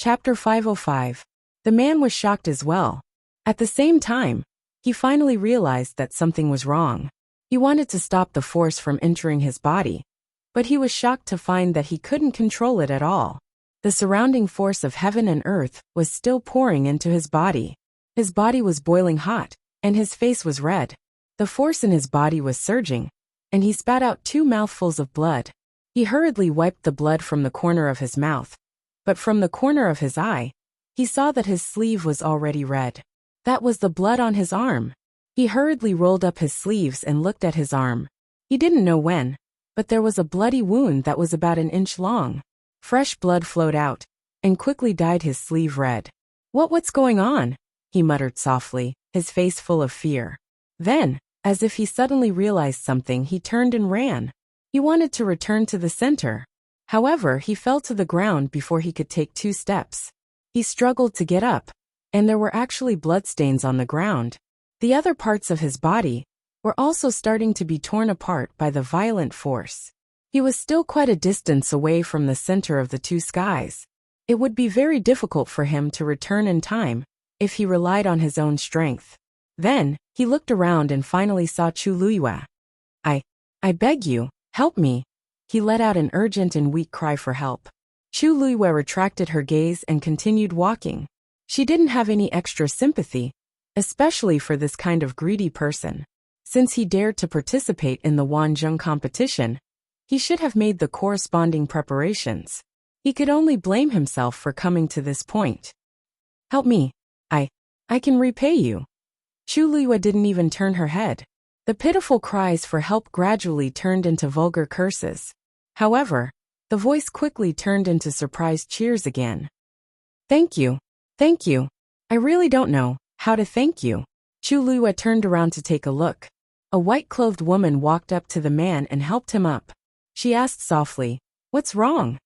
Chapter 505. The man was shocked as well. At the same time, he finally realized that something was wrong. He wanted to stop the force from entering his body, but he was shocked to find that he couldn't control it at all. The surrounding force of heaven and earth was still pouring into his body. His body was boiling hot, and his face was red. The force in his body was surging, and he spat out 2 mouthfuls of blood. He hurriedly wiped the blood from the corner of his mouth, but from the corner of his eye, he saw that his sleeve was already red. That was the blood on his arm. He hurriedly rolled up his sleeves and looked at his arm. He didn't know when, but there was a bloody wound that was about an inch long. Fresh blood flowed out, and quickly dyed his sleeve red. What's going on?" he muttered softly, his face full of fear. Then, as if he suddenly realized something, he turned and ran. He wanted to return to the center. However, he fell to the ground before he could take 2 steps. He struggled to get up, and there were actually bloodstains on the ground. The other parts of his body were also starting to be torn apart by the violent force. He was still quite a distance away from the center of the 2 skies. It would be very difficult for him to return in time if he relied on his own strength. Then, he looked around and finally saw Chu Luiyue. I beg you, help me." He let out an urgent and weak cry for help. Chu Luiyue retracted her gaze and continued walking. She didn't have any extra sympathy, especially for this kind of greedy person. Since he dared to participate in the Wanzhong competition, he should have made the corresponding preparations. He could only blame himself for coming to this point. "Help me. I can repay you." Chu Luiyue didn't even turn her head. The pitiful cries for help gradually turned into vulgar curses. However, the voice quickly turned into surprised cheers again. Thank you. I really don't know how to thank you." Chu Luiyue turned around to take a look. A white-clothed woman walked up to the man and helped him up. She asked softly, "What's wrong?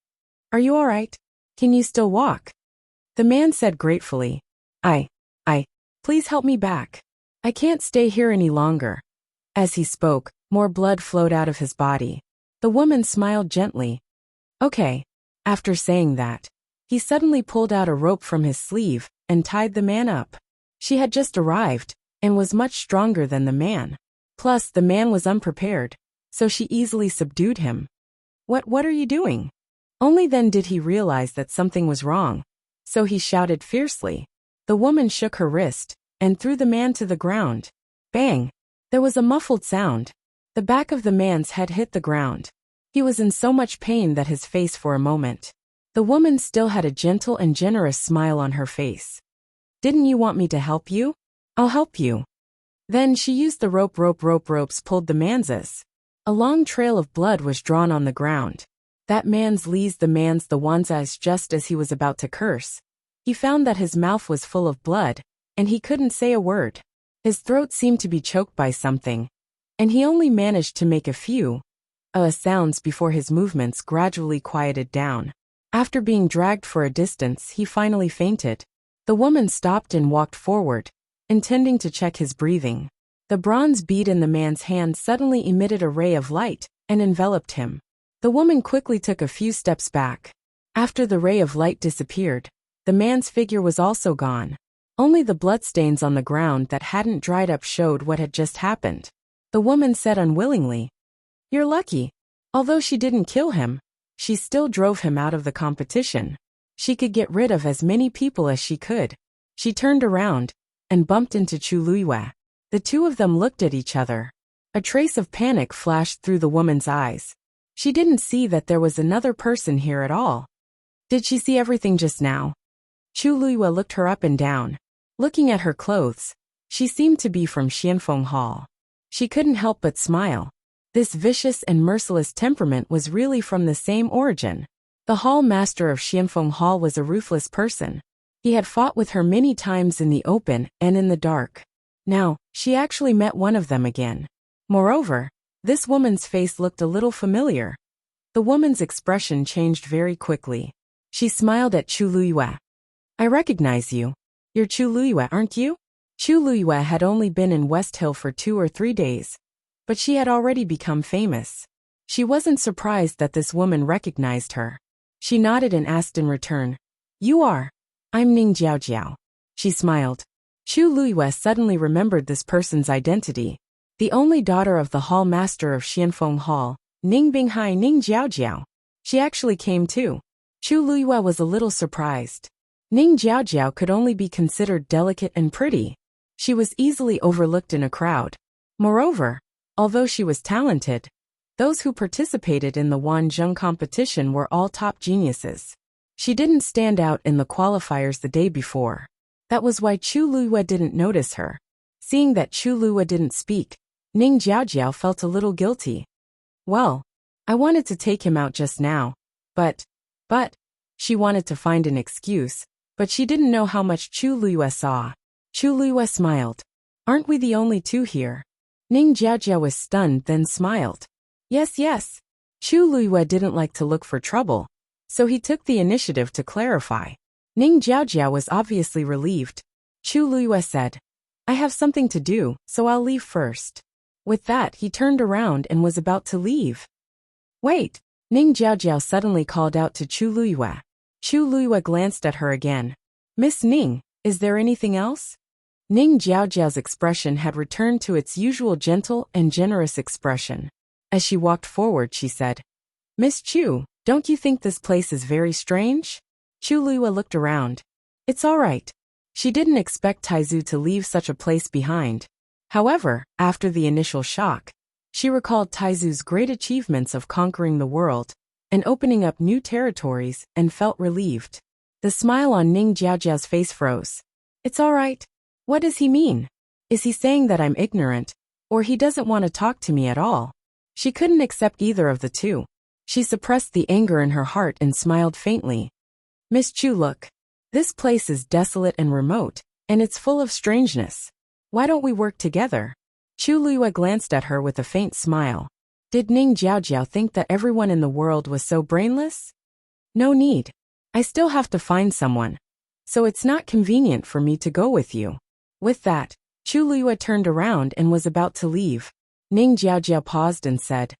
Are you all right? Can you still walk?" The man said gratefully, Please help me back. I can't stay here any longer." As he spoke, more blood flowed out of his body. The woman smiled gently. "Okay." After saying that, he suddenly pulled out a rope from his sleeve and tied the man up. She had just arrived and was much stronger than the man. Plus, the man was unprepared, so she easily subdued him. What are you doing?" Only then did he realize that something was wrong, so he shouted fiercely. The woman shook her wrist and threw the man to the ground. Bang! There was a muffled sound. The back of the man's head hit the ground. He was in so much pain that his face for a moment. The woman still had a gentle and generous smile on her face. "Didn't you want me to help you? I'll help you." Then she used the ropes pulled the man's eyes. A long trail of blood was drawn on the ground. The one's eyes just as he was about to curse. He found that his mouth was full of blood, and he couldn't say a word. His throat seemed to be choked by something, and he only managed to make a few sounds before his movements gradually quieted down. After being dragged for a distance, he finally fainted. The woman stopped and walked forward, intending to check his breathing. The bronze bead in the man's hand suddenly emitted a ray of light and enveloped him. The woman quickly took a few steps back. After the ray of light disappeared, the man's figure was also gone. Only the bloodstains on the ground that hadn't dried up showed what had just happened. The woman said unwillingly, "You're lucky." Although she didn't kill him, she still drove him out of the competition. She could get rid of as many people as she could. She turned around and bumped into Chu Luiyue. The 2 of them looked at each other. A trace of panic flashed through the woman's eyes. She didn't see that there was another person here at all. Did she see everything just now? Chu Luiyue looked her up and down. Looking at her clothes, she seemed to be from Xianfeng Hall. She couldn't help but smile. This vicious and merciless temperament was really from the same origin. The hall master of Xianfeng Hall was a ruthless person. He had fought with her many times in the open and in the dark. Now, she actually met one of them again. Moreover, this woman's face looked a little familiar. The woman's expression changed very quickly. She smiled at Chu Luiyue. "I recognize you. You're Chu Luiyue, aren't you?" Chu Luiyue had only been in West Hill for 2 or 3 days, but she had already become famous. She wasn't surprised that this woman recognized her. She nodded and asked in return, You are. I'm Ning Jiaojiao. She smiled. Chu Luiyue suddenly remembered this person's identity. The only daughter of the hall master of Xianfeng Hall, Ning Binghai Ning Jiaojiao. She actually came too. Chu Luiyue was a little surprised. Ning Jiaojiao could only be considered delicate and pretty. She was easily overlooked in a crowd. Moreover, although she was talented, those who participated in the Wanzheng competition were all top geniuses. She didn't stand out in the qualifiers the day before. That was why Chu Luiyue didn't notice her. Seeing that Chu Luiyue didn't speak, Ning Jiaojiao felt a little guilty. Well, I wanted to take him out just now, but, she wanted to find an excuse, but she didn't know how much Chu Luiyue saw. Chu Luiyue smiled. Aren't we the only two here? Ning Jiaojiao was stunned then smiled. Yes. Chu Luiyue didn't like to look for trouble, so he took the initiative to clarify. Ning Jiaojiao was obviously relieved. Chu Luiyue said, I have something to do, so I'll leave first. With that, he turned around and was about to leave. Wait! Ning Jiaojiao suddenly called out to Chu Luiyue. Chu Luiyue glanced at her again. Miss Ning, is there anything else? Ning Jiaojiao's expression had returned to its usual gentle and generous expression. As she walked forward, she said, Miss Chu, don't you think this place is very strange? Chu Luiyue looked around. It's all right. She didn't expect Taizu to leave such a place behind. However, after the initial shock, she recalled Taizu's great achievements of conquering the world and opening up new territories and felt relieved. The smile on Ning Jiaojiao's face froze. It's all right. What does he mean? Is he saying that I'm ignorant, or he doesn't want to talk to me at all? She couldn't accept either of the two. She suppressed the anger in her heart and smiled faintly. Miss Chu, look. This place is desolate and remote, and it's full of strangeness. Why don't we work together? Chu Luiyue glanced at her with a faint smile. Did Ning Jiaojiao think that everyone in the world was so brainless? No need. I still have to find someone, so it's not convenient for me to go with you. With that, Chu Luiyue turned around and was about to leave. Ning Jiaojiao paused and said,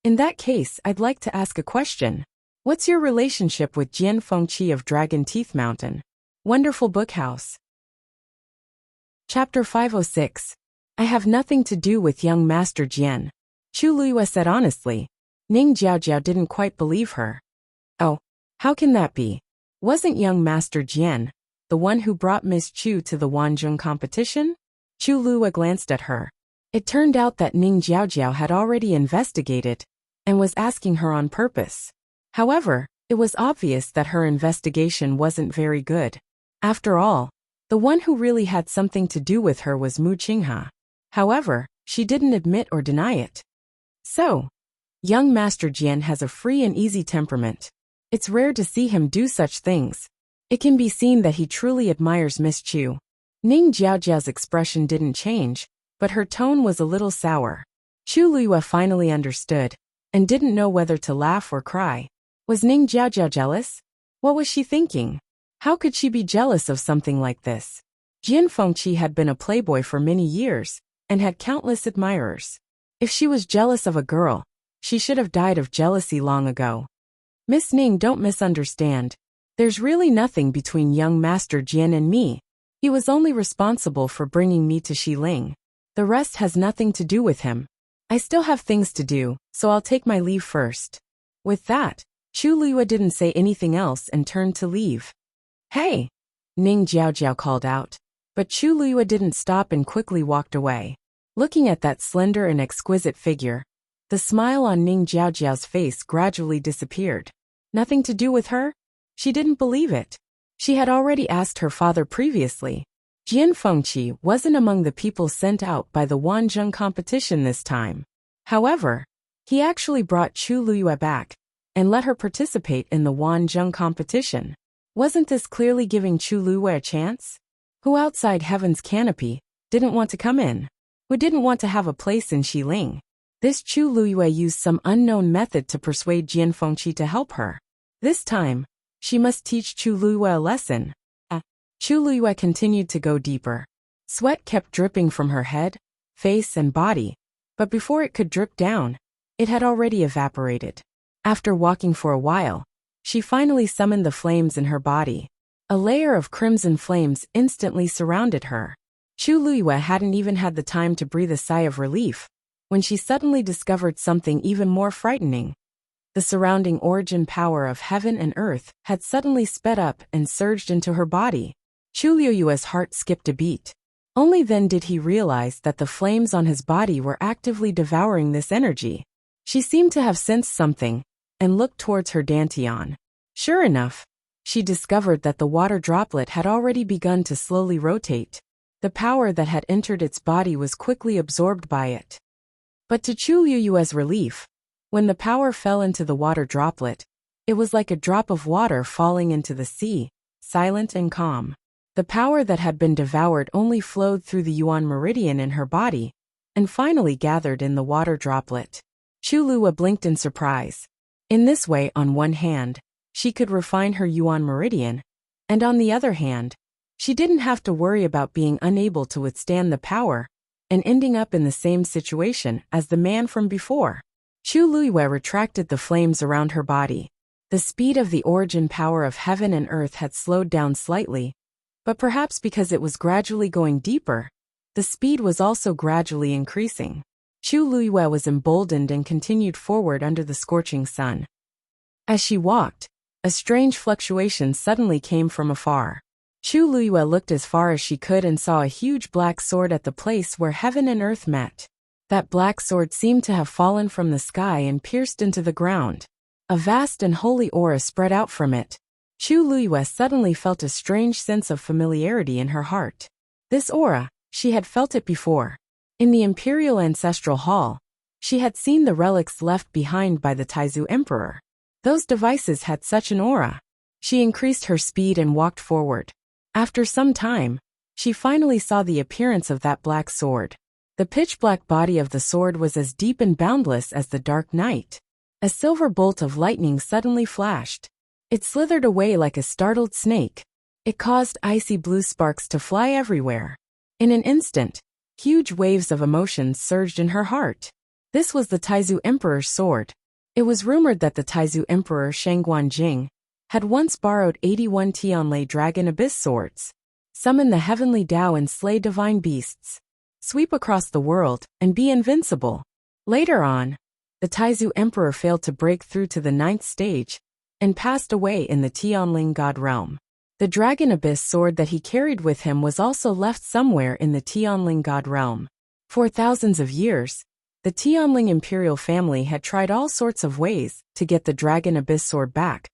In that case, I'd like to ask a question. What's your relationship with Jian Fengqi of Dragon Teeth Mountain? Wonderful book house. Chapter 506. I have nothing to do with young Master Jian. Chu Luiyue said honestly. Ning Jiaojiao didn't quite believe her. Oh, how can that be? Wasn't young Master Jian the one who brought Miss Chu to the Wanzheng competition? Chu Luiyue glanced at her. It turned out that Ning Jiaojiao had already investigated and was asking her on purpose. However, it was obvious that her investigation wasn't very good. After all, the one who really had something to do with her was Mu Qinghe. However, she didn't admit or deny it. So, young Master Jian has a free and easy temperament. It's rare to see him do such things. It can be seen that he truly admires Miss Chu. Ning Jiaojiao's expression didn't change, but her tone was a little sour. Chu Luiyue finally understood, and didn't know whether to laugh or cry. Was Ning Jiaojiao jealous? What was she thinking? How could she be jealous of something like this? Jian Fengqi had been a playboy for many years, and had countless admirers. If she was jealous of a girl, she should have died of jealousy long ago. Miss Ning, don't misunderstand. There's really nothing between young Master Jian and me. He was only responsible for bringing me to Xiling. The rest has nothing to do with him. I still have things to do, so I'll take my leave first. With that, Chu Luiyue didn't say anything else and turned to leave. Hey! Ning Jiaojiao called out. But Chu Luiyue didn't stop and quickly walked away. Looking at that slender and exquisite figure, the smile on Ning Jiaojiao's face gradually disappeared. Nothing to do with her? She didn't believe it. She had already asked her father previously. Jian Fengqi wasn't among the people sent out by the Wanzheng competition this time. However, he actually brought Chu Luiyue back and let her participate in the Wanzheng competition. Wasn't this clearly giving Chu Luiyue a chance? Who outside Heaven's canopy didn't want to come in? Who didn't want to have a place in Xiling? This Chu Luiyue used some unknown method to persuade Jian Fengqi to help her. This time, she must teach Chu Luiyue a lesson. Chu Luiyue continued to go deeper. Sweat kept dripping from her head, face and body, but before it could drip down, it had already evaporated. After walking for a while, she finally summoned the flames in her body. A layer of crimson flames instantly surrounded her. Chu Luiyue hadn't even had the time to breathe a sigh of relief when she suddenly discovered something even more frightening. The surrounding origin power of heaven and earth had suddenly sped up and surged into her body. Chu Luiyue's heart skipped a beat. Only then did he realize that the flames on his body were actively devouring this energy. She seemed to have sensed something and looked towards her dantian. Sure enough, she discovered that the water droplet had already begun to slowly rotate. The power that had entered its body was quickly absorbed by it. But to Chu Luiyue's relief, when the power fell into the water droplet, it was like a drop of water falling into the sea, silent and calm. The power that had been devoured only flowed through the yuan meridian in her body, and finally gathered in the water droplet. Chu Luiyue blinked in surprise. In this way, on one hand, she could refine her yuan meridian, and on the other hand, she didn't have to worry about being unable to withstand the power and ending up in the same situation as the man from before. Chu Luiyue retracted the flames around her body. The speed of the origin power of heaven and earth had slowed down slightly, but perhaps because it was gradually going deeper, the speed was also gradually increasing. Chu Luiyue was emboldened and continued forward under the scorching sun. As she walked, a strange fluctuation suddenly came from afar. Chu Luiyue looked as far as she could and saw a huge black sword at the place where heaven and earth met. That black sword seemed to have fallen from the sky and pierced into the ground. A vast and holy aura spread out from it. Chu Luiyue suddenly felt a strange sense of familiarity in her heart. This aura, she had felt it before. In the Imperial Ancestral Hall, she had seen the relics left behind by the Taizu Emperor. Those devices had such an aura. She increased her speed and walked forward. After some time, she finally saw the appearance of that black sword. The pitch-black body of the sword was as deep and boundless as the dark night. A silver bolt of lightning suddenly flashed. It slithered away like a startled snake. It caused icy blue sparks to fly everywhere. In an instant, huge waves of emotion surged in her heart. This was the Taizu Emperor's sword. It was rumored that the Taizu Emperor Shangguan Jing had once borrowed 81 Tianlei Dragon Abyss swords, summon the heavenly Tao and slay divine beasts, sweep across the world, and be invincible. Later on, the Taizu Emperor failed to break through to the 9th stage and passed away in the Tianling God realm. The Dragon Abyss sword that he carried with him was also left somewhere in the Tianling God realm. For thousands of years, the Tianling imperial family had tried all sorts of ways to get the Dragon Abyss sword back,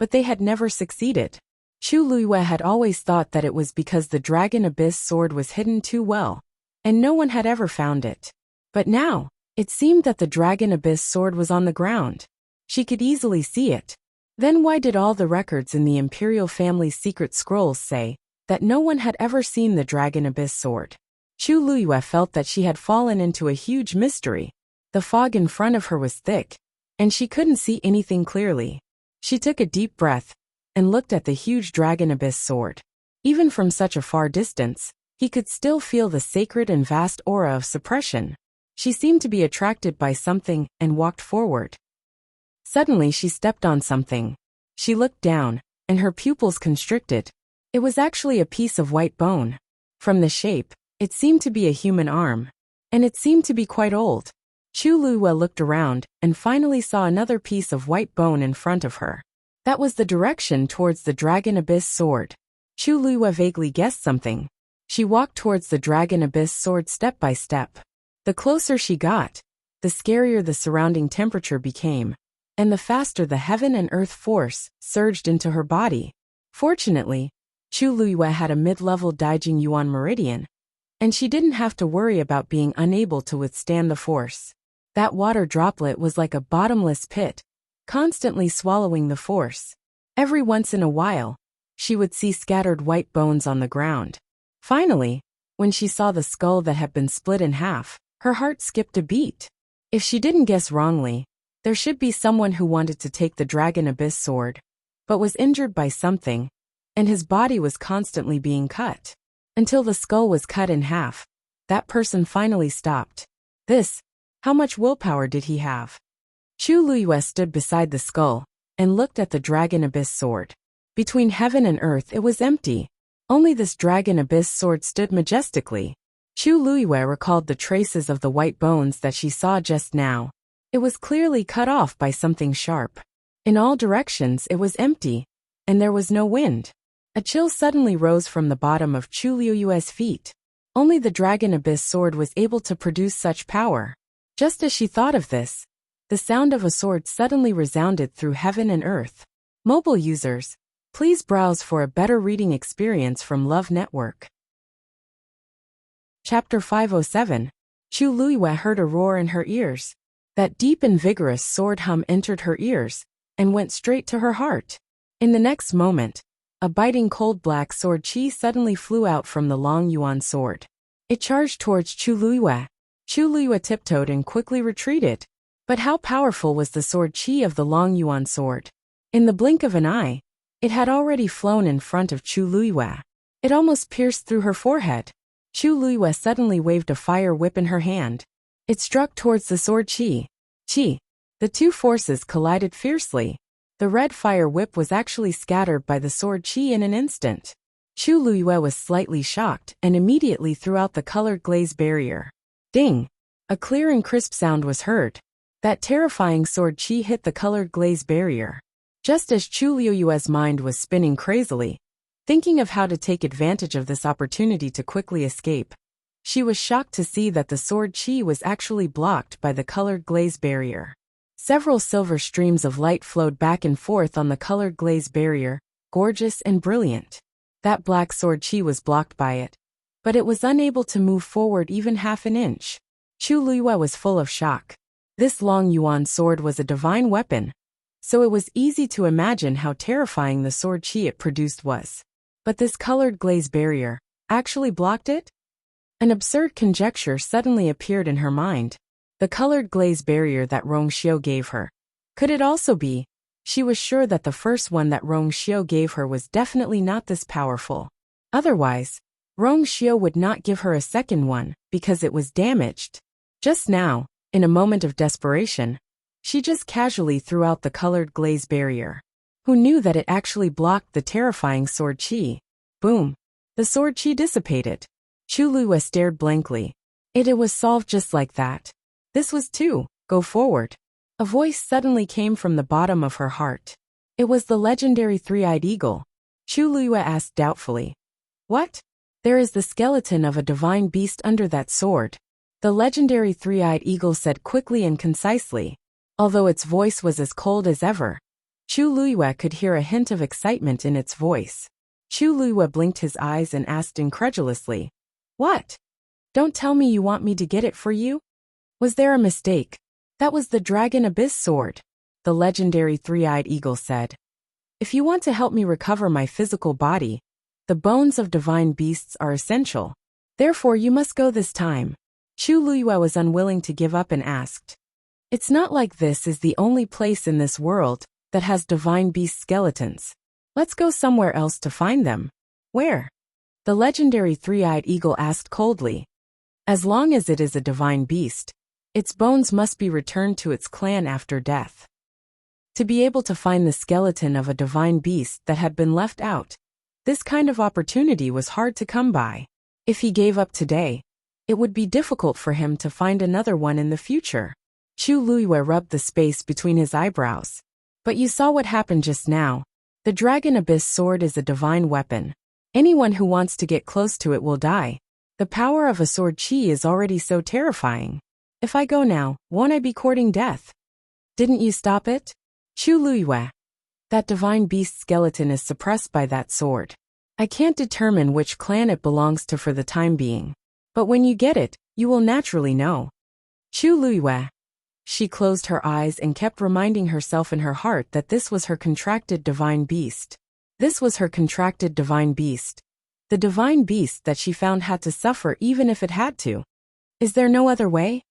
but they had never succeeded. Chu Luiyue had always thought that it was because the Dragon Abyss sword was hidden too well, and no one had ever found it. But now, it seemed that the Dragon Abyss sword was on the ground. She could easily see it. Then why did all the records in the imperial family's secret scrolls say that no one had ever seen the Dragon Abyss sword? Chu Luiyue felt that she had fallen into a huge mystery. The fog in front of her was thick, and she couldn't see anything clearly. She took a deep breath and looked at the huge Dragon Abyss sword. Even from such a far distance, he could still feel the sacred and vast aura of suppression. She seemed to be attracted by something and walked forward. Suddenly she stepped on something. She looked down, and her pupils constricted. It was actually a piece of white bone. From the shape, it seemed to be a human arm, and it seemed to be quite old. Chu Luiyue looked around and finally saw another piece of white bone in front of her. That was the direction towards the Dragon Abyss sword. Chu Luiyue vaguely guessed something. She walked towards the Dragon Abyss sword step by step. The closer she got, the scarier the surrounding temperature became, and the faster the heaven and earth force surged into her body. Fortunately, Chu Luiyue had a mid-level Daijing Yuan meridian, and she didn't have to worry about being unable to withstand the force. That water droplet was like a bottomless pit, constantly swallowing the force. Every once in a while, she would see scattered white bones on the ground. Finally, when she saw the skull that had been split in half, her heart skipped a beat. If she didn't guess wrongly, there should be someone who wanted to take the Dragon Abyss sword, but was injured by something, and his body was constantly being cut. Until the skull was cut in half, that person finally stopped. How much willpower did he have? Chu Luiyue stood beside the skull and looked at the Dragon Abyss sword. Between heaven and earth it was empty. Only this dragon abyss sword stood majestically. Chu Luiyue recalled the traces of the white bones that she saw just now. It was clearly cut off by something sharp. In all directions it was empty, and there was no wind. A chill suddenly rose from the bottom of Chu Luiyue's feet. Only the dragon abyss sword was able to produce such power. Just as she thought of this, the sound of a sword suddenly resounded through heaven and earth. Mobile users, please browse for a better reading experience from Love Network. Chapter 507. Chu Luiyue heard a roar in her ears. That deep and vigorous sword hum entered her ears and went straight to her heart. In the next moment, a biting cold black sword qi suddenly flew out from the long yuan sword. It charged towards Chu Luiyue. Chu Luiyue tiptoed and quickly retreated. But how powerful was the sword qi of the long yuan sword? In the blink of an eye, it had already flown in front of Chu Luiyue. It almost pierced through her forehead. Chu Luiyue suddenly waved a fire whip in her hand. It struck towards the sword qi. Qi. The two forces collided fiercely. The red fire whip was actually scattered by the sword qi in an instant. Chu Luiyue was slightly shocked and immediately threw out the colored glaze barrier. Ding! A clear and crisp sound was heard. That terrifying sword qi hit the colored glaze barrier. Just as Chu Luiyue's mind was spinning crazily, thinking of how to take advantage of this opportunity to quickly escape, she was shocked to see that the sword qi was actually blocked by the colored glaze barrier. Several silver streams of light flowed back and forth on the colored glaze barrier, gorgeous and brilliant. That black sword qi was blocked by it, but it was unable to move forward even half an inch. Chu Luiyue was full of shock. This long yuan sword was a divine weapon, so it was easy to imagine how terrifying the sword qi it produced was. But this colored glaze barrier actually blocked it? An absurd conjecture suddenly appeared in her mind. The colored glaze barrier that Rong Xiu gave her. Could it also be? She was sure that the first one that Rong Xiu gave her was definitely not this powerful. Otherwise, Rong Xiu would not give her a second one because it was damaged. Just now, in a moment of desperation, she just casually threw out the colored glaze barrier. Who knew that it actually blocked the terrifying sword qi? Boom! The sword qi dissipated. Chu Luiyue stared blankly. It was solved just like that. This was too. Go forward. A voice suddenly came from the bottom of her heart. It was the legendary three-eyed eagle. Chu Luiyue asked doubtfully. What? There is the skeleton of a divine beast under that sword. The legendary three-eyed eagle said quickly and concisely. Although its voice was as cold as ever, Chu Luiyue could hear a hint of excitement in its voice. Chu Luiyue blinked his eyes and asked incredulously. What? Don't tell me you want me to get it for you? Was there a mistake? That was the dragon abyss sword, the legendary three-eyed eagle said. If you want to help me recover my physical body, the bones of divine beasts are essential. Therefore you must go this time. Chu Luiyue was unwilling to give up and asked. It's not like this is the only place in this world that has divine beast skeletons. Let's go somewhere else to find them. Where? The legendary three-eyed eagle asked coldly. As long as it is a divine beast, its bones must be returned to its clan after death. To be able to find the skeleton of a divine beast that had been left out, this kind of opportunity was hard to come by. If he gave up today, it would be difficult for him to find another one in the future. Chu Luiyue rubbed the space between his eyebrows. But you saw what happened just now. The dragon abyss sword is a divine weapon. Anyone who wants to get close to it will die. The power of a sword qi is already so terrifying. If I go now, won't I be courting death? Didn't you stop it? Chu Luiyue. That divine beast skeleton is suppressed by that sword. I can't determine which clan it belongs to for the time being. But when you get it, you will naturally know. Chu Luiyue. She closed her eyes and kept reminding herself in her heart that this was her contracted divine beast. This was her contracted divine beast. The divine beast that she found had to suffer even if it had to. Is there no other way?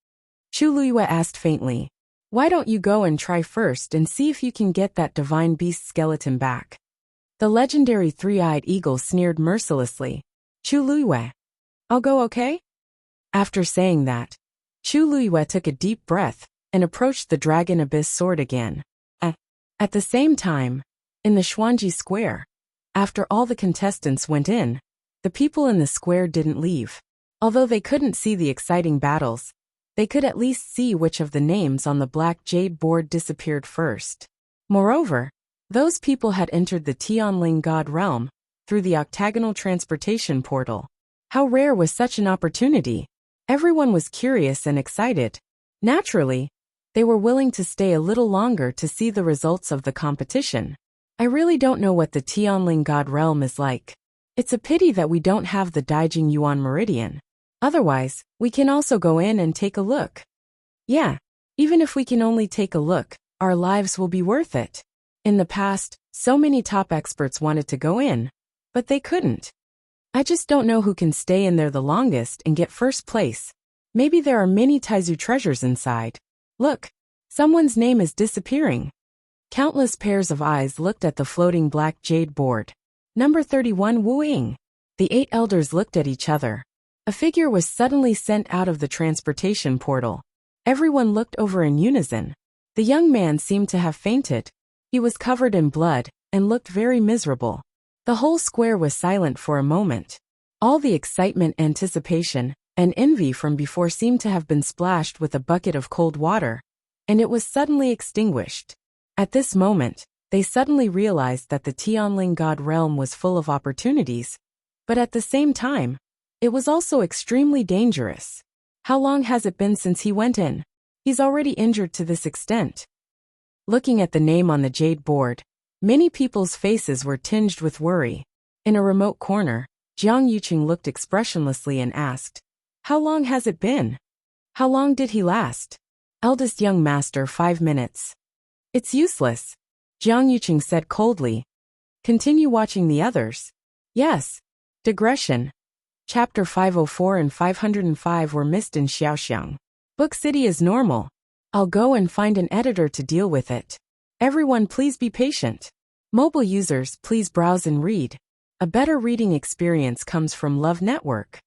Chu Luiyue asked faintly. Why don't you go and try first and see if you can get that divine beast skeleton back? The legendary three-eyed eagle sneered mercilessly. Chu Luiyue. I'll go, okay? After saying that, Chu Luiyue took a deep breath and approached the dragon abyss sword again. At the same time, in the Xuanji Square, After all the contestants went in, the people in the square didn't leave. Although they couldn't see the exciting battles, they could at least see which of the names on the black jade board disappeared first. Moreover, those people had entered the Tianling God realm through the octagonal transportation portal. How rare was such an opportunity? Everyone was curious and excited. Naturally, they were willing to stay a little longer to see the results of the competition. I really don't know what the Tianling God realm is like. It's a pity that we don't have the Daijing Yuan Meridian. Otherwise, we can also go in and take a look. Yeah, even if we can only take a look, our lives will be worth it. In the past, so many top experts wanted to go in, but they couldn't. I just don't know who can stay in there the longest and get first place. Maybe there are many Taizu treasures inside. Look, someone's name is disappearing. Countless pairs of eyes looked at the floating black jade board. Number 31 Wu Ying. The 8 elders looked at each other. A figure was suddenly sent out of the transportation portal. Everyone looked over in unison. The young man seemed to have fainted. He was covered in blood and looked very miserable. The whole square was silent for a moment. All the excitement, anticipation, and envy from before seemed to have been splashed with a bucket of cold water, and it was suddenly extinguished. At this moment, they suddenly realized that the Tianling God realm was full of opportunities, but at the same time, it was also extremely dangerous. How long has it been since he went in? He's already injured to this extent. Looking at the name on the jade board, many people's faces were tinged with worry. In a remote corner, Jiang Yuqing looked expressionlessly and asked, "How long has it been? How long did he last?" Eldest young master, 5 minutes. It's useless, Jiang Yuqing said coldly. Continue watching the others. Yes. Digression. Chapter 504 and 505 were missed in Xiaoxiang. Book City is normal. I'll go and find an editor to deal with it. Everyone please be patient. Mobile users please browse and read. A better reading experience comes from Love Network.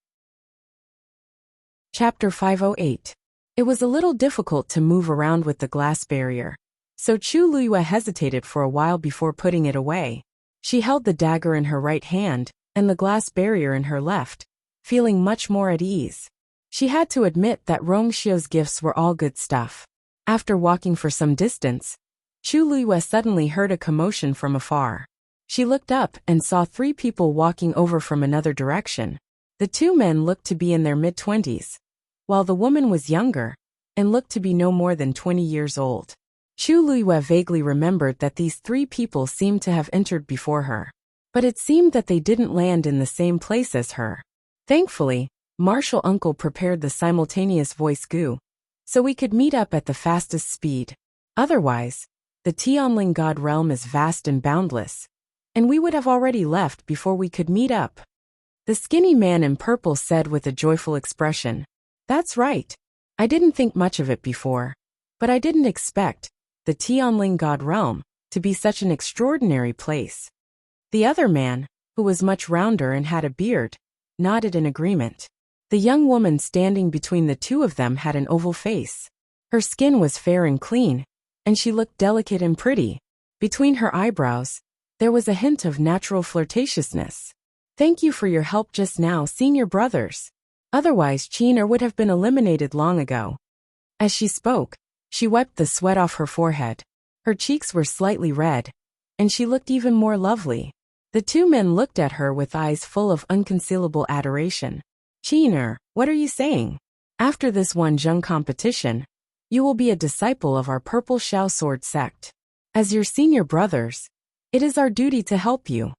Chapter 508. It was a little difficult to move around with the glass barrier, so Chu Luyue hesitated for a while before putting it away. She held the dagger in her right hand and the glass barrier in her left, feeling much more at ease. She had to admit that Rongxiu's gifts were all good stuff. After walking for some distance, Chu Luyue suddenly heard a commotion from afar. She looked up and saw 3 people walking over from another direction. The 2 men looked to be in their mid-20s, while the woman was younger and looked to be no more than 20 years old. Chu Luyue vaguely remembered that these 3 people seemed to have entered before her, but it seemed that they didn't land in the same place as her. Thankfully, Martial Uncle prepared the simultaneous voice goo, so we could meet up at the fastest speed. Otherwise, the Tianling God realm is vast and boundless, and we would have already left before we could meet up. The skinny man in purple said with a joyful expression, "That's right. I didn't think much of it before, but I didn't expect the Tianling God realm to be such an extraordinary place." The other man, who was much rounder and had a beard, nodded in agreement. The young woman standing between the 2 of them had an oval face. Her skin was fair and clean, and she looked delicate and pretty. Between her eyebrows, there was a hint of natural flirtatiousness. "Thank you for your help just now, senior brothers. Otherwise, Qiner would have been eliminated long ago." As she spoke, she wiped the sweat off her forehead. Her cheeks were slightly red, and she looked even more lovely. The 2 men looked at her with eyes full of unconcealable adoration. "Qiner, what are you saying? After this Wanzheng competition, you will be a disciple of our Purple Shao Sword sect. As your senior brothers, it is our duty to help you."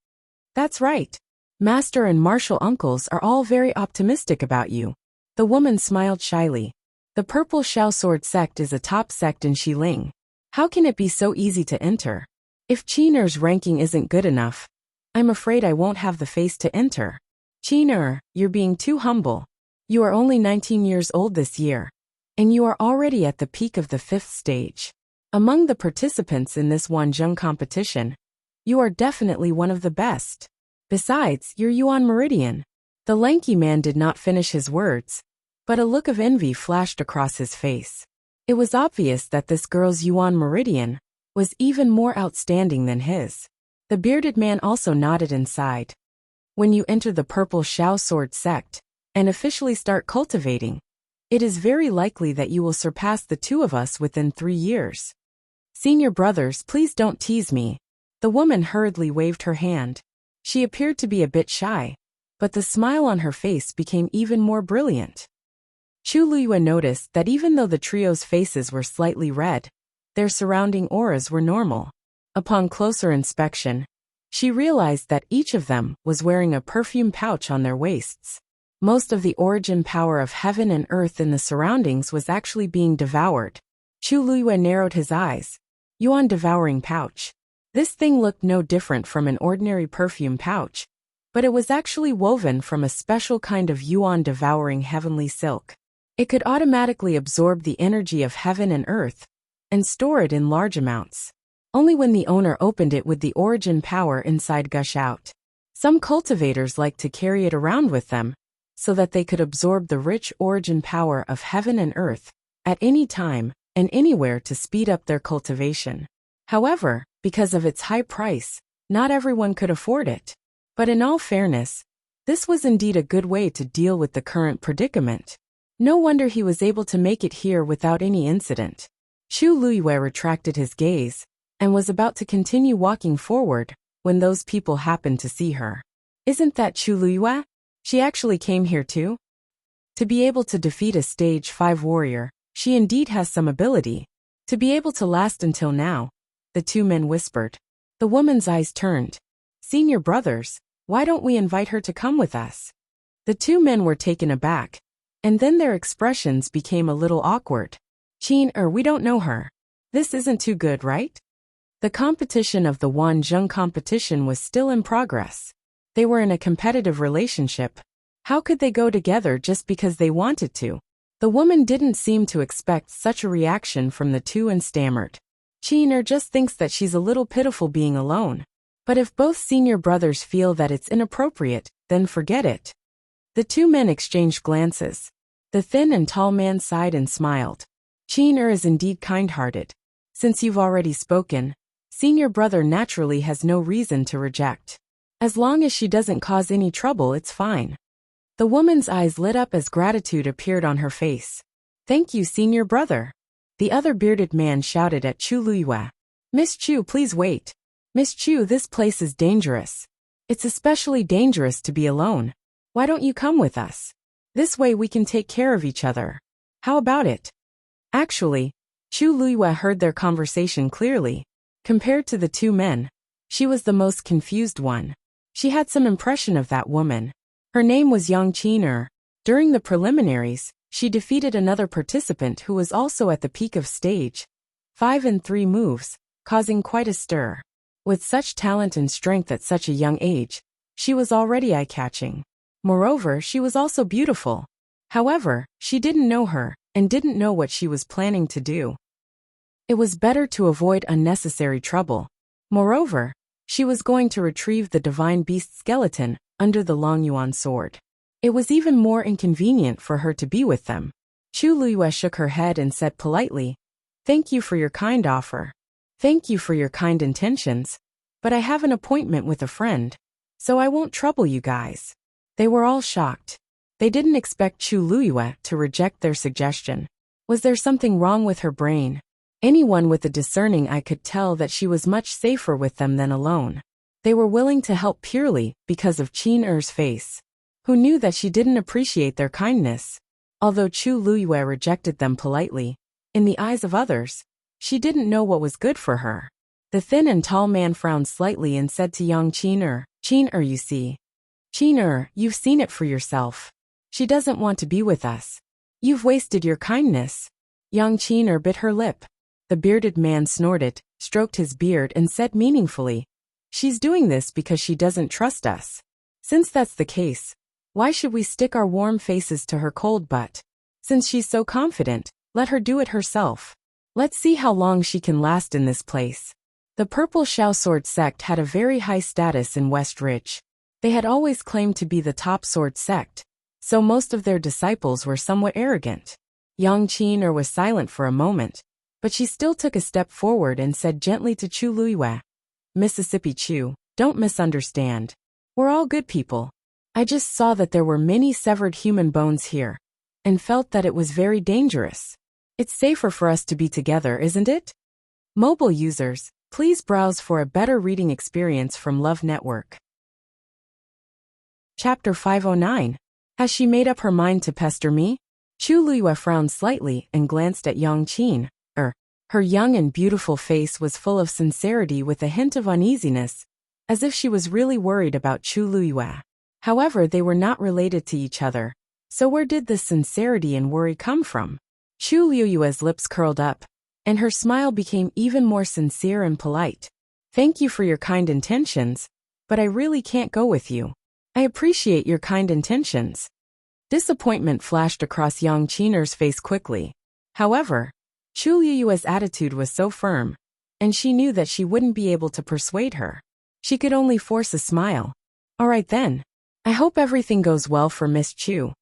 "That's right. Master and martial uncles are all very optimistic about you." The woman smiled shyly. "The Purple Shao Sword sect is a top sect in Xiling. How can it be so easy to enter? If Qiner's ranking isn't good enough, I'm afraid I won't have the face to enter." "Qiner, you're being too humble. You are only 19 years old this year, and you are already at the peak of the 5th stage. Among the participants in this Wanzheng competition, you are definitely one of the best. Besides, you're Yuan Meridian." The lanky man did not finish his words, but a look of envy flashed across his face. It was obvious that this girl's Yuan Meridian was even more outstanding than his. The bearded man also nodded inside. When you enter the Purple Shao Sword sect and officially start cultivating, it is very likely that you will surpass the two of us within 3 years. Senior brothers, please don't tease me. The woman hurriedly waved her hand. She appeared to be a bit shy, but the smile on her face became even more brilliant. Chu Liyue noticed that even though the trio's faces were slightly red, their surrounding auras were normal. Upon closer inspection, she realized that each of them was wearing a perfume pouch on their waists. Most of the origin power of heaven and earth in the surroundings was actually being devoured. Chu Liyue narrowed his eyes. Yuan devouring pouch. This thing looked no different from an ordinary perfume pouch, but it was actually woven from a special kind of yuan devouring heavenly silk. It could automatically absorb the energy of heaven and earth and store it in large amounts. Only when the owner opened it would the origin power inside gush out. Some cultivators liked to carry it around with them, so that they could absorb the rich origin power of heaven and earth at any time and anywhere to speed up their cultivation. However, because of its high price, not everyone could afford it. But in all fairness, this was indeed a good way to deal with the current predicament. No wonder he was able to make it here without any incident. Chu Liyue retracted his gaze and was about to continue walking forward when those people happened to see her. Isn't that Chu Liyue? She actually came here too? To be able to defeat a stage 5 warrior, she indeed has some ability. To be able to last until now, the two men whispered. The woman's eyes turned. Senior brothers, why don't we invite her to come with us? The two men were taken aback, and then their expressions became a little awkward. We don't know her. This isn't too good, right? The competition of the Wanzheng competition was still in progress. They were in a competitive relationship. How could they go together just because they wanted to? The woman didn't seem to expect such a reaction from the two and stammered. Just thinks that she's a little pitiful being alone. But if both senior brothers feel that it's inappropriate, then forget it. The two men exchanged glances. The thin and tall man sighed and smiled. Is indeed kind-hearted. Since you've already spoken, senior brother naturally has no reason to reject. As long as she doesn't cause any trouble, it's fine. The woman's eyes lit up as gratitude appeared on her face. Thank you, senior brother. The other bearded man shouted at Chu Liyue. Miss Chu, please wait. Miss Chu, this place is dangerous. It's especially dangerous to be alone. Why don't you come with us? This way we can take care of each other. How about it? Actually, Chu Liyue heard their conversation clearly. Compared to the two men, she was the most confused one. She had some impression of that woman. Her name was Yang Qin'er. During the preliminaries, she defeated another participant who was also at the peak of stage 5 in 3 moves, causing quite a stir. With such talent and strength at such a young age, she was already eye-catching. Moreover, she was also beautiful. However, she didn't know her and didn't know what she was planning to do. It was better to avoid unnecessary trouble. Moreover, she was going to retrieve the divine beast skeleton under the Long Yuan sword. It was even more inconvenient for her to be with them. Chu Liyue shook her head and said politely, Thank you for your kind offer. Thank you for your kind intentions, but I have an appointment with a friend, so I won't trouble you guys. They were all shocked. They didn't expect Chu Liyue to reject their suggestion. Was there something wrong with her brain? Anyone with a discerning eye could tell that she was much safer with them than alone. They were willing to help purely because of Qin'er's face, who knew that she didn't appreciate their kindness. Although Chu Liyue rejected them politely, in the eyes of others, she didn't know what was good for her. The thin and tall man frowned slightly and said to young Qin'er, you see. Qin'er, you've seen it for yourself. She doesn't want to be with us. You've wasted your kindness. Young Qin'er bit her lip. The bearded man snorted, stroked his beard and said meaningfully, She's doing this because she doesn't trust us. Since that's the case, why should we stick our warm faces to her cold butt? Since she's so confident, let her do it herself. Let's see how long she can last in this place. The Purple Shao Sword sect had a very high status in West Ridge. They had always claimed to be the top sword sect, so most of their disciples were somewhat arrogant. Yang Qin'er was silent for a moment, but she still took a step forward and said gently to Chu Liyue, Mississippi Chew, don't misunderstand. We're all good people. I just saw that there were many severed human bones here, and felt that it was very dangerous. It's safer for us to be together, isn't it? Mobile users, please browse for a better reading experience from Love Network. Chapter 509. Has she made up her mind to pester me? Chu Liyue frowned slightly and glanced at Yang Qin. Her young and beautiful face was full of sincerity with a hint of uneasiness, as if she was really worried about Chu Liyue. However, they were not related to each other, so where did this sincerity and worry come from? Chu Liyue's lips curled up, and her smile became even more sincere and polite. Thank you for your kind intentions, but I really can't go with you. I appreciate your kind intentions. Disappointment flashed across Yang Qin's face quickly. However, Chu Liyue's attitude was so firm, and she knew that she wouldn't be able to persuade her. She could only force a smile. All right then. I hope everything goes well for Miss Chu.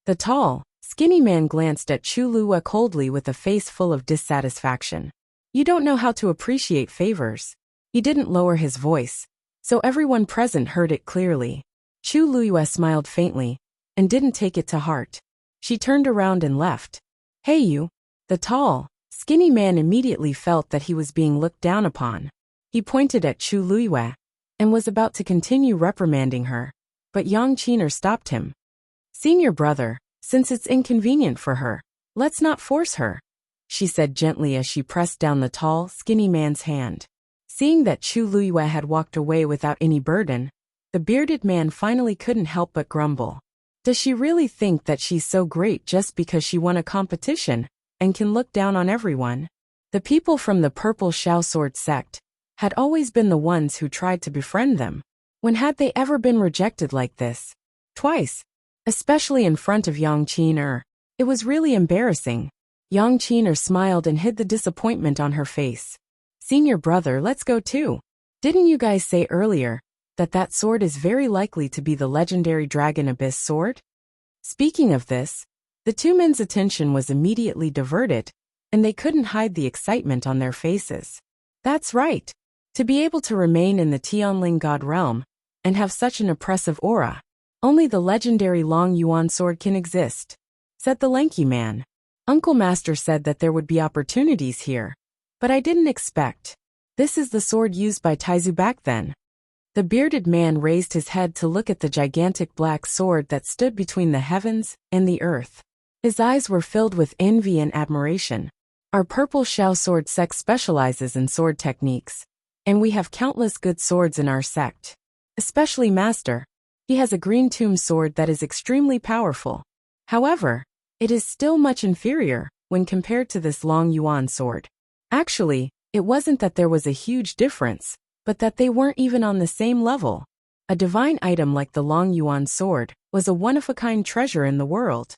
The tall, skinny man glanced at Chu Liyue coldly with a face full of dissatisfaction. You don't know how to appreciate favors. He didn't lower his voice, so everyone present heard it clearly. Chu Liyue smiled faintly, and didn't take it to heart. She turned around and left. Hey you. The tall, skinny man immediately felt that he was being looked down upon. He pointed at Chu Liyue, and was about to continue reprimanding her, but Yang Qin stopped him. Seeing your brother, since it's inconvenient for her, let's not force her, she said gently as she pressed down the tall, skinny man's hand. Seeing that Chu Liyue had walked away without any burden, the bearded man finally couldn't help but grumble. Does she really think that she's so great just because she won a competition and can look down on everyone? The people from the Purple Shao Sword sect had always been the ones who tried to befriend them. When had they ever been rejected like this? Twice. Especially in front of Yang Qin. It was really embarrassing. Yang Qin smiled and hid the disappointment on her face. Senior brother, let's go too. Didn't you guys say earlier that that sword is very likely to be the legendary Dragon Abyss sword? Speaking of this, the two men's attention was immediately diverted, and they couldn't hide the excitement on their faces. That's right. To be able to remain in the Tianling God realm and have such an oppressive aura, only the legendary Long Yuan sword can exist, said the lanky man. Uncle Master said that there would be opportunities here, but I didn't expect. This is the sword used by Taizu back then. The bearded man raised his head to look at the gigantic black sword that stood between the heavens and the earth. His eyes were filled with envy and admiration. Our Purple Shao Sword sect specializes in sword techniques, and we have countless good swords in our sect. Especially Master. He has a green tomb sword that is extremely powerful. However, it is still much inferior when compared to this Long Yuan sword. Actually, it wasn't that there was a huge difference, but that they weren't even on the same level. A divine item like the Long Yuan sword was a one-of-a-kind treasure in the world.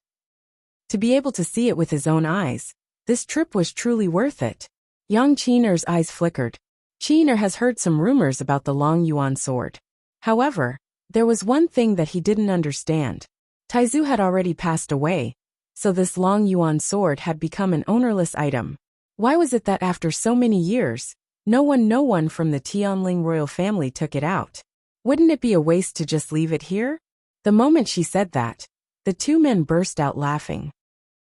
To be able to see it with his own eyes, this trip was truly worth it. Yang Qin's eyes flickered. Qin has heard some rumors about the Long Yuan sword. However, there was one thing that he didn't understand. Taizu had already passed away, so this Long Yuan sword had become an ownerless item. Why was it that after so many years, no one from the Tianling royal family took it out? Wouldn't it be a waste to just leave it here? The moment she said that, the two men burst out laughing.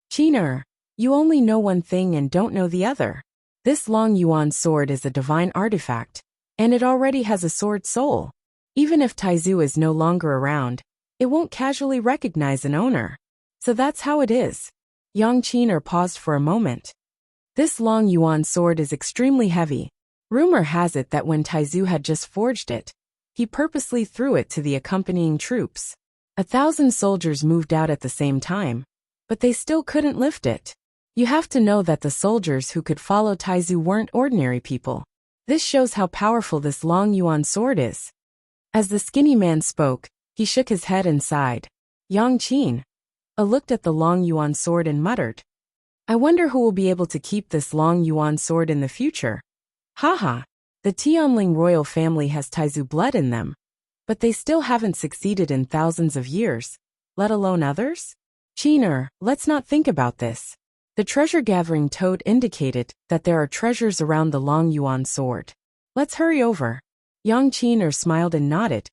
Qin, you only know one thing and don't know the other. This Long Yuan sword is a divine artifact, and it already has a sword soul. Even if Taizu is no longer around, it won't casually recognize an owner. So that's how it is. Yang Qin paused for a moment. This Long Yuan sword is extremely heavy. Rumor has it that when Taizu had just forged it, he purposely threw it to the accompanying troops. 1,000 soldiers moved out at the same time, but they still couldn't lift it. You have to know that the soldiers who could follow Taizu weren't ordinary people. This shows how powerful this Long Yuan sword is. As the skinny man spoke, he shook his head and sighed. Yang Qin looked at the Long Yuan sword and muttered, I wonder who will be able to keep this Long Yuan sword in the future. Haha, the Tianling royal family has Taizu blood in them, but they still haven't succeeded in thousands of years, let alone others? Qin, let's not think about this. The treasure-gathering toad indicated that there are treasures around the Long Yuan sword. Let's hurry over. Yang Qin smiled and nodded.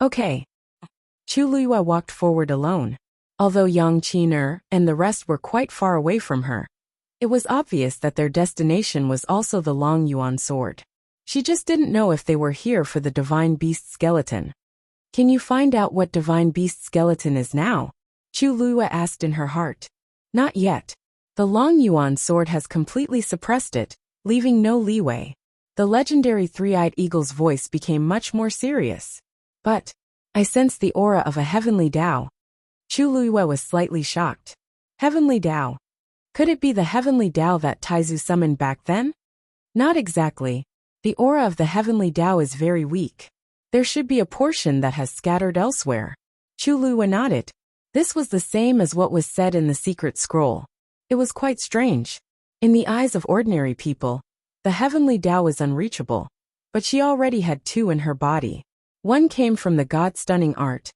Okay. Chu Luiyue walked forward alone. Although Yang Qin and the rest were quite far away from her, it was obvious that their destination was also the Long Yuan sword. She just didn't know if they were here for the divine beast skeleton. Can you find out what divine beast skeleton is now? Chu Luiyue asked in her heart. Not yet. The Long Yuan sword has completely suppressed it, leaving no leeway. The legendary three-eyed eagle's voice became much more serious. But I sensed the aura of a heavenly Tao. Chu Luiyue was slightly shocked. Heavenly Tao? Could it be the heavenly Tao that Taizu summoned back then? Not exactly. The aura of the heavenly Tao is very weak. There should be a portion that has scattered elsewhere. Chu Luiyue nodded. This was the same as what was said in the secret scroll. It was quite strange. In the eyes of ordinary people, the heavenly Tao is unreachable. But she already had two in her body. One came from the god-stunning art,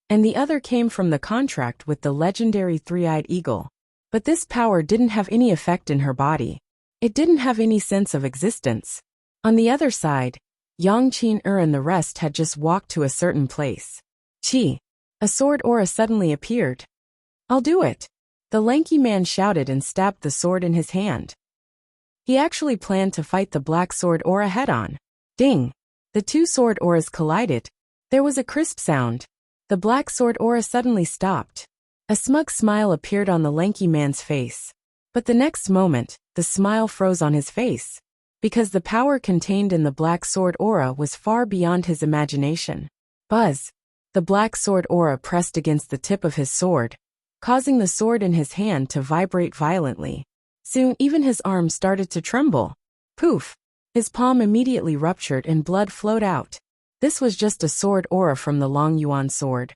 and the other came from the contract with the legendary three-eyed eagle. But this power didn't have any effect in her body. It didn't have any sense of existence. On the other side, Yang Qin and the rest had just walked to a certain place. Chi! A sword aura suddenly appeared. I'll do it! The lanky man shouted and stabbed the sword in his hand. He actually planned to fight the black sword aura head-on. Ding! The two sword auras collided. There was a crisp sound. The black sword aura suddenly stopped. A smug smile appeared on the lanky man's face. But the next moment, the smile froze on his face. Because the power contained in the black sword aura was far beyond his imagination. Buzz! The black sword aura pressed against the tip of his sword, causing the sword in his hand to vibrate violently. Soon even his arm started to tremble. Poof! His palm immediately ruptured and blood flowed out. This was just a sword aura from the Long Yuan sword.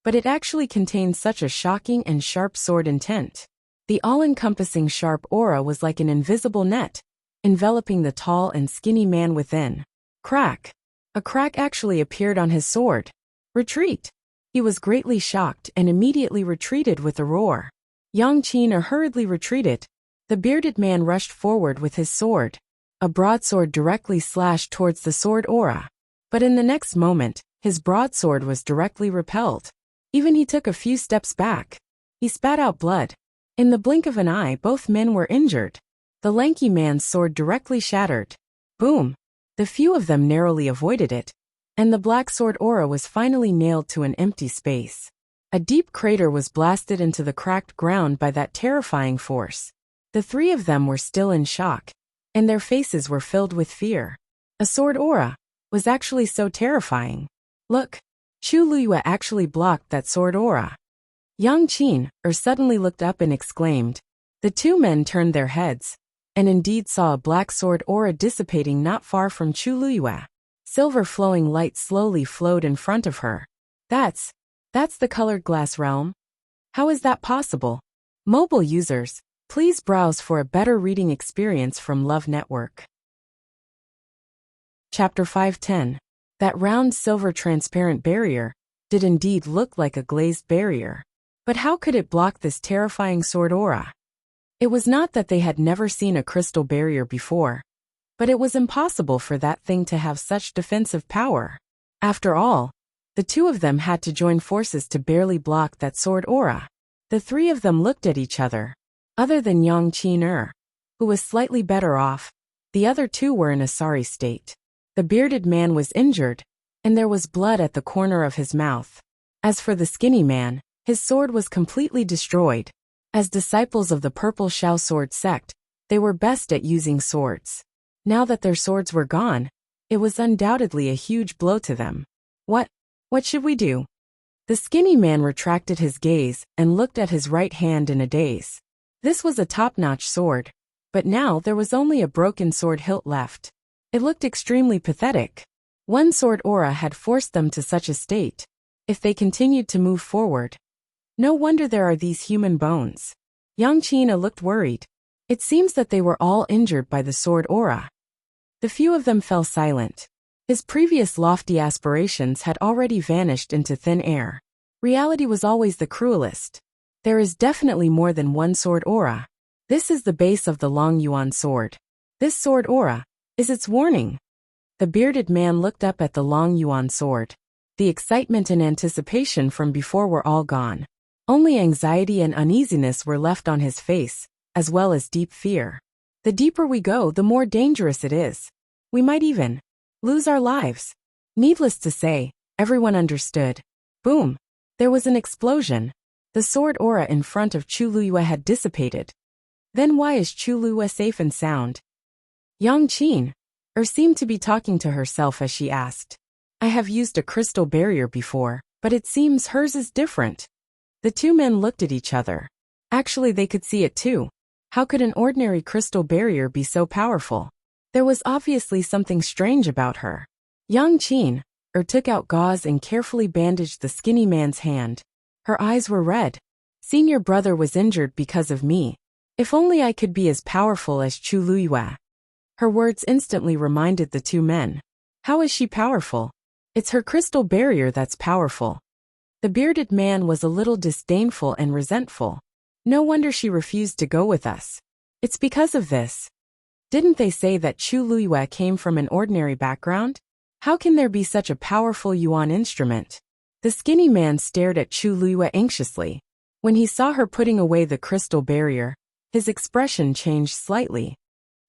But it actually contained such a shocking and sharp sword intent. The all-encompassing sharp aura was like an invisible net, enveloping the tall and skinny man within. Crack! A crack actually appeared on his sword. Retreat! He was greatly shocked and immediately retreated with a roar. Yang Qin hurriedly retreated. The bearded man rushed forward with his sword. A broadsword directly slashed towards the sword aura. But in the next moment, his broadsword was directly repelled. Even he took a few steps back. He spat out blood. In the blink of an eye, both men were injured. The lanky man's sword directly shattered. Boom! The few of them narrowly avoided it, and the black sword aura was finally nailed to an empty space. A deep crater was blasted into the cracked ground by that terrifying force. The three of them were still in shock, and their faces were filled with fear. A sword aura was actually so terrifying. Look! Chu Luiyue actually blocked that sword aura. Yang Qin suddenly looked up and exclaimed. The two men turned their heads, and indeed saw a black sword aura dissipating not far from Chu Luiyue. Silver flowing light slowly flowed in front of her. That's the colored glass realm? How is that possible? Mobile users, please browse for a better reading experience from Love Network. Chapter 510. That round silver transparent barrier did indeed look like a glazed barrier. But how could it block this terrifying sword aura? It was not that they had never seen a crystal barrier before, but it was impossible for that thing to have such defensive power. After all, the two of them had to join forces to barely block that sword aura. The three of them looked at each other. Other than Yang Qin, who was slightly better off, the other two were in a sorry state. The bearded man was injured, and there was blood at the corner of his mouth. As for the skinny man, his sword was completely destroyed. As disciples of the Purple Shao Sword sect, they were best at using swords. Now that their swords were gone, it was undoubtedly a huge blow to them. What should we do? The skinny man retracted his gaze and looked at his right hand in a daze. This was a top-notch sword, but now there was only a broken sword hilt left. It looked extremely pathetic. One sword aura had forced them to such a state. If they continued to move forward, no wonder there are these human bones. Yang Qin looked worried. It seems that they were all injured by the sword aura. The few of them fell silent. His previous lofty aspirations had already vanished into thin air. Reality was always the cruelest. There is definitely more than one sword aura. This is the base of the Long Yuan sword. This sword aura is its warning. The bearded man looked up at the long yuan sword. The excitement and anticipation from before were all gone. Only anxiety and uneasiness were left on his face, as well as deep fear. The deeper we go, the more dangerous it is. We might even lose our lives. Needless to say, everyone understood. Boom! There was an explosion. The sword aura in front of Chu Luyue had dissipated. Then why is Chu Luyue safe and sound? Yang Qin seemed to be talking to herself as she asked. I have used a crystal barrier before, but it seems hers is different. The two men looked at each other. Actually, they could see it too. How could an ordinary crystal barrier be so powerful? There was obviously something strange about her. Yang Qin took out gauze and carefully bandaged the skinny man's hand. Her eyes were red. Senior brother was injured because of me. If only I could be as powerful as Chu Luyue. Her words instantly reminded the two men. How is she powerful? It's her crystal barrier that's powerful. The bearded man was a little disdainful and resentful. No wonder she refused to go with us. It's because of this. Didn't they say that Chu Luyue came from an ordinary background? How can there be such a powerful yuan instrument? The skinny man stared at Chu Luyue anxiously. When he saw her putting away the crystal barrier, his expression changed slightly.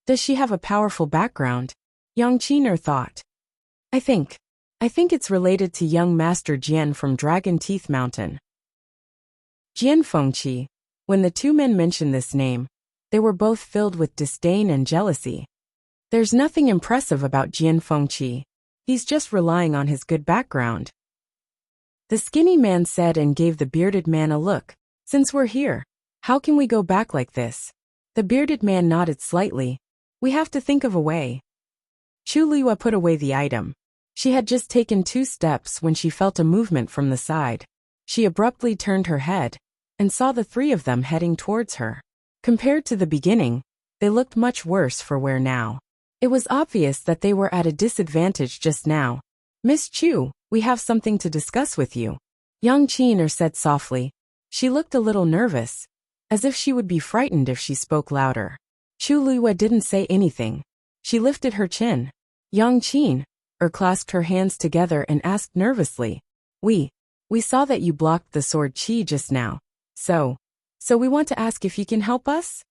Does she have a powerful background? Yang Qin thought. I think it's related to young Master Jian from Dragon Teeth Mountain. Jian Fengqi. When the two men mentioned this name, they were both filled with disdain and jealousy. There's nothing impressive about Jian Fengqi. He's just relying on his good background. The skinny man said and gave the bearded man a look. Since we're here, how can we go back like this? The bearded man nodded slightly. We have to think of a way. Chu Luyue put away the item. She had just taken 2 steps when she felt a movement from the side. She abruptly turned her head and saw the 3 of them heading towards her. Compared to the beginning, they looked much worse for wear now. It was obvious that they were at a disadvantage just now. Miss Chu, we have something to discuss with you. Yang Qin said softly. She looked a little nervous, as if she would be frightened if she spoke louder. Chu Luyue didn't say anything. She lifted her chin. Yang Qin clasped her hands together and asked nervously. We saw that you blocked the sword qi just now. So we want to ask if you can help us?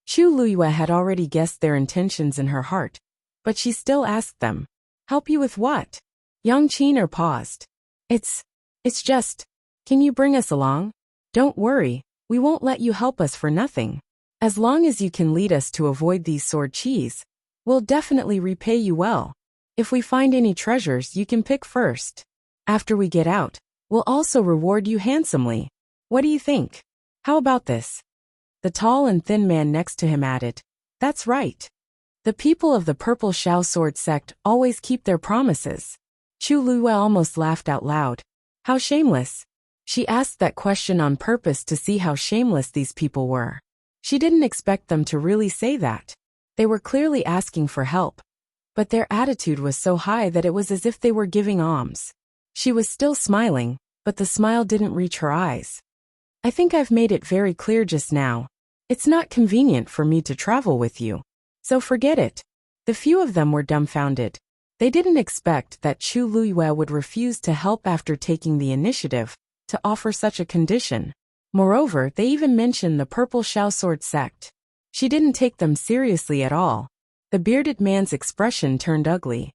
Chu Luyue had already guessed their intentions in her heart, but she still asked them. Help you with what? Yang Qin paused. It's just, can you bring us along? Don't worry, we won't let you help us for nothing. As long as you can lead us to avoid these sword qis, we'll definitely repay you well. If we find any treasures, you can pick first. After we get out, we'll also reward you handsomely. What do you think? How about this? The tall and thin man next to him added. That's right. The people of the Purple Shao Sword sect always keep their promises. Chu Luyue almost laughed out loud. How shameless. She asked that question on purpose to see how shameless these people were. She didn't expect them to really say that. They were clearly asking for help, but their attitude was so high that it was as if they were giving alms. She was still smiling, but the smile didn't reach her eyes. I think I've made it very clear just now. It's not convenient for me to travel with you. So forget it. The few of them were dumbfounded. They didn't expect that Chu Luyue would refuse to help after taking the initiative to offer such a condition. Moreover, they even mentioned the Purple Shao Sword sect. She didn't take them seriously at all. The bearded man's expression turned ugly.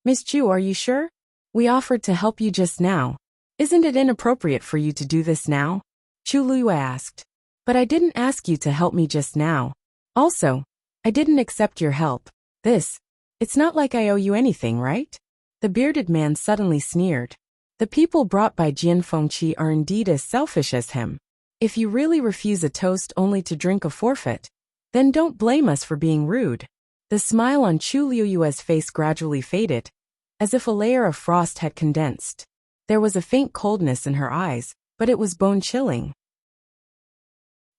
Miss Chu, are you sure? We offered to help you just now. Isn't it inappropriate for you to do this now? Chu Luyue asked. But I didn't ask you to help me just now. Also, I didn't accept your help. It's not like I owe you anything, right? The bearded man suddenly sneered. The people brought by Jian Fengqi are indeed as selfish as him. If you really refuse a toast only to drink a forfeit, then don't blame us for being rude. The smile on Chu Luyue's face gradually faded, as if a layer of frost had condensed. There was a faint coldness in her eyes, but it was bone-chilling.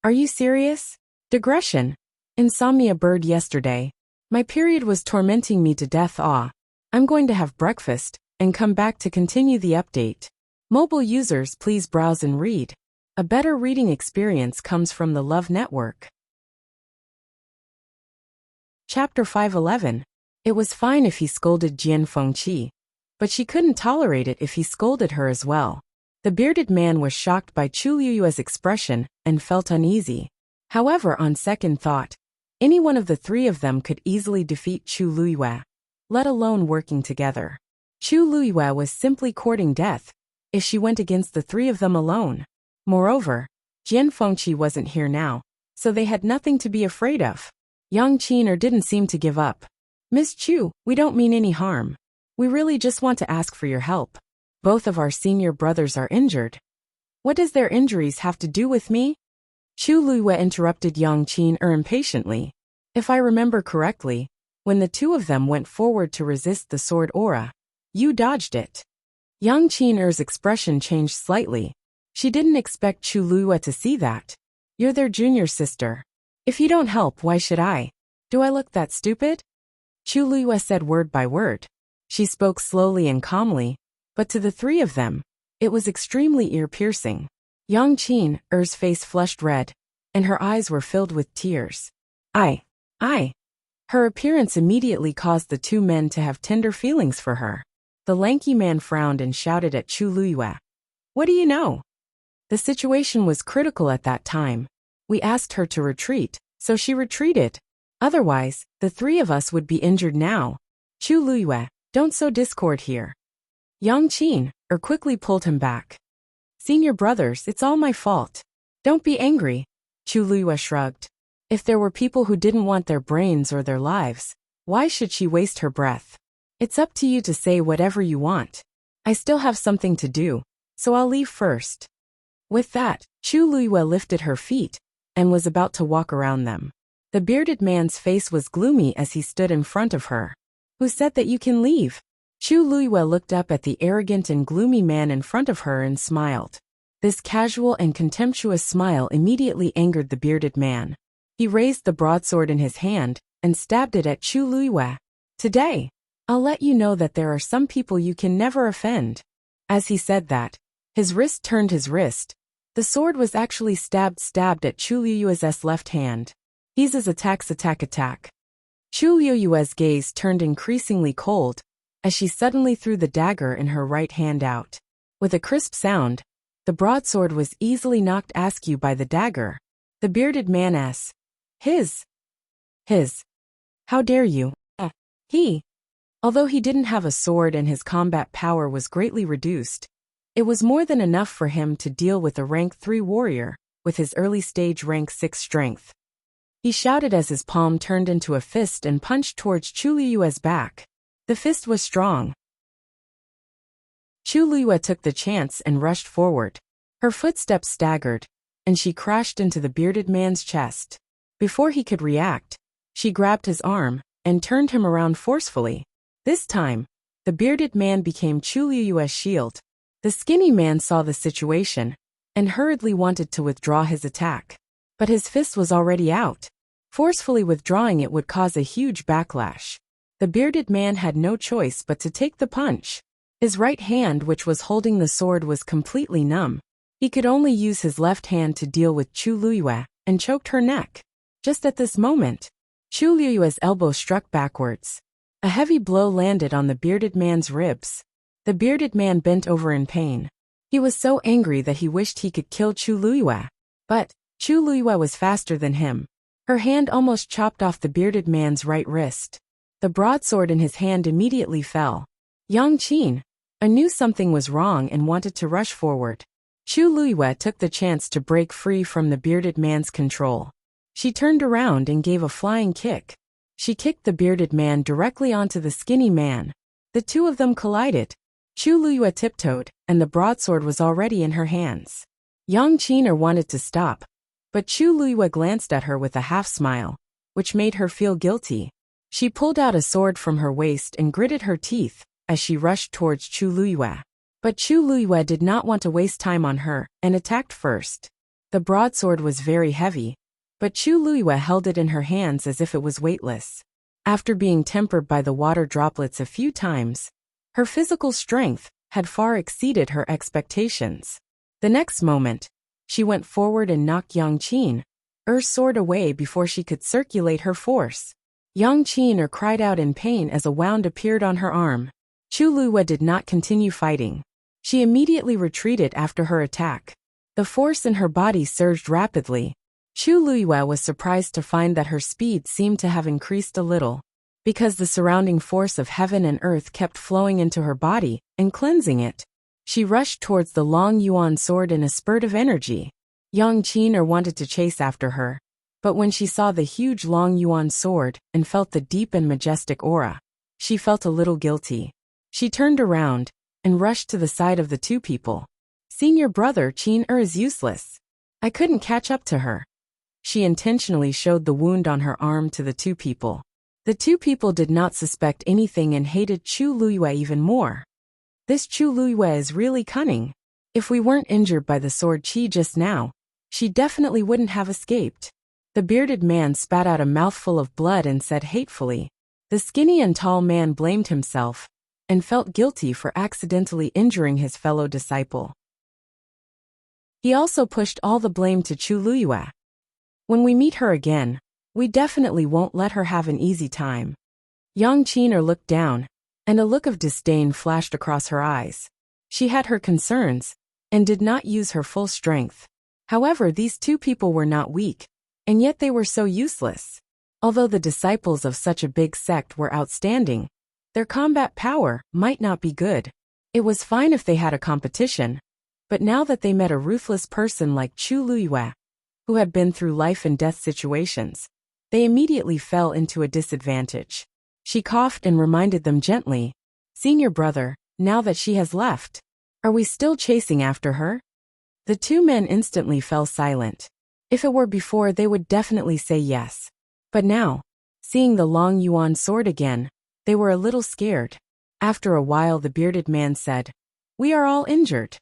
Are you serious? Digression. Insomnia bird yesterday. My period was tormenting me to death. I'm going to have breakfast and come back to continue the update. Mobile users, please browse and read. A better reading experience comes from the Love Network. Chapter 511. It was fine if he scolded Jian Fengqi, but she couldn't tolerate it if he scolded her as well. The bearded man was shocked by Chu Liyue's expression and felt uneasy. However, on second thought, any one of the three of them could easily defeat Chu Liyue, let alone working together. Chu Liyue was simply courting death if she went against the three of them alone. Moreover, Jian Fengqi wasn't here now, so they had nothing to be afraid of. Yang Qin didn't seem to give up. Miss Chu, we don't mean any harm. We really just want to ask for your help. Both of our senior brothers are injured. What does their injuries have to do with me? Chu Liyue interrupted Yang Qin impatiently. If I remember correctly, when the two of them went forward to resist the sword aura, you dodged it. Yang Qin's expression changed slightly. She didn't expect Chu Liyue to see that. You're their junior sister. If you don't help, why should I? Do I look that stupid? Chu Liyue said word by word. She spoke slowly and calmly, but to the three of them, it was extremely ear-piercing. Yang Qin's face flushed red, and her eyes were filled with tears. I. Her appearance immediately caused the two men to have tender feelings for her. The lanky man frowned and shouted at Chu Liyue. What do you know? The situation was critical at that time. We asked her to retreat, so she retreated. Otherwise, the three of us would be injured now. Chu Liyue, don't sow discord here. Yang Qin quickly pulled him back. Senior brothers, it's all my fault. Don't be angry. Chu Liyue shrugged. If there were people who didn't want their brains or their lives, why should she waste her breath? It's up to you to say whatever you want. I still have something to do, so I'll leave first. With that, Chu Liyue lifted her feet and was about to walk around them. The bearded man's face was gloomy as he stood in front of her. Who said that you can leave? Chu Liyue looked up at the arrogant and gloomy man in front of her and smiled. This casual and contemptuous smile immediately angered the bearded man. He raised the broadsword in his hand and stabbed it at Chu Liyue. Today, I'll let you know that there are some people you can never offend. As he said that, his wrist turned his wrist. The sword was actually stabbed at Chu Liyue's left hand. He's his attack. Chu Liyue's gaze turned increasingly cold as she suddenly threw the dagger in her right hand out. With a crisp sound, the broadsword was easily knocked askew by the dagger. The bearded man asked, His. How dare you? Although he didn't have a sword and his combat power was greatly reduced, it was more than enough for him to deal with a rank 3 warrior with his early stage rank 6 strength. He shouted as his palm turned into a fist and punched towards Chu Liyue's back. The fist was strong. Chu Liyue took the chance and rushed forward. Her footsteps staggered, and she crashed into the bearded man's chest. Before he could react, she grabbed his arm and turned him around forcefully. This time, the bearded man became Chu Liyue's shield. The skinny man saw the situation and hurriedly wanted to withdraw his attack. But his fist was already out. Forcefully withdrawing it would cause a huge backlash. The bearded man had no choice but to take the punch. His right hand, which was holding the sword, was completely numb. He could only use his left hand to deal with Chu Liyue and choked her neck. Just at this moment, Chu Liyue's elbow struck backwards. A heavy blow landed on the bearded man's ribs. The bearded man bent over in pain. He was so angry that he wished he could kill Chu Liyue. But Chu Liyue was faster than him. Her hand almost chopped off the bearded man's right wrist. The broadsword in his hand immediately fell. Yang Qin knew something was wrong and wanted to rush forward. Chu Liyue took the chance to break free from the bearded man's control. She turned around and gave a flying kick. She kicked the bearded man directly onto the skinny man. The two of them collided. Chu Liyue tiptoed, and the broadsword was already in her hands. Yang Qin wanted to stop, but Chu Liyue glanced at her with a half-smile, which made her feel guilty. She pulled out a sword from her waist and gritted her teeth as she rushed towards Chu Liyue. But Chu Liyue did not want to waste time on her and attacked first. The broadsword was very heavy, but Chu Liyue held it in her hands as if it was weightless. After being tempered by the water droplets a few times, her physical strength had far exceeded her expectations. The next moment, she went forward and knocked Yang Qin's sword away before she could circulate her force. Yang Qin cried out in pain as a wound appeared on her arm. Chu Luiyue did not continue fighting. She immediately retreated after her attack. The force in her body surged rapidly. Chu Luiyue was surprised to find that her speed seemed to have increased a little, because the surrounding force of heaven and earth kept flowing into her body and cleansing it. She rushed towards the long yuan sword in a spurt of energy. Yang Qin wanted to chase after her, but when she saw the huge long yuan sword and felt the deep and majestic aura, she felt a little guilty. She turned around and rushed to the side of the two people. Senior brother Qin is useless. I couldn't catch up to her. She intentionally showed the wound on her arm to the two people. The two people did not suspect anything and hated Chu Luiyue even more. This Chu Luiyue is really cunning. If we weren't injured by the sword qi just now, she definitely wouldn't have escaped. The bearded man spat out a mouthful of blood and said hatefully. The skinny and tall man blamed himself and felt guilty for accidentally injuring his fellow disciple. He also pushed all the blame to Chu Luiyue. When we meet her again, we definitely won't let her have an easy time. Yang Qin looked down, and a look of disdain flashed across her eyes. She had her concerns, and did not use her full strength. However, these two people were not weak, and yet they were so useless. Although the disciples of such a big sect were outstanding, their combat power might not be good. It was fine if they had a competition, but now that they met a ruthless person like Chu Luiyue, who had been through life and death situations, they immediately fell into a disadvantage. She coughed and reminded them gently, Senior brother, now that she has left, are we still chasing after her? The two men instantly fell silent. If it were before, they would definitely say yes. But now, seeing the long yuan sword again, they were a little scared. After a while, the bearded man said, We are all injured.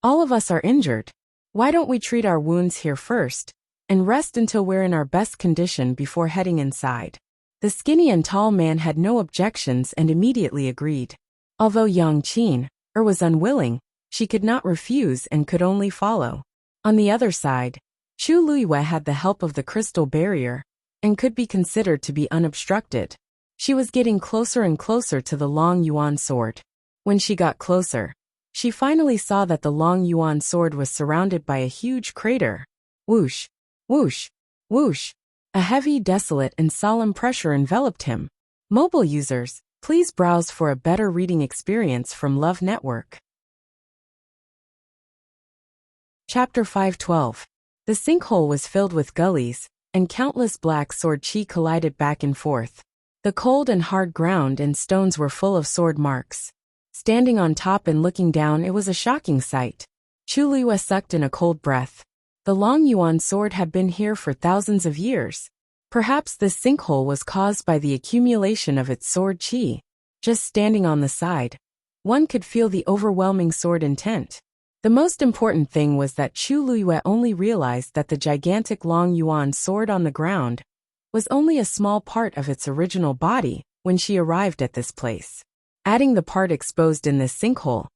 All of us are injured. Why don't we treat our wounds here first, and rest until we're in our best condition before heading inside? The skinny and tall man had no objections and immediately agreed. Although Yang Qin was unwilling, she could not refuse and could only follow. On the other side, Chu Luiyue had the help of the crystal barrier, and could be considered to be unobstructed. She was getting closer and closer to the long yuan sword. When she got closer, she finally saw that the long yuan sword was surrounded by a huge crater. Whoosh, whoosh, whoosh. A heavy, desolate, and solemn pressure enveloped him. Mobile users, please browse for a better reading experience from Love Network. Chapter 512. The sinkhole was filled with gullies, and countless black sword qi collided back and forth. The cold and hard ground and stones were full of sword marks. Standing on top and looking down, it was a shocking sight. Chu Luiyue sucked in a cold breath. The long yuan sword had been here for thousands of years. Perhaps this sinkhole was caused by the accumulation of its sword qi. Just standing on the side, one could feel the overwhelming sword intent. The most important thing was that Chu Luiyue only realized that the gigantic long yuan sword on the ground was only a small part of its original body when she arrived at this place. Adding the part exposed in this sinkhole,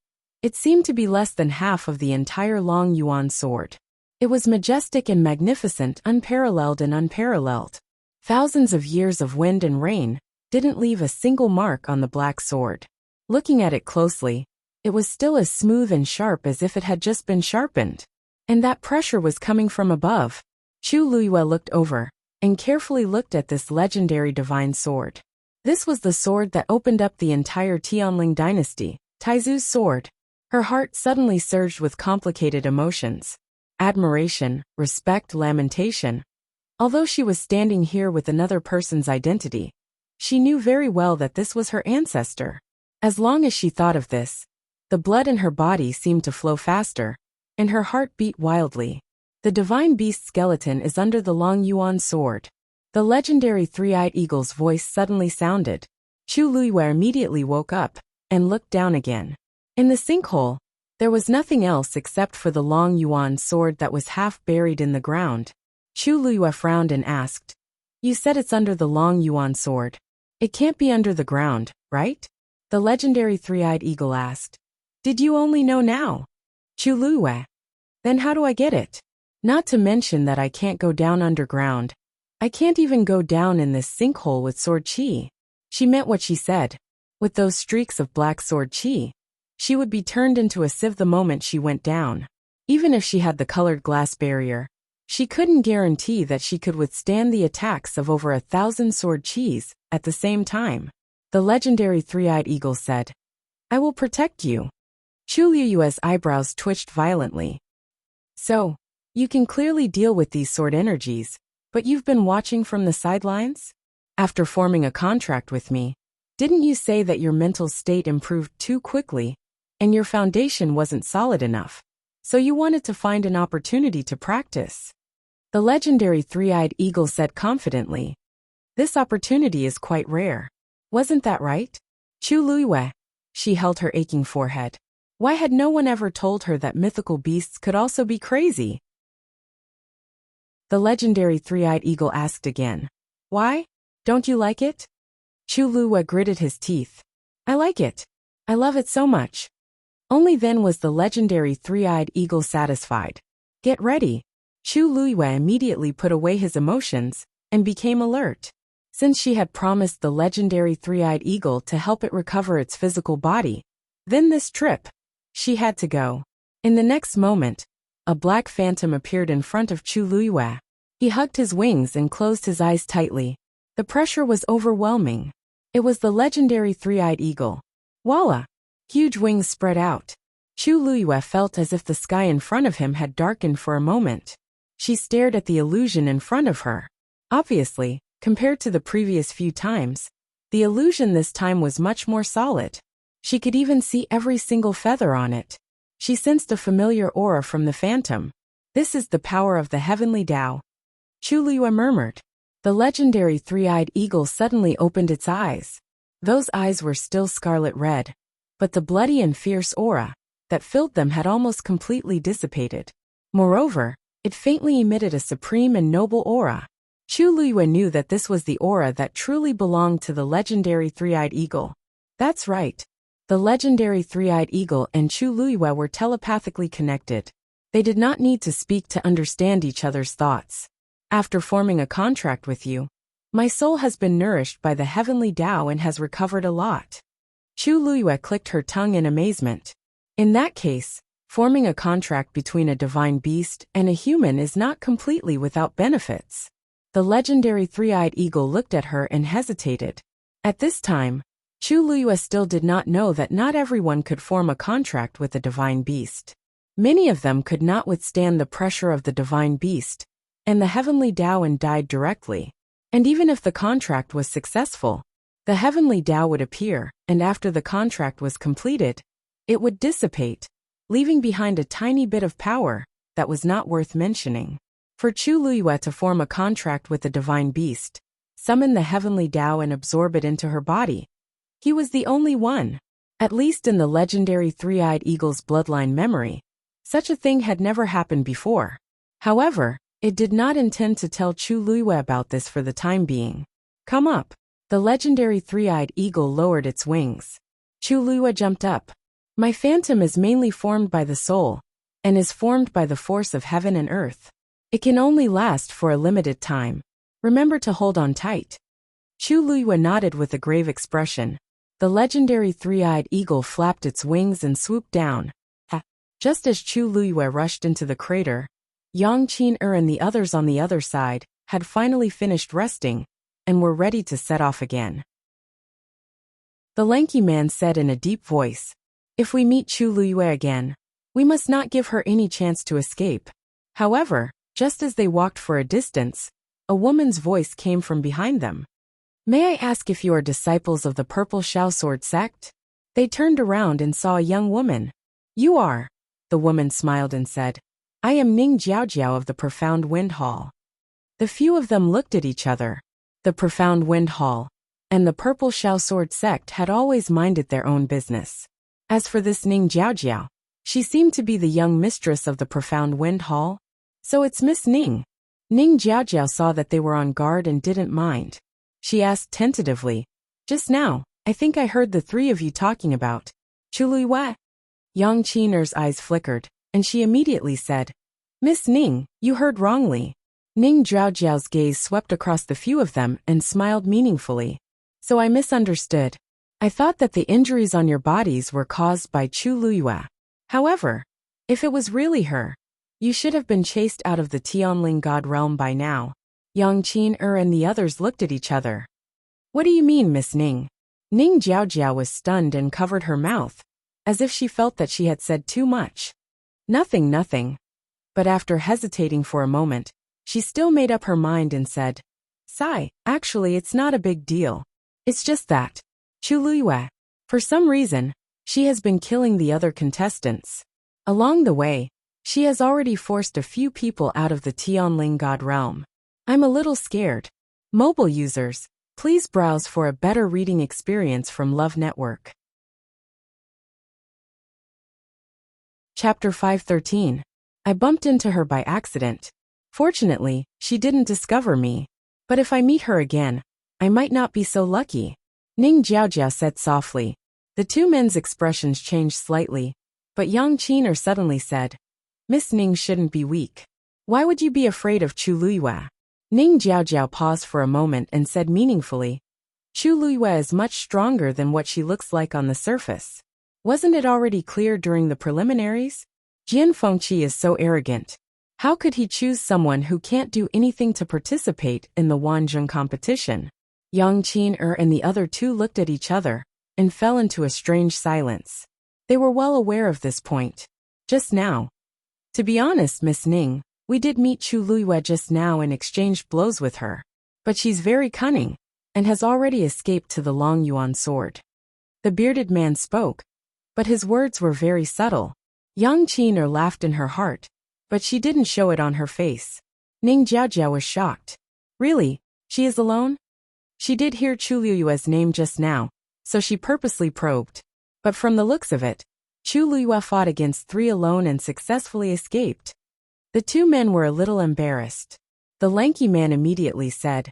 it seemed to be less than half of the entire long yuan sword. It was majestic and magnificent, unparalleled and unparalleled. Thousands of years of wind and rain didn't leave a single mark on the black sword. Looking at it closely, it was still as smooth and sharp as if it had just been sharpened. And that pressure was coming from above. Chu Luiyue looked over and carefully looked at this legendary divine sword. This was the sword that opened up the entire Tianling dynasty, Taizu's sword. Her heart suddenly surged with complicated emotions. Admiration, respect, lamentation. Although she was standing here with another person's identity, she knew very well that this was her ancestor. As long as she thought of this, the blood in her body seemed to flow faster, and her heart beat wildly. The divine beast skeleton is under the long yuan sword. The legendary three-eyed eagle's voice suddenly sounded. Chu Luiyue immediately woke up and looked down again. In the sinkhole, there was nothing else except for the long yuan sword that was half buried in the ground. Chu Luiyue frowned and asked, You said it's under the long yuan sword. It can't be under the ground, right? The legendary three-eyed eagle asked. Did you only know now? Chu Luiyue. Then how do I get it? Not to mention that I can't go down underground. I can't even go down in this sinkhole with sword chi. She meant what she said. With those streaks of black sword chi, she would be turned into a sieve the moment she went down. Even if she had the colored glass barrier, she couldn't guarantee that she could withstand the attacks of over 1,000 sword chis at the same time. The legendary three-eyed eagle said, I will protect you. Chu Liyue's eyebrows twitched violently. So, you can clearly deal with these sword energies, but you've been watching from the sidelines? After forming a contract with me, didn't you say that your mental state improved too quickly, and your foundation wasn't solid enough, so you wanted to find an opportunity to practice? The legendary three-eyed eagle said confidently. This opportunity is quite rare. Wasn't that right? Chu Liyue. She held her aching forehead. Why had no one ever told her that mythical beasts could also be crazy? The legendary three-eyed eagle asked again. Why? Don't you like it? Chu Liyue gritted his teeth. I like it. I love it so much. Only then was the legendary three-eyed eagle satisfied. Get ready. Chu Liyue immediately put away his emotions and became alert. Since she had promised the legendary three-eyed eagle to help it recover its physical body, then this trip, she had to go. In the next moment, a black phantom appeared in front of Chu Liyue. He hugged his wings and closed his eyes tightly. The pressure was overwhelming. It was the legendary three-eyed eagle. Voila! Huge wings spread out. Chu Liyue felt as if the sky in front of him had darkened for a moment. She stared at the illusion in front of her. Obviously, compared to the previous few times, the illusion this time was much more solid. She could even see every single feather on it. She sensed a familiar aura from the phantom. This is the power of the heavenly Tao. Chu Liyue murmured. The legendary three-eyed eagle suddenly opened its eyes. Those eyes were still scarlet red, but the bloody and fierce aura that filled them had almost completely dissipated. Moreover, it faintly emitted a supreme and noble aura. Chu Liyue knew that this was the aura that truly belonged to the legendary three-eyed eagle. That's right. The legendary three-eyed eagle and Chu Liyue were telepathically connected. They did not need to speak to understand each other's thoughts. After forming a contract with you, my soul has been nourished by the heavenly Tao and has recovered a lot. Chu Liyue clicked her tongue in amazement. In that case, forming a contract between a divine beast and a human is not completely without benefits. The legendary three-eyed eagle looked at her and hesitated. At this time, Chu Liyue still did not know that not everyone could form a contract with a divine beast. Many of them could not withstand the pressure of the divine beast, and the heavenly Tao and died directly. And even if the contract was successful, the heavenly Tao would appear, and after the contract was completed, it would dissipate, leaving behind a tiny bit of power that was not worth mentioning. For Chu Liyue to form a contract with the divine beast, summon the heavenly Tao and absorb it into her body, he was the only one. At least in the legendary three-eyed eagle's bloodline memory, such a thing had never happened before. However, it did not intend to tell Chu Liyue about this for the time being. Come up. The legendary three-eyed eagle lowered its wings. Chu Liyue jumped up. My phantom is mainly formed by the soul, and is formed by the force of heaven and earth. It can only last for a limited time. Remember to hold on tight. Chu Liyue nodded with a grave expression. The legendary three-eyed eagle flapped its wings and swooped down. Just as Chu Liyue rushed into the crater, Yang Qin and the others on the other side had finally finished resting and were ready to set off again. The lanky man said in a deep voice, If we meet Chu Liyue again, we must not give her any chance to escape. However, just as they walked for a distance, a woman's voice came from behind them. May I ask if you are disciples of the Purple Shao Sword sect? They turned around and saw a young woman. You are. The woman smiled and said, I am Ning Jiaojiao of the Profound Wind Hall. The few of them looked at each other. The Profound Wind Hall and the Purple Shao Sword sect had always minded their own business. As for this Ning Jiaojiao, she seemed to be the young mistress of the Profound Wind Hall. So it's Miss Ning. Ning Jiaojiao saw that they were on guard and didn't mind. She asked tentatively, Just now, I think I heard the three of you talking about Chu Liyue. Yang Qiner's eyes flickered, and she immediately said, Miss Ning, you heard wrongly. Ning Zhaojiao's gaze swept across the few of them and smiled meaningfully. So I misunderstood. I thought that the injuries on your bodies were caused by Chu Luyue. However, if it was really her, you should have been chased out of the Tianling God realm by now. Yang Qin and the others looked at each other. What do you mean, Miss Ning? Ning Zhaojiao was stunned and covered her mouth, as if she felt that she had said too much. Nothing. But after hesitating for a moment, she still made up her mind and said, Sai, actually it's not a big deal. It's just that Chu Luyue, for some reason, she has been killing the other contestants. Along the way, she has already forced a few people out of the Tianling God realm. I'm a little scared. Mobile users, please browse for a better reading experience from Love Network. Chapter 513. I bumped into her by accident. Fortunately, she didn't discover me. But if I meet her again, I might not be so lucky. Ning Zhaojia said softly. The two men's expressions changed slightly, but Yang Qin suddenly said, Miss Ning shouldn't be weak. Why would you be afraid of Chu Luyue? Ning Zhaojiao paused for a moment and said meaningfully, Chu Luyue is much stronger than what she looks like on the surface. Wasn't it already clear during the preliminaries? Jian Fengqi is so arrogant. How could he choose someone who can't do anything to participate in the Wanzhong competition? Yang Qin and the other two looked at each other and fell into a strange silence. They were well aware of this point. Just now. To be honest, Miss Ning, we did meet Chu Luyue just now and exchanged blows with her. But she's very cunning, and has already escaped to the Long Yuan sword. The bearded man spoke, but his words were very subtle. Yang Qin laughed in her heart, but she didn't show it on her face. Ning Zhaojia was shocked. Really? She is alone? She did hear Chu Luyue's name just now, so she purposely probed. But from the looks of it, Chu Luyue fought against 3 alone and successfully escaped. The two men were a little embarrassed. The lanky man immediately said,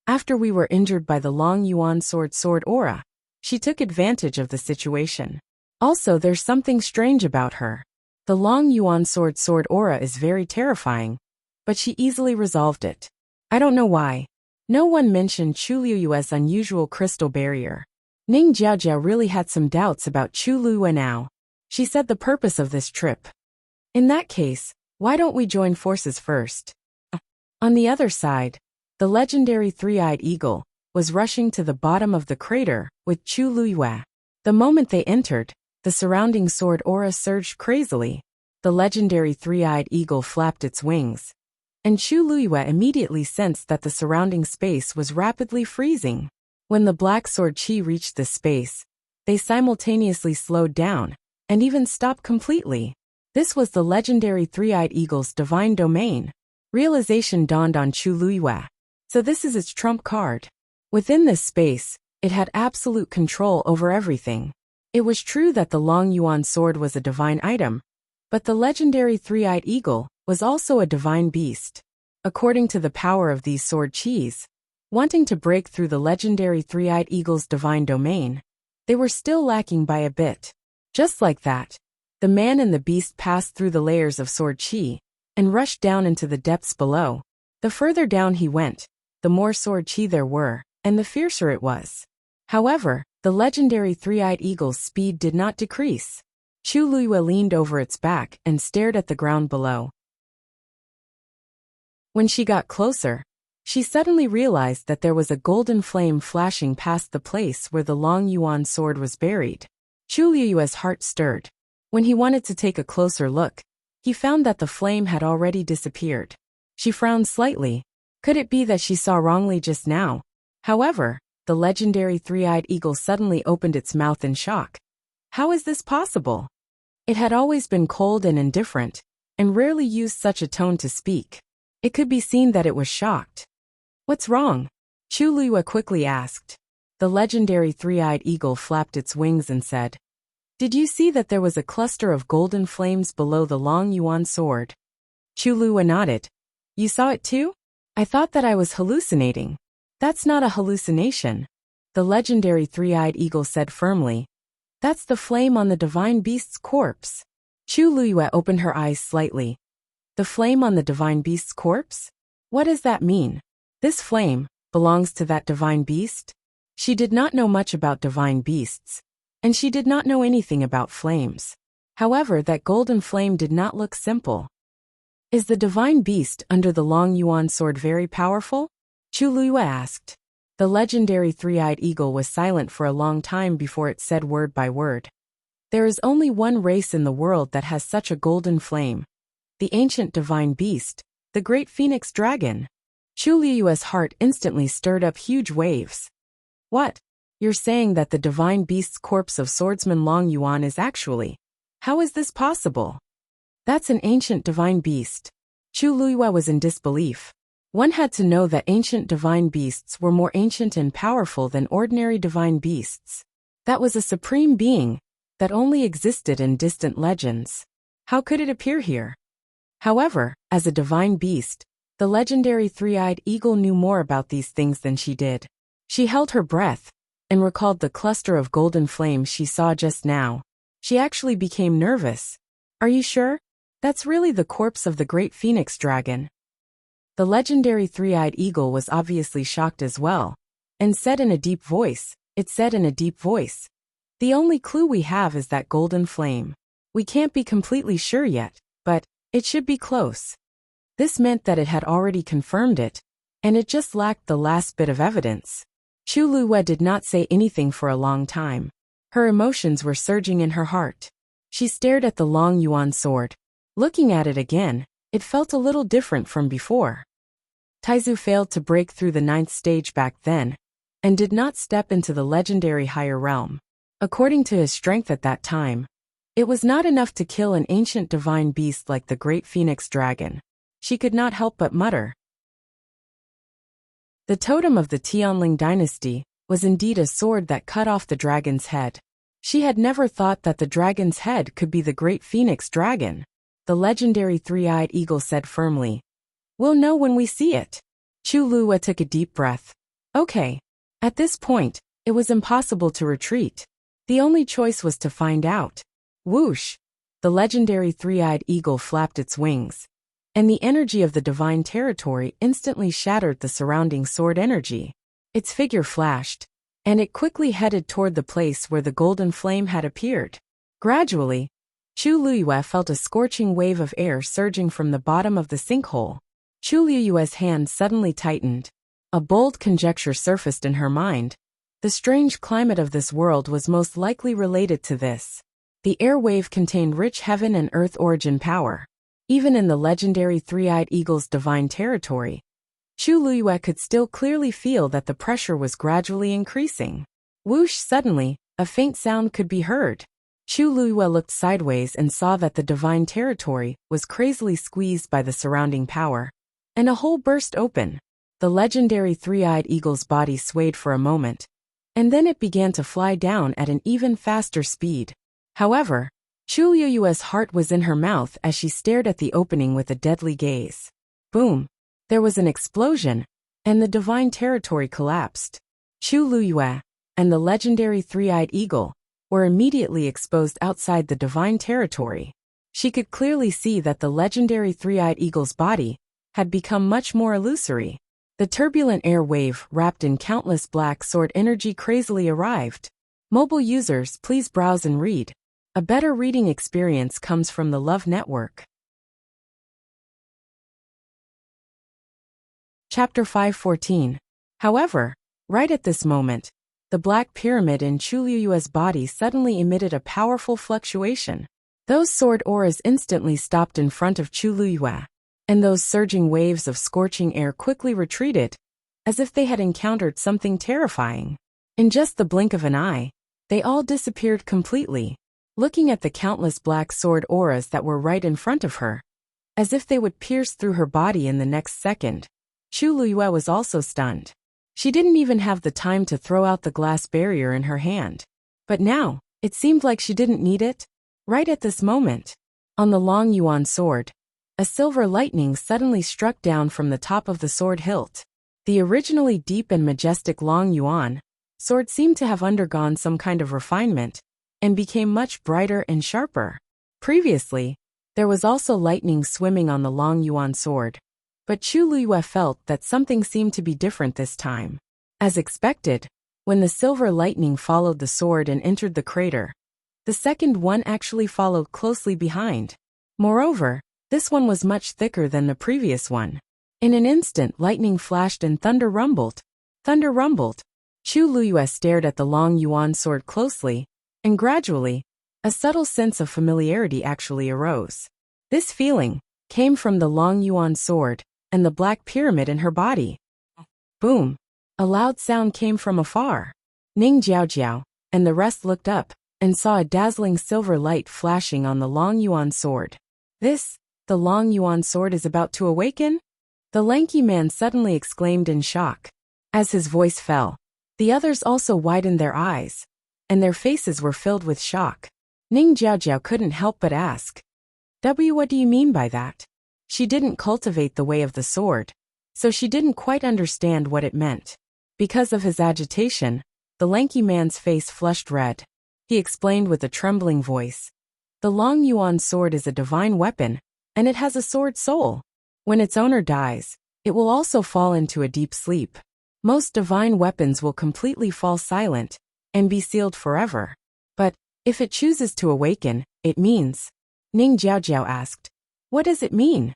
After we were injured by the Long Yuan sword aura, she took advantage of the situation. Also, there's something strange about her. The Long Yuan sword aura is very terrifying, but she easily resolved it. I don't know why. No one mentioned Chu Luyue's unusual crystal barrier. Ning Zhaojia really had some doubts about Chu Luyue now. She said the purpose of this trip. In that case, why don't we join forces first? On the other side, the legendary three-eyed eagle was rushing to the bottom of the crater with Chu Luyue. The moment they entered, the surrounding sword aura surged crazily. The legendary three-eyed eagle flapped its wings, and Chu Luyue immediately sensed that the surrounding space was rapidly freezing. When the black sword chi reached the space, they simultaneously slowed down, and even stopped completely. This was the legendary three-eyed eagle's divine domain. Realization dawned on Chu Luyue. So this is its trump card. Within this space, it had absolute control over everything. It was true that the Long Yuan sword was a divine item, but the legendary three-eyed eagle was also a divine beast. According to the power of these sword chis, wanting to break through the legendary three-eyed eagle's divine domain, they were still lacking by a bit. Just like that, the man and the beast passed through the layers of sword chi and rushed down into the depths below. The further down he went, the more sword chi there were, and the fiercer it was. However, the legendary three-eyed eagle's speed did not decrease. Chu Luyue leaned over its back and stared at the ground below. When she got closer, she suddenly realized that there was a golden flame flashing past the place where the Long Yuan sword was buried. Chu Luyue's heart stirred. When he wanted to take a closer look, he found that the flame had already disappeared. She frowned slightly. Could it be that she saw wrongly just now? However, the legendary three-eyed eagle suddenly opened its mouth in shock. How is this possible? It had always been cold and indifferent, and rarely used such a tone to speak. It could be seen that it was shocked. What's wrong? Chu Luyue quickly asked. The legendary three-eyed eagle flapped its wings and said, Did you see that there was a cluster of golden flames below the Long Yuan sword? Chu Luyue nodded. You saw it too? I thought that I was hallucinating. That's not a hallucination. The legendary three-eyed eagle said firmly. That's the flame on the divine beast's corpse. Chu Luyue opened her eyes slightly. The flame on the divine beast's corpse? What does that mean? This flame belongs to that divine beast? She did not know much about divine beasts, and she did not know anything about flames. However, that golden flame did not look simple. Is the divine beast under the long yuan sword very powerful? Chu Luyue asked. The legendary three-eyed eagle was silent for a long time before it said word by word. There is only one race in the world that has such a golden flame. The ancient divine beast, the great phoenix dragon. Chu Luyue's heart instantly stirred up huge waves. What? You're saying that the divine beast's corpse of swordsman Long Yuan is actually... How is this possible? That's an ancient divine beast. Chu Luyue was in disbelief. One had to know that ancient divine beasts were more ancient and powerful than ordinary divine beasts. That was a supreme being that only existed in distant legends. How could it appear here? However, as a divine beast, the legendary three-eyed eagle knew more about these things than she did. She held her breath and recalled the cluster of golden flames she saw just now. She actually became nervous. Are you sure? That's really the corpse of the great phoenix dragon. The legendary three-eyed eagle was obviously shocked as well, and said in a deep voice, the only clue we have is that golden flame. We can't be completely sure yet, but it should be close. This meant that it had already confirmed it, and it just lacked the last bit of evidence. Chu Luyue did not say anything for a long time. Her emotions were surging in her heart. She stared at the long yuan sword. Looking at it again, it felt a little different from before. Taizu failed to break through the 9th stage back then, and did not step into the legendary higher realm. According to his strength at that time, it was not enough to kill an ancient divine beast like the great phoenix dragon. She could not help but mutter. The totem of the Tianling dynasty was indeed a sword that cut off the dragon's head. She had never thought that the dragon's head could be the great phoenix dragon. The legendary three-eyed eagle said firmly. We'll know when we see it. Chu Luyue took a deep breath. Okay. At this point, it was impossible to retreat. The only choice was to find out. Whoosh! The legendary three-eyed eagle flapped its wings, and the energy of the divine territory instantly shattered the surrounding sword energy. Its figure flashed, and it quickly headed toward the place where the golden flame had appeared. Gradually, Chu Luyue felt a scorching wave of air surging from the bottom of the sinkhole. Chu Luyue's hand suddenly tightened. A bold conjecture surfaced in her mind. The strange climate of this world was most likely related to this. The air wave contained rich heaven and earth origin power. Even in the legendary three-eyed eagle's divine territory, Chu Luyue could still clearly feel that the pressure was gradually increasing. Whoosh! Suddenly, a faint sound could be heard. Chu Luyue looked sideways and saw that the divine territory was crazily squeezed by the surrounding power, and a hole burst open. The legendary three-eyed eagle's body swayed for a moment, and then it began to fly down at an even faster speed. However, Chu Luyue's heart was in her mouth as she stared at the opening with a deadly gaze. Boom! There was an explosion, and the divine territory collapsed. Chu Luyue and the legendary three-eyed eagle were immediately exposed outside the divine territory. She could clearly see that the legendary three-eyed eagle's body had become much more illusory. The turbulent air wave wrapped in countless black sword energy crazily arrived. Mobile users, please browse and read. A better reading experience comes from the Love Network. Chapter 514. However, right at this moment, the black pyramid in Chu Luyue's body suddenly emitted a powerful fluctuation. Those sword auras instantly stopped in front of Chu Luyue, and those surging waves of scorching air quickly retreated, as if they had encountered something terrifying. In just the blink of an eye, they all disappeared completely. Looking at the countless black sword auras that were right in front of her, as if they would pierce through her body in the next second, Chu Luyue was also stunned. She didn't even have the time to throw out the glass barrier in her hand. But now, it seemed like she didn't need it. Right at this moment, on the long yuan sword, a silver lightning suddenly struck down from the top of the sword hilt. The originally deep and majestic long yuan sword seemed to have undergone some kind of refinement, and became much brighter and sharper. Previously, there was also lightning swimming on the long yuan sword, But Chu Liyue felt that something seemed to be different this time. As expected, when the silver lightning followed the sword and entered the crater, the second one actually followed closely behind. Moreover, this one was much thicker than the previous one. In an instant, lightning flashed and thunder rumbled. Thunder rumbled. Chu Liyue stared at the long yuan sword closely, and gradually, a subtle sense of familiarity actually arose. This feeling came from the long yuan sword and the black pyramid in her body. Boom! A loud sound came from afar. Ning Jiaojiao and the rest looked up and saw a dazzling silver light flashing on the long yuan sword. The long yuan sword is about to awaken? The lanky man suddenly exclaimed in shock. As his voice fell, the others also widened their eyes, and their faces were filled with shock. Ning Jiaojiao couldn't help but ask, what do you mean by that? She didn't cultivate the way of the sword, so she didn't quite understand what it meant. Because of his agitation, the lanky man's face flushed red. He explained with a trembling voice, the long yuan sword is a divine weapon, and it has a sword soul. When its owner dies, it will also fall into a deep sleep. Most divine weapons will completely fall silent and be sealed forever. But if it chooses to awaken, it means. Ning Jiaojiao asked, what does it mean?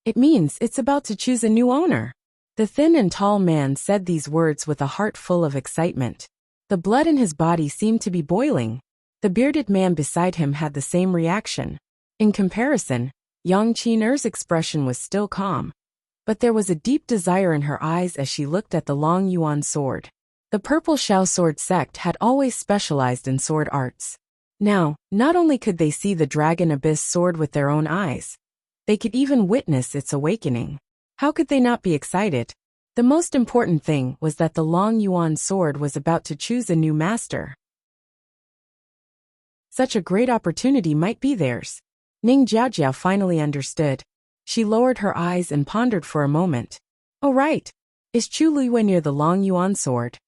It means it's about to choose a new owner. The thin and tall man said these words with a heart full of excitement. The blood in his body seemed to be boiling. The bearded man beside him had the same reaction. In comparison, Yang Qiner's expression was still calm, but there was a deep desire in her eyes as she looked at the long yuan sword. The Purple Shao Sword sect had always specialized in sword arts. Now, not only could they see the Dragon Abyss sword with their own eyes, they could even witness its awakening. How could they not be excited? The most important thing was that the long yuan sword was about to choose a new master. Such a great opportunity might be theirs. Ning Jiaojiao finally understood. She lowered her eyes and pondered for a moment. Oh right, is Chu Liyue near the long yuan sword?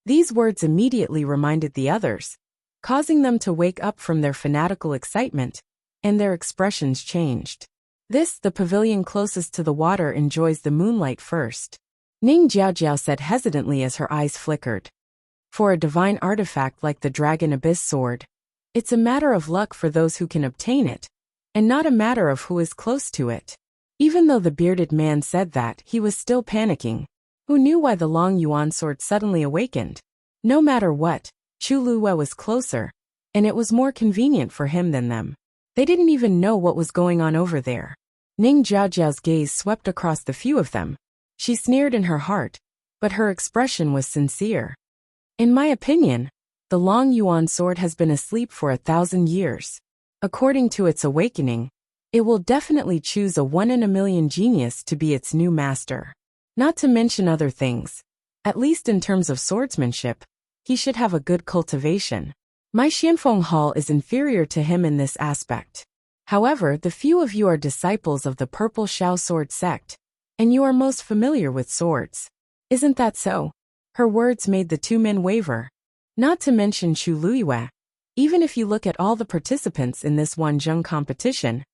These words immediately reminded the others, causing them to wake up from their fanatical excitement, and their expressions changed. The pavilion closest to the water enjoys the moonlight first. Ning Jiaojiao said hesitantly as her eyes flickered. For a divine artifact like the Dragon Abyss sword, it's a matter of luck for those who can obtain it, and not a matter of who is close to it. Even though the bearded man said that, he was still panicking. Who knew why the long yuan sword suddenly awakened? No matter what, Chu Liyue was closer, and it was more convenient for him than them. They didn't even know what was going on over there. Ning Jiaojiao's gaze swept across the few of them. She sneered in her heart, but her expression was sincere. In my opinion, the long yuan sword has been asleep for 1,000 years. According to its awakening, it will definitely choose a 1 in a million genius to be its new master. Not to mention other things. At least in terms of swordsmanship, he should have a good cultivation. My Xianfeng Hall is inferior to him in this aspect. However, the few of you are disciples of the Purple Shao Sword sect, and you are most familiar with swords. Isn't that so? Her words made the two men waver. Not to mention Chu Liyue. Even if you look at all the participants in this Wanzheng competition,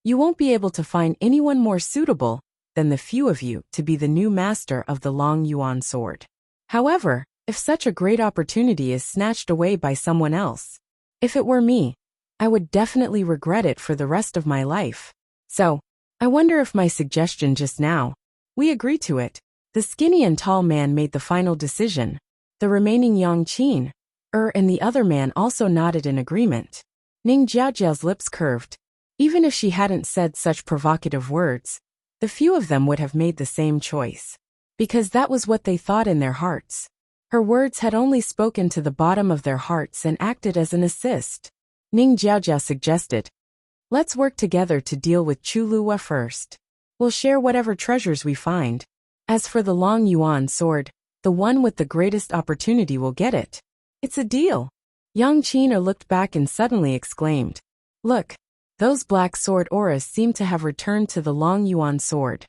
you won't be able to find anyone more suitable than the few of you to be the new master of the long yuan sword. However, if such a great opportunity is snatched away by someone else, if it were me, I would definitely regret it for the rest of my life. So, I wonder if my suggestion just now, we agree to it. The skinny and tall man made the final decision. The remaining Yang Qin, and the other man also nodded in agreement. Ning Jiaojiao's lips curved. Even if she hadn't said such provocative words, the few of them would have made the same choice. Because that was what they thought in their hearts. Her words had only spoken to the bottom of their hearts and acted as an assist. Ning Jiaojiao suggested, let's work together to deal with Chu Liyue first. We'll share whatever treasures we find. As for the long yuan sword, the one with the greatest opportunity will get it. It's a deal. Yang Qina looked back and suddenly exclaimed, look, those black sword auras seem to have returned to the long yuan sword.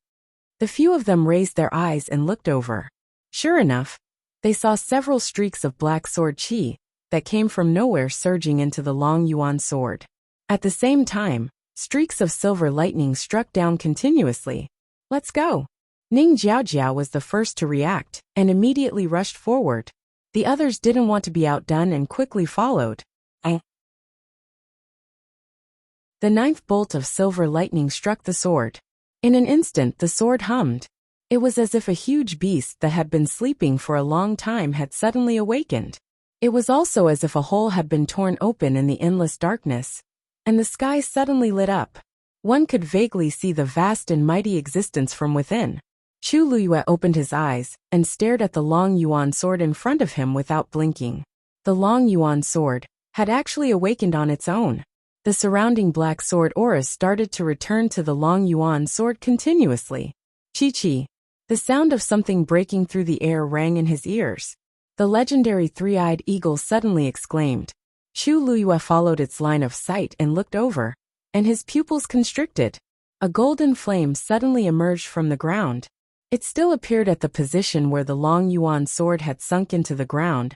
The few of them raised their eyes and looked over. Sure enough, they saw several streaks of black sword qi that came from nowhere surging into the long yuan sword. At the same time, streaks of silver lightning struck down continuously. Let's go. Ning Jiaojiao was the first to react and immediately rushed forward. The others didn't want to be outdone and quickly followed. The ninth bolt of silver lightning struck the sword. In an instant the sword hummed. It was as if a huge beast that had been sleeping for a long time had suddenly awakened. It was also as if a hole had been torn open in the endless darkness, and the sky suddenly lit up. One could vaguely see the vast and mighty existence from within. Chu Luyue opened his eyes and stared at the long yuan sword in front of him without blinking. The long yuan sword had actually awakened on its own. The surrounding black sword auras started to return to the long yuan sword continuously. Chi-chi. The sound of something breaking through the air rang in his ears. The legendary three-eyed eagle suddenly exclaimed. Chu Luyue followed its line of sight and looked over, and his pupils constricted. A golden flame suddenly emerged from the ground. It still appeared at the position where the long yuan sword had sunk into the ground,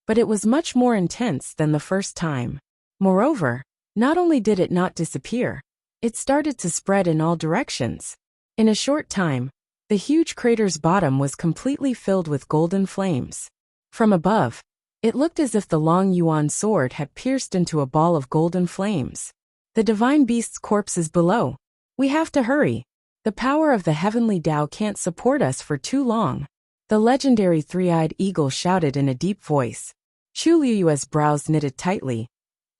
but it was much more intense than the first time. Moreover, not only did it not disappear, it started to spread in all directions. In a short time, the huge crater's bottom was completely filled with golden flames. From above, it looked as if the long yuan sword had pierced into a ball of golden flames. The divine beast's corpse is below. We have to hurry. The power of the heavenly Tao can't support us for too long. The legendary three-eyed eagle shouted in a deep voice. Chu Luyue's brows knitted tightly.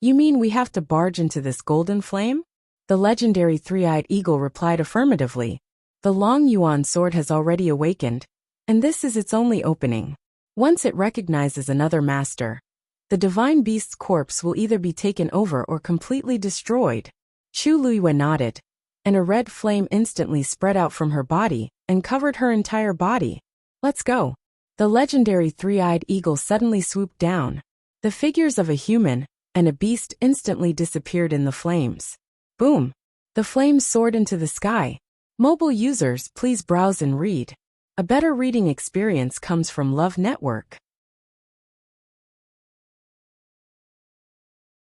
You mean we have to barge into this golden flame? The legendary three-eyed eagle replied affirmatively. The long yuan sword has already awakened, and this is its only opening. Once it recognizes another master, the divine beast's corpse will either be taken over or completely destroyed. Chu Luyue nodded, and a red flame instantly spread out from her body and covered her entire body. Let's go. The legendary three-eyed eagle suddenly swooped down. The figures of a human and a beast instantly disappeared in the flames. Boom! The flames soared into the sky. Mobile users, please browse and read. A better reading experience comes from Love Network.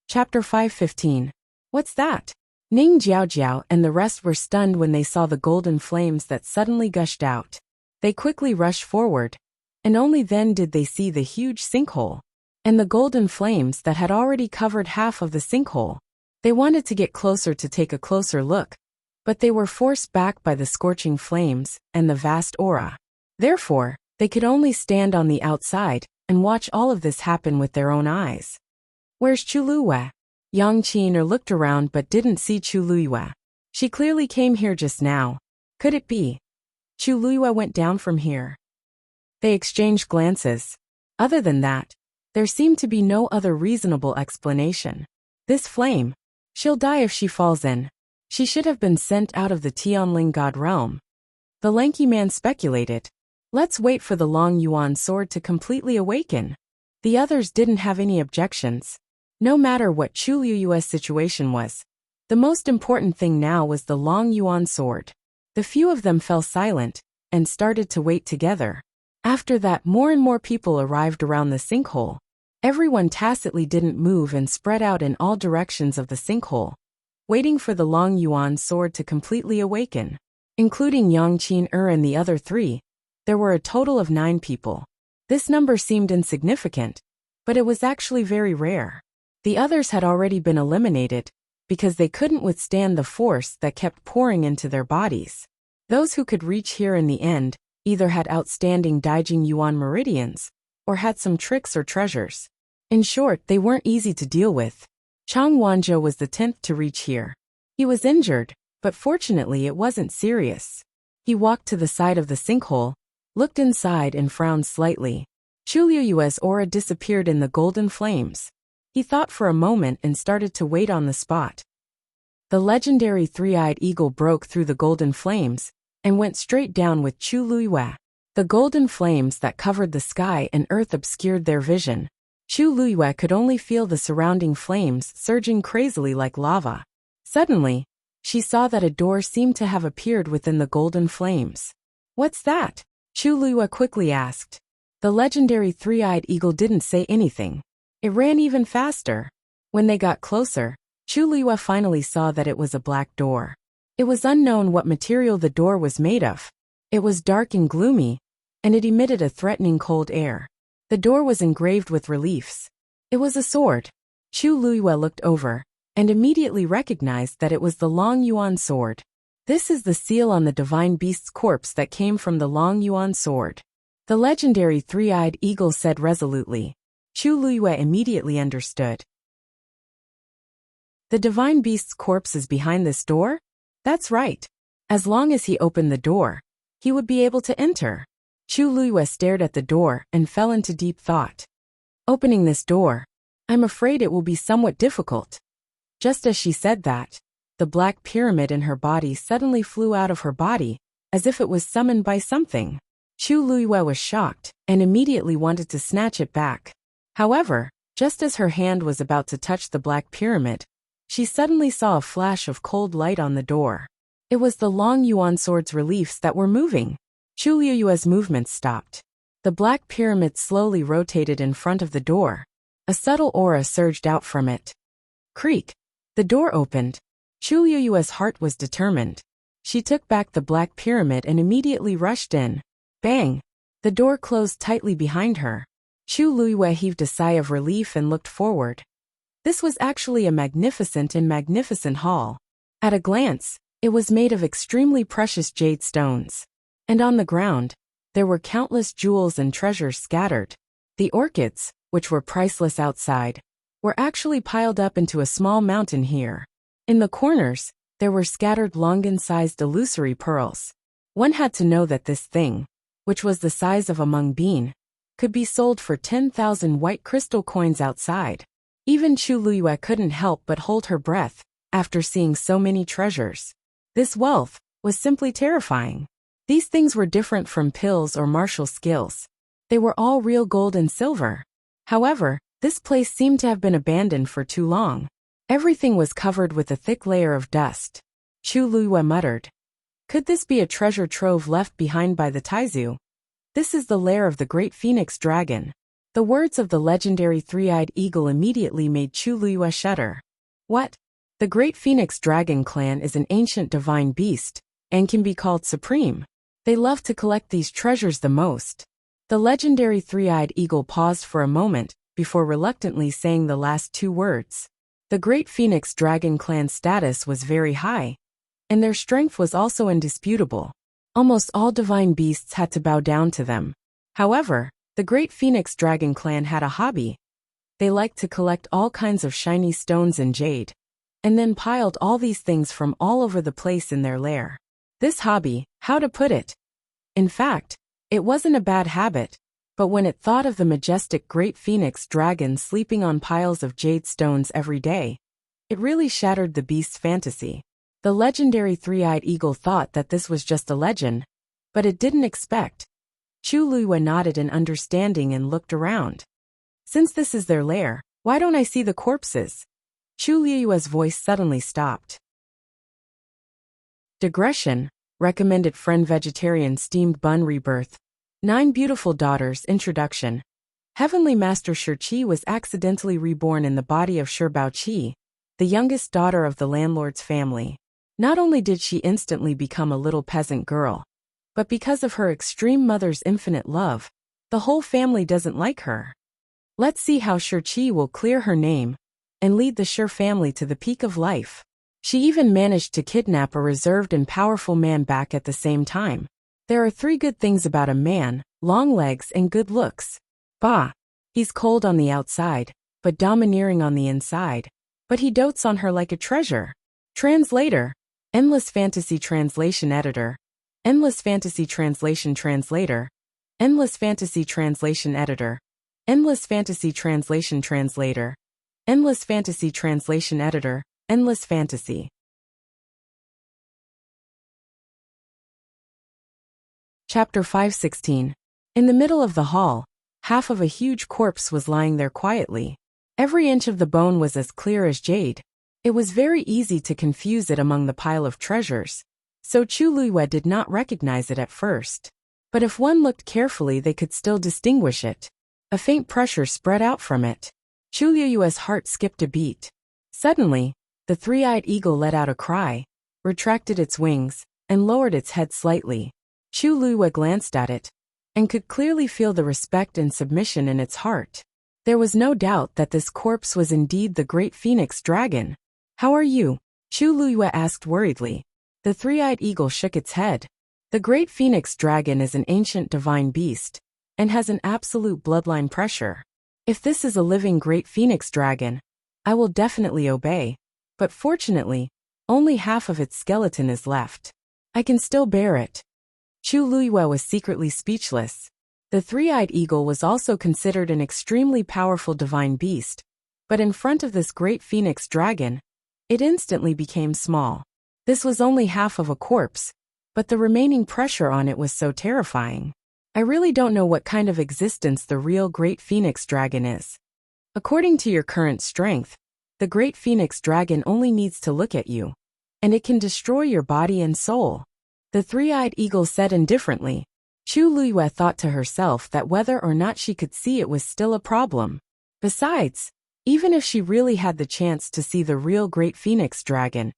Chapter 5:15. What's that? Ning Jiaojiao and the rest were stunned when they saw the golden flames that suddenly gushed out. They quickly rushed forward, and only then did they see the huge sinkhole and the golden flames that had already covered half of the sinkhole. They wanted to get closer to take a closer look, but they were forced back by the scorching flames and the vast aura. Therefore, they could only stand on the outside and watch all of this happen with their own eyes. Where's Chu Luyue? Yang Qin looked around but didn't see Chu Luyue. She clearly came here just now. Could it be Chu Luyue went down from here? They exchanged glances. Other than that, there seemed to be no other reasonable explanation. This flame, she'll die if she falls in. She should have been sent out of the Tianling God realm. The lanky man speculated. Let's wait for the long yuan sword to completely awaken. The others didn't have any objections. No matter what Chu Luyue's situation was, the most important thing now was the long yuan sword. The few of them fell silent and started to wait together. After that, more and more people arrived around the sinkhole. Everyone tacitly didn't move and spread out in all directions of the sinkhole, waiting for the long yuan sword to completely awaken. Including Yang Qin and the other three, there were a total of 9 people. This number seemed insignificant, but it was actually very rare. The others had already been eliminated because they couldn't withstand the force that kept pouring into their bodies. Those who could reach here in the end either had outstanding Daijing Yuan meridians or had some tricks or treasures. In short, they weren't easy to deal with. Chang Wanzhou was the 10th to reach here. He was injured, but fortunately it wasn't serious. He walked to the side of the sinkhole, looked inside and frowned slightly. Chu Luyue's aura disappeared in the golden flames. He thought for a moment and started to wait on the spot. The legendary three-eyed eagle broke through the golden flames and went straight down with Chu Luyue. The golden flames that covered the sky and earth obscured their vision. Chu Luyue could only feel the surrounding flames surging crazily like lava. Suddenly, she saw that a door seemed to have appeared within the golden flames. What's that? Chu Luyue quickly asked. The legendary three-eyed eagle didn't say anything. It ran even faster. When they got closer, Chu Luyue finally saw that it was a black door. It was unknown what material the door was made of. It was dark and gloomy, and it emitted a threatening cold air. The door was engraved with reliefs. It was a sword. Chu Luiyue looked over, and immediately recognized that it was the Long Yuan sword. This is the seal on the divine beast's corpse that came from the Long Yuan sword. The legendary three-eyed eagle said resolutely. Chu Luiyue immediately understood. The divine beast's corpse is behind this door? That's right. As long as he opened the door, he would be able to enter. Chu Luiyue stared at the door and fell into deep thought. Opening this door, I'm afraid it will be somewhat difficult. Just as she said that, the black pyramid in her body suddenly flew out of her body, as if it was summoned by something. Chu Luiyue was shocked and immediately wanted to snatch it back. However, just as her hand was about to touch the black pyramid, she suddenly saw a flash of cold light on the door. It was the Long Yuan sword's reliefs that were moving. Chu Luiyue's movements stopped. The black pyramid slowly rotated in front of the door. A subtle aura surged out from it. Creak. The door opened. Chu Luiyue's heart was determined. She took back the black pyramid and immediately rushed in. Bang! The door closed tightly behind her. Chu Luiyue heaved a sigh of relief and looked forward. This was actually a magnificent hall. At a glance, it was made of extremely precious jade stones. And on the ground, there were countless jewels and treasures scattered. The orchids, which were priceless outside, were actually piled up into a small mountain here. In the corners, there were scattered longan-sized illusory pearls. One had to know that this thing, which was the size of a mung bean, could be sold for 10,000 white crystal coins outside. Even Chu Luiyue couldn't help but hold her breath after seeing so many treasures. This wealth was simply terrifying. These things were different from pills or martial skills. They were all real gold and silver. However, this place seemed to have been abandoned for too long. Everything was covered with a thick layer of dust. Chu Luiyue muttered. Could this be a treasure trove left behind by the Taizu? This is the lair of the great phoenix dragon. The words of the legendary three-eyed eagle immediately made Chu Luiyue shudder. What? The great phoenix dragon clan is an ancient divine beast, and can be called supreme. They love to collect these treasures the most. The legendary three-eyed eagle paused for a moment, before reluctantly saying the last two words. The great phoenix dragon clan's status was very high, and their strength was also indisputable. Almost all divine beasts had to bow down to them. However, the great phoenix dragon clan had a hobby. They liked to collect all kinds of shiny stones and jade, and then piled all these things from all over the place in their lair. This hobby, how to put it? In fact, it wasn't a bad habit, but when it thought of the majestic great phoenix dragon sleeping on piles of jade stones every day, it really shattered the beast's fantasy. The legendary three-eyed eagle thought that this was just a legend, but it didn't expect. Chu Luiyue nodded in understanding and looked around. Since this is their lair, why don't I see the corpses? Chu Luiyue's voice suddenly stopped. Digression, recommended friend vegetarian steamed bun rebirth. 9 beautiful daughters introduction. Heavenly Master Shi was accidentally reborn in the body of Shi Baoqi, the youngest daughter of the landlord's family. Not only did she instantly become a little peasant girl, but because of her extreme mother's infinite love, the whole family doesn't like her. Let's see how Shi will clear her name and lead the Shi family to the peak of life. She even managed to kidnap a reserved and powerful man back at the same time. There are 3 good things about a man: long legs and good looks. Bah! He's cold on the outside, but domineering on the inside. But he dotes on her like a treasure. Translator. Endless Fantasy Translation Editor. Endless Fantasy Translation Translator. Endless Fantasy Translation Editor. Endless Fantasy Translation Translator. Endless Fantasy Translation Editor. Endless Fantasy. Chapter 516. In the middle of the hall, half of a huge corpse was lying there quietly. Every inch of the bone was as clear as jade. It was very easy to confuse it among the pile of treasures, so Chu Luiyue did not recognize it at first. But if one looked carefully, they could still distinguish it. A faint pressure spread out from it. Chu Luiyue's heart skipped a beat. Suddenly, the three-eyed eagle let out a cry. retracted its wings, and lowered its head slightly. Chu Luiyue glanced at it, and could clearly feel the respect and submission in its heart. There was no doubt that this corpse was indeed the great phoenix dragon. "How are you?" Chu Luiyue asked worriedly. The three-eyed eagle shook its head. The great phoenix dragon is an ancient divine beast, and has an absolute bloodline pressure. If this is a living great phoenix dragon, I will definitely obey, but fortunately, only half of its skeleton is left. I can still bear it. Chu Luiyue was secretly speechless. The three-eyed eagle was also considered an extremely powerful divine beast, but in front of this great phoenix dragon, it instantly became small. This was only half of a corpse, but the remaining pressure on it was so terrifying. I really don't know what kind of existence the real great phoenix dragon is. According to your current strength, the great phoenix dragon only needs to look at you, and it can destroy your body and soul. The three-eyed eagle said indifferently. Chu Luiyue thought to herself that whether or not she could see it was still a problem. Besides, even if she really had the chance to see the real great phoenix dragon,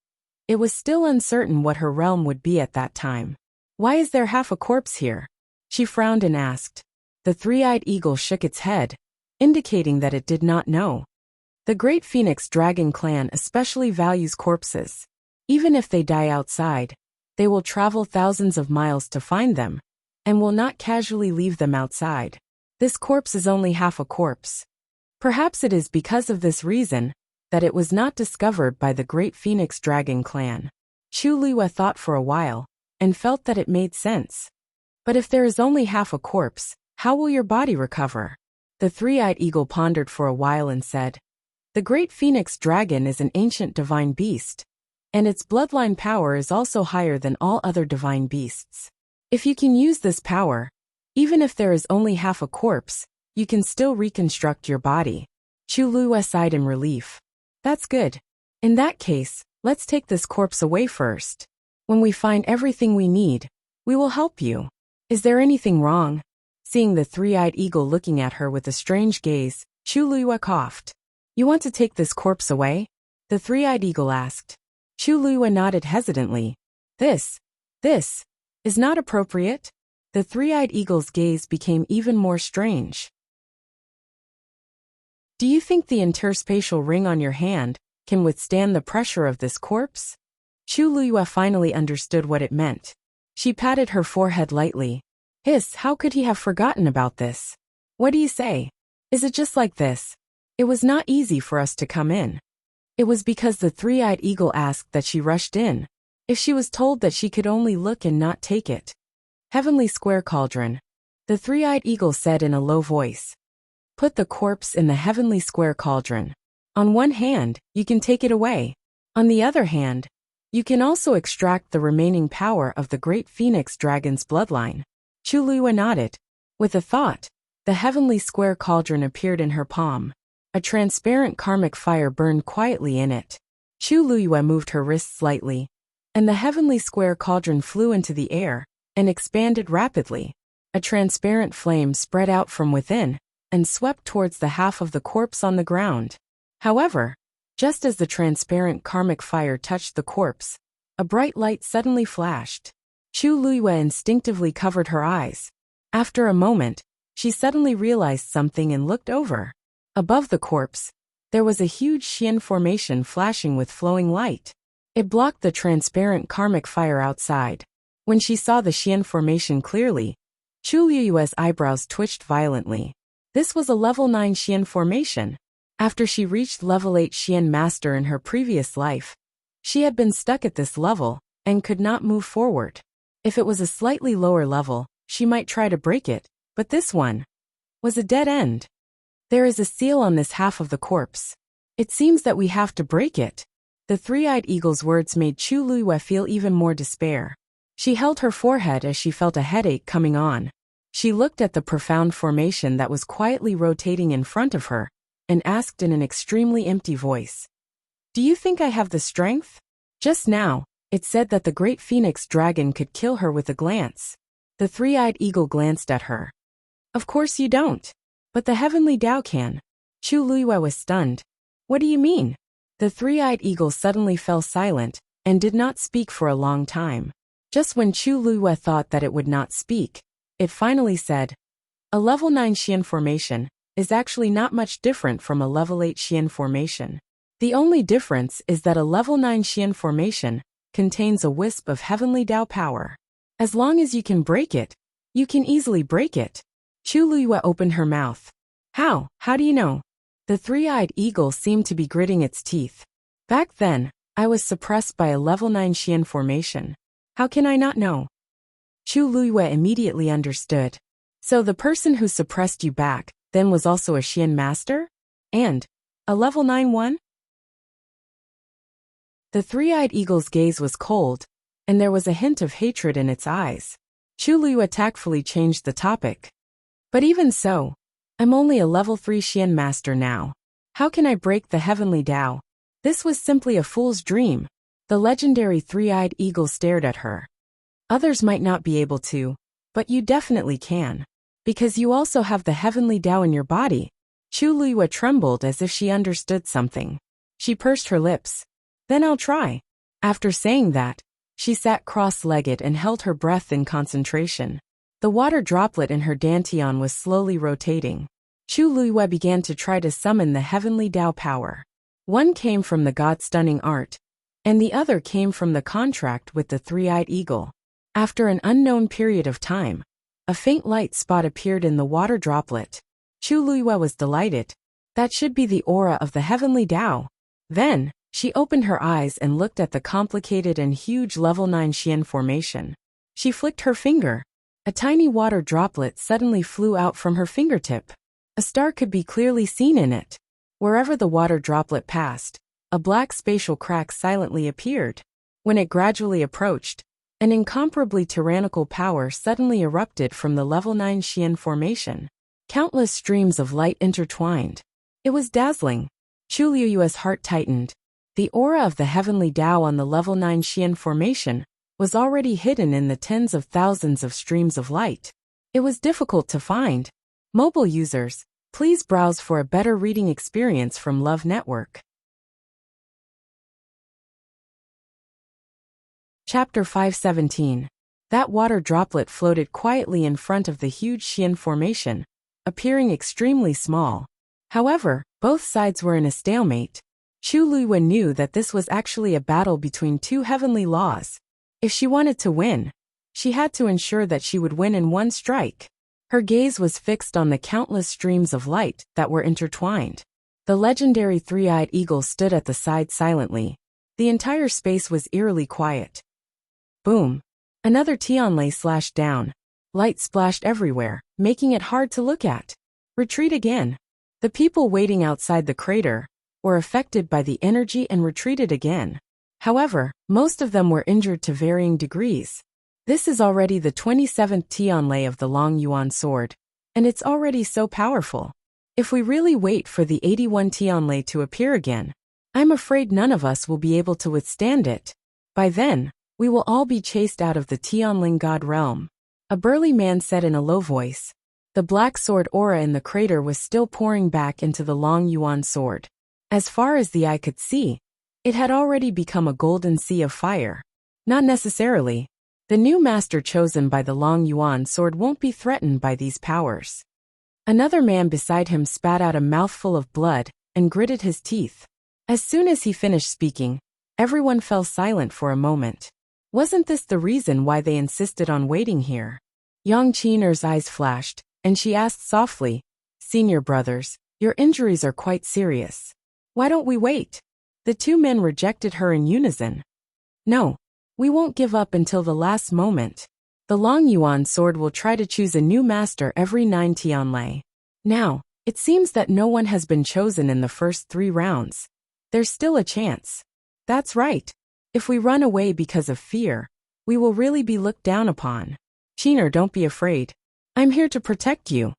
it was still uncertain what her realm would be at that time. "Why is there half a corpse here?" She frowned and asked. The three-eyed eagle shook its head, indicating that it did not know. The great phoenix dragon clan especially values corpses. Even if they die outside, they will travel thousands of miles to find them, and will not casually leave them outside. This corpse is only half a corpse. Perhaps it is because of this reason that it was not discovered by the great phoenix dragon clan. Chu Luiyue thought for a while, and felt that it made sense. But if there is only half a corpse, how will your body recover? The three-eyed eagle pondered for a while and said, "The great phoenix dragon is an ancient divine beast, and its bloodline power is also higher than all other divine beasts. If you can use this power, even if there is only half a corpse, you can still reconstruct your body." Chu Luiyue sighed in relief. "That's good. In that case, let's take this corpse away first. When we find everything we need, we will help you. Is there anything wrong?" Seeing the three-eyed eagle looking at her with a strange gaze, Chu Luiyue coughed. "You want to take this corpse away?" the three-eyed eagle asked. Chu Luiyue nodded hesitantly. This is not appropriate." The three-eyed eagle's gaze became even more strange. "Do you think the interspatial ring on your hand can withstand the pressure of this corpse?" Chu Luiyue finally understood what it meant. She patted her forehead lightly. "Hiss, how could he have forgotten about this? What do you say? Is it just like this? It was not easy for us to come in." It was because the three-eyed eagle asked that she rushed in. If she was told that she could only look and not take it. "Heavenly square cauldron," the three-eyed eagle said in a low voice. "Put the corpse in the heavenly square cauldron. On one hand, you can take it away. On the other hand, you can also extract the remaining power of the great phoenix dragon's bloodline." Chu Luiyue nodded. With a thought, the heavenly square cauldron appeared in her palm. A transparent karmic fire burned quietly in it. Chu Luiyue moved her wrist slightly, and the heavenly square cauldron flew into the air and expanded rapidly. A transparent flame spread out from within and swept towards the half of the corpse on the ground. However, just as the transparent karmic fire touched the corpse, a bright light suddenly flashed. Chu Luiyue instinctively covered her eyes. After a moment, she suddenly realized something and looked over. Above the corpse, there was a huge Xian formation flashing with flowing light. It blocked the transparent karmic fire outside. When she saw the Xian formation clearly, Chu Luiyue's eyebrows twitched violently. This was a level 9 Xian formation. After she reached level 8 Xian master in her previous life, she had been stuck at this level and could not move forward. If it was a slightly lower level, she might try to break it, but this one was a dead end. "There is a seal on this half of the corpse. It seems that we have to break it." The three-eyed eagle's words made Chu Luiyue feel even more despair. She held her forehead as she felt a headache coming on. She looked at the profound formation that was quietly rotating in front of her, and asked in an extremely empty voice, "Do you think I have the strength?" Just now, it said that the great phoenix dragon could kill her with a glance. The three-eyed eagle glanced at her. "Of course you don't. But the heavenly Tao can." Chu Luiyue was stunned. "What do you mean?" The three-eyed eagle suddenly fell silent, and did not speak for a long time. Just when Chu Luiyue thought that it would not speak, it finally said, "A level 9 Xian formation is actually not much different from a level 8 Xian formation. The only difference is that a level 9 Xian formation contains a wisp of heavenly Tao power. As long as you can break it, you can easily break it." Chu Luiyue opened her mouth. How? How do you know?" The three-eyed eagle seemed to be gritting its teeth. "Back then, I was suppressed by a level 9 Xian formation. How can I not know?" Chu Luiyue immediately understood. So the person who suppressed you back then was also a Xian master? And a level 9 one? The three-eyed eagle's gaze was cold, and there was a hint of hatred in its eyes. Chu Luiyue tactfully changed the topic. "But even so, I'm only a level 3 Xian master now. How can I break the heavenly Tao?" This was simply a fool's dream. The legendary three-eyed eagle stared at her. "Others might not be able to, but you definitely can. Because you also have the heavenly Tao in your body." Chu Luiyue trembled as if she understood something. She pursed her lips. "Then I'll try." After saying that, she sat cross-legged and held her breath in concentration. The water droplet in her dantian was slowly rotating. Chu Luiyue began to try to summon the heavenly Tao power. One came from the God-stunning art, and the other came from the contract with the three-eyed eagle. After an unknown period of time, a faint light spot appeared in the water droplet. Chu Luiyue was delighted. That should be the aura of the heavenly Tao. Then, she opened her eyes and looked at the complicated and huge level 9 Xian formation. She flicked her finger. A tiny water droplet suddenly flew out from her fingertip. A star could be clearly seen in it. Wherever the water droplet passed, a black spatial crack silently appeared. When it gradually approached, an incomparably tyrannical power suddenly erupted from the level 9 Xian formation. Countless streams of light intertwined. It was dazzling. Chu Luiyue's heart tightened. The aura of the heavenly Tao on the level 9 Xian formation was already hidden in the tens of thousands of streams of light. It was difficult to find. Mobile users, please browse for a better reading experience from Love Network. Chapter 517. That water droplet floated quietly in front of the huge Xian formation, appearing extremely small. However, both sides were in a stalemate. Chu Luiyue knew that this was actually a battle between two heavenly laws. If she wanted to win, she had to ensure that she would win in one strike. Her gaze was fixed on the countless streams of light that were intertwined. The legendary three-eyed eagle stood at the side silently. The entire space was eerily quiet. Boom! Another Tianlei slashed down. Light splashed everywhere, making it hard to look at. Retreat again. The people waiting outside the crater were affected by the energy and retreated again. However, most of them were injured to varying degrees. This is already the 27th Tianlei of the Long Yuan sword, and it's already so powerful. If we really wait for the 81 Tianlei to appear again, I'm afraid none of us will be able to withstand it. By then, we will all be chased out of the Tianling God realm. A burly man said in a low voice. The black sword aura in the crater was still pouring back into the Long Yuan sword. As far as the eye could see, it had already become a golden sea of fire. Not necessarily. The new master chosen by the Long Yuan sword won't be threatened by these powers. Another man beside him spat out a mouthful of blood and gritted his teeth. As soon as he finished speaking, everyone fell silent for a moment. Wasn't this the reason why they insisted on waiting here? Yang Qiner's eyes flashed, and she asked softly, "Senior brothers, your injuries are quite serious. Why don't we wait?" The two men rejected her in unison. "No, we won't give up until the last moment. The Long Yuan sword will try to choose a new master every 9 Tianlei. Now, it seems that no one has been chosen in the first 3 rounds. There's still a chance." "That's right. If we run away because of fear, we will really be looked down upon. Qiner, don't be afraid. I'm here to protect you."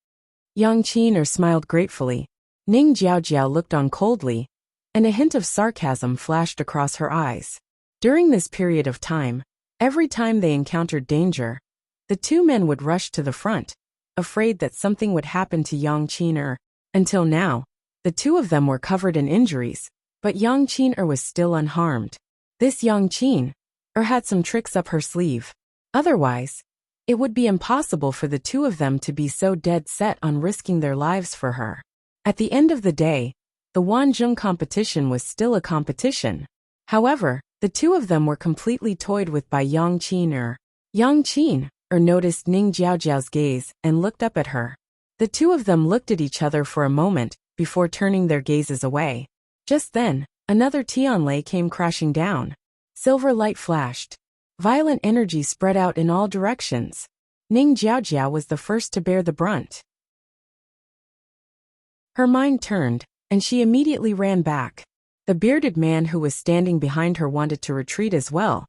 Yang Qiner smiled gratefully. Ning Jiaojiao looked on coldly, and a hint of sarcasm flashed across her eyes. During this period of time, every time they encountered danger, the two men would rush to the front, afraid that something would happen to Yang Qiner. Until now, the two of them were covered in injuries, but Yang Qiner was still unharmed. this Yang Qin, or had some tricks up her sleeve. Otherwise, it would be impossible for the two of them to be so dead set on risking their lives for her. At the end of the day, the Wanzhong competition was still a competition. However, the two of them were completely toyed with by Yang Qin. Yang Qin noticed Ning Jiaojiao's gaze and looked up at her. The two of them looked at each other for a moment before turning their gazes away. Just then, another Tianlei came crashing down. Silver light flashed. Violent energy spread out in all directions. Ning Jiaojiao was the first to bear the brunt. Her mind turned, and she immediately ran back. The bearded man who was standing behind her wanted to retreat as well,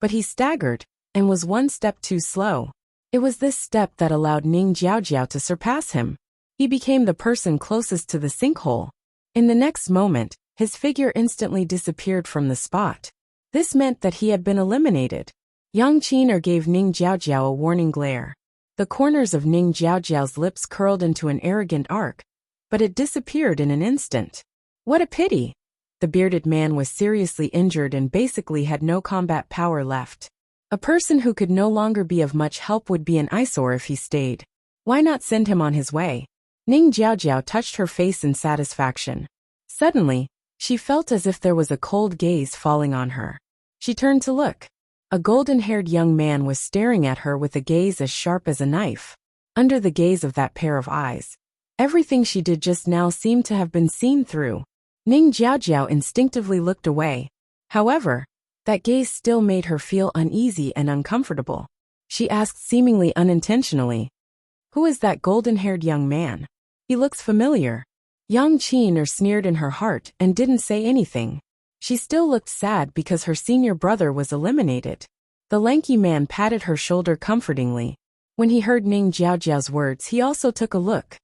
but he staggered and was one step too slow. It was this step that allowed Ning Jiaojiao to surpass him. He became the person closest to the sinkhole. In the next moment, his figure instantly disappeared from the spot. This meant that he had been eliminated. Yang Qin gave Ning Jiaojiao a warning glare. The corners of Ning Jiaojiao's lips curled into an arrogant arc, but it disappeared in an instant. What a pity! The bearded man was seriously injured and basically had no combat power left. A person who could no longer be of much help would be an eyesore if he stayed. Why not send him on his way? Ning Jiaojiao touched her face in satisfaction. Suddenly, she felt as if there was a cold gaze falling on her. She turned to look. A golden-haired young man was staring at her with a gaze as sharp as a knife. Under the gaze of that pair of eyes, everything she did just now seemed to have been seen through. Ning Jiaojiao instinctively looked away. However, that gaze still made her feel uneasy and uncomfortable. She asked seemingly unintentionally, "Who is that golden-haired young man? He looks familiar." Yang Qin sneered in her heart and didn't say anything. She still looked sad because her senior brother was eliminated. The lanky man patted her shoulder comfortingly. When he heard Ning Jiaojiao's words, he also took a look.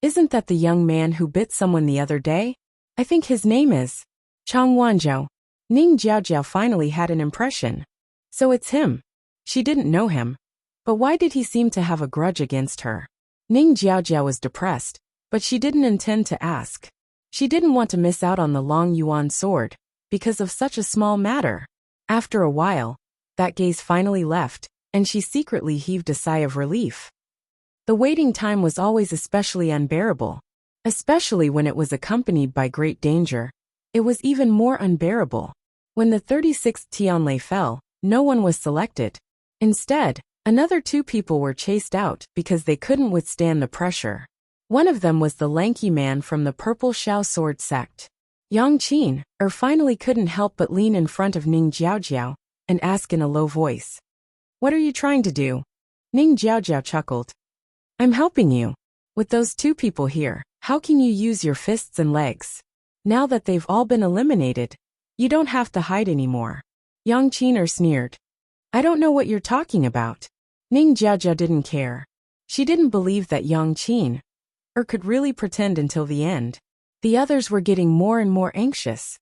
"Isn't that the young man who bit someone the other day? I think his name is Chang Wanzhou." Ning Jiaojiao finally had an impression. So it's him. She didn't know him. But why did he seem to have a grudge against her? Ning Jiaojiao was depressed, but she didn't intend to ask. She didn't want to miss out on the Long Yuan sword, because of such a small matter. After a while, that gaze finally left, and she secretly heaved a sigh of relief. The waiting time was always especially unbearable. Especially when it was accompanied by great danger. It was even more unbearable. When the 36th Tianlei fell, no one was selected. Instead, another two people were chased out because they couldn't withstand the pressure. One of them was the lanky man from the Purple Shao Sword sect. Yang Qin finally couldn't help but lean in front of Ning Jiaojiao and ask in a low voice, "What are you trying to do?" Ning Jiaojiao chuckled. "I'm helping you. With those two people here, how can you use your fists and legs? Now that they've all been eliminated, you don't have to hide anymore." Yang Qin sneered. "I don't know what you're talking about." Ning Jiaojiao didn't care. She didn't believe that Yang Qin could really pretend until the end. The others were getting more and more anxious.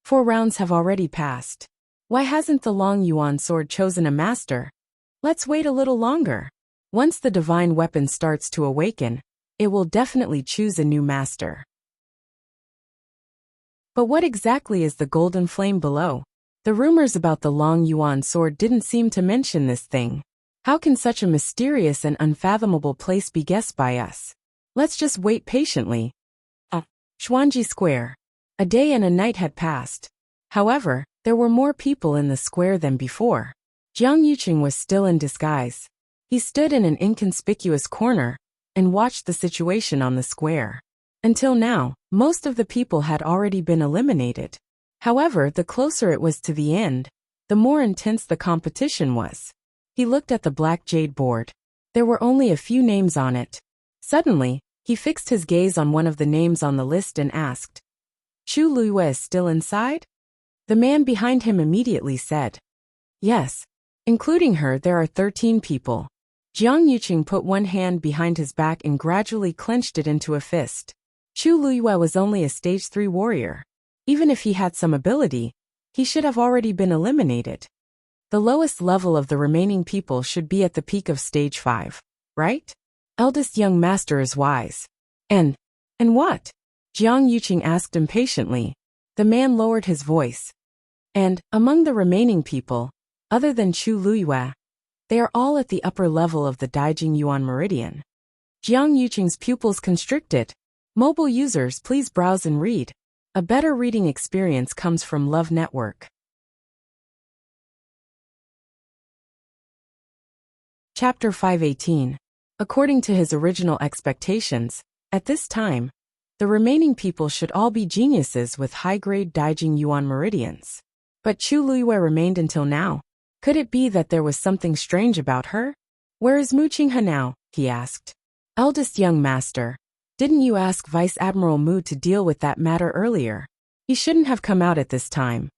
4 rounds have already passed. Why hasn't the Long Yuan sword chosen a master? Let's wait a little longer. Once the divine weapon starts to awaken, it will definitely choose a new master. But what exactly is the golden flame below? The rumors about the Long Yuan sword didn't seem to mention this thing. How can such a mysterious and unfathomable place be guessed by us? Let's just wait patiently. Xuanji Square. A day and a night had passed. However, there were more people in the square than before. Jiang Yuqing was still in disguise. He stood in an inconspicuous corner and watched the situation on the square. Until now, most of the people had already been eliminated. However, the closer it was to the end, the more intense the competition was. He looked at the black jade board. There were only a few names on it. Suddenly, he fixed his gaze on one of the names on the list and asked, "Chu Luiyue is still inside?" The man behind him immediately said, "Yes. Including her, there are 13 people." Jiang Yuqing put one hand behind his back and gradually clenched it into a fist. Chu Luiyue was only a stage 3 warrior. Even if he had some ability, he should have already been eliminated. The lowest level of the remaining people should be at the peak of stage 5, right? Eldest young master is wise. And what? Jiang Yuqing asked impatiently. The man lowered his voice. And, among the remaining people, other than Chu Luiyue, they are all at the upper level of the Daijing Yuan Meridian. Jiang Yuqing's pupils constricted. Mobile users, please browse and read. A better reading experience comes from Love Network. Chapter 518. According to his original expectations, at this time, the remaining people should all be geniuses with high-grade Daijing Yuan meridians. But Chu Luiyue remained until now. Could it be that there was something strange about her? Where is Mu Qinghe now? He asked. Eldest young master, didn't you ask Vice Admiral Mu to deal with that matter earlier? He shouldn't have come out at this time.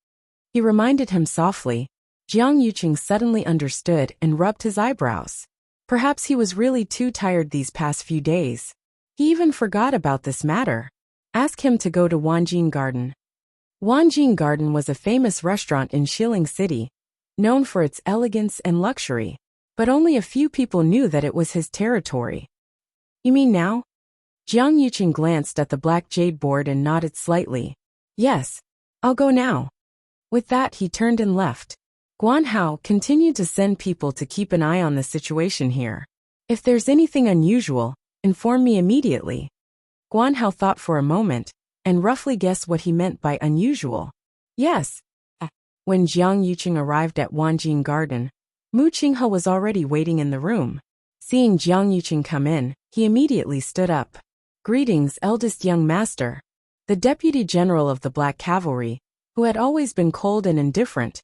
He reminded him softly. Jiang Yuqing suddenly understood and rubbed his eyebrows. Perhaps he was really too tired these past few days. He even forgot about this matter. Ask him to go to Wanjing Garden. Wanjing Garden was a famous restaurant in Xiling City, known for its elegance and luxury, but only a few people knew that it was his territory. You mean now? Jiang Yuqing glanced at the black jade board and nodded slightly. Yes, I'll go now. With that he turned and left. Guan Hao continued to send people to keep an eye on the situation here. If there's anything unusual, inform me immediately. Guan Hao thought for a moment, and roughly guessed what he meant by unusual. Yes. When Jiang Yuqing arrived at Wanjing Garden, Mu Qinghe was already waiting in the room. Seeing Jiang Yuqing come in, he immediately stood up. Greetings, eldest young master. The deputy general of the Black Cavalry, who had always been cold and indifferent,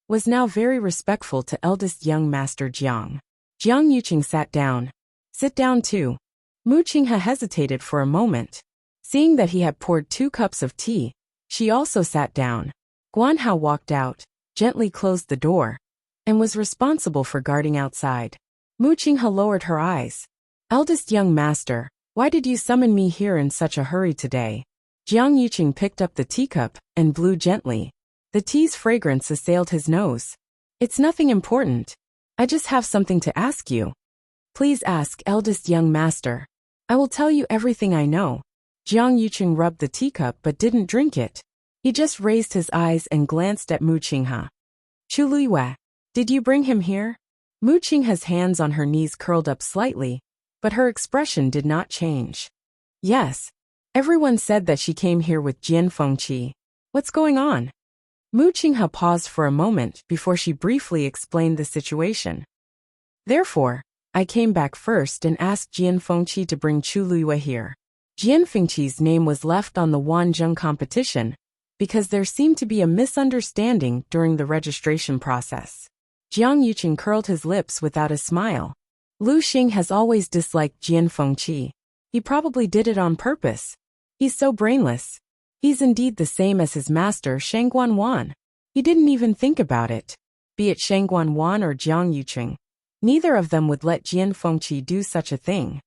was now very respectful to eldest young master Jiang. Jiang Yuqing sat down. Sit down too. Mu Qinghe hesitated for a moment. Seeing that he had poured 2 cups of tea, she also sat down. Guan Hao walked out, gently closed the door, and was responsible for guarding outside. Mu Qinghe lowered her eyes. Eldest young master, why did you summon me here in such a hurry today? Jiang Yuqing picked up the teacup and blew gently. The tea's fragrance assailed his nose. It's nothing important. I just have something to ask you. Please ask, eldest young master. I will tell you everything I know. Jiang Yuqing rubbed the teacup but didn't drink it. He just raised his eyes and glanced at Mu Qinghe. Chu Luiyue, did you bring him here? Mu Qinghe's hands on her knees curled up slightly, but her expression did not change. Yes. Everyone said that she came here with Jian Fengqi. What's going on? Mu Qinghe paused for a moment before she briefly explained the situation. Therefore, I came back first and asked Jian Fengqi to bring Chu Luiyue here. Jian Fengqi's name was left on the Wanzheng competition because there seemed to be a misunderstanding during the registration process. Jiang Yuqing curled his lips without a smile. Lu Xing has always disliked Jian Fengqi. He probably did it on purpose. He's so brainless. He's indeed the same as his master Shangguan Wan. He didn't even think about it. Be it Shangguan Wan or Jiang Yuqing, neither of them would let Jian Fengqi do such a thing.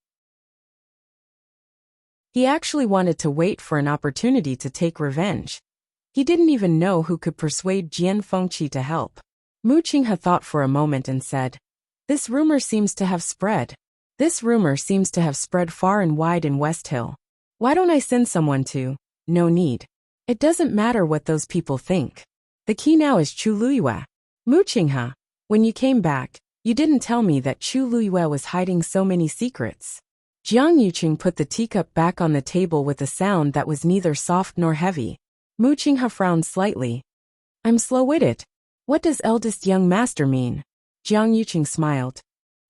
He actually wanted to wait for an opportunity to take revenge. He didn't even know who could persuade Jian Fengqi to help. Mu Qinghe thought for a moment and said, This rumor seems to have spread. This rumor seems to have spread far and wide in West Hill. Why don't I send someone to? No need. It doesn't matter what those people think. The key now is Chu Luiyue. Mu Qinghe, when you came back, you didn't tell me that Chu Luiyue was hiding so many secrets. Jiang Yuqing put the teacup back on the table with a sound that was neither soft nor heavy. Mu Qinghe frowned slightly. I'm slow-witted. What does eldest young master mean? Jiang Yuqing smiled.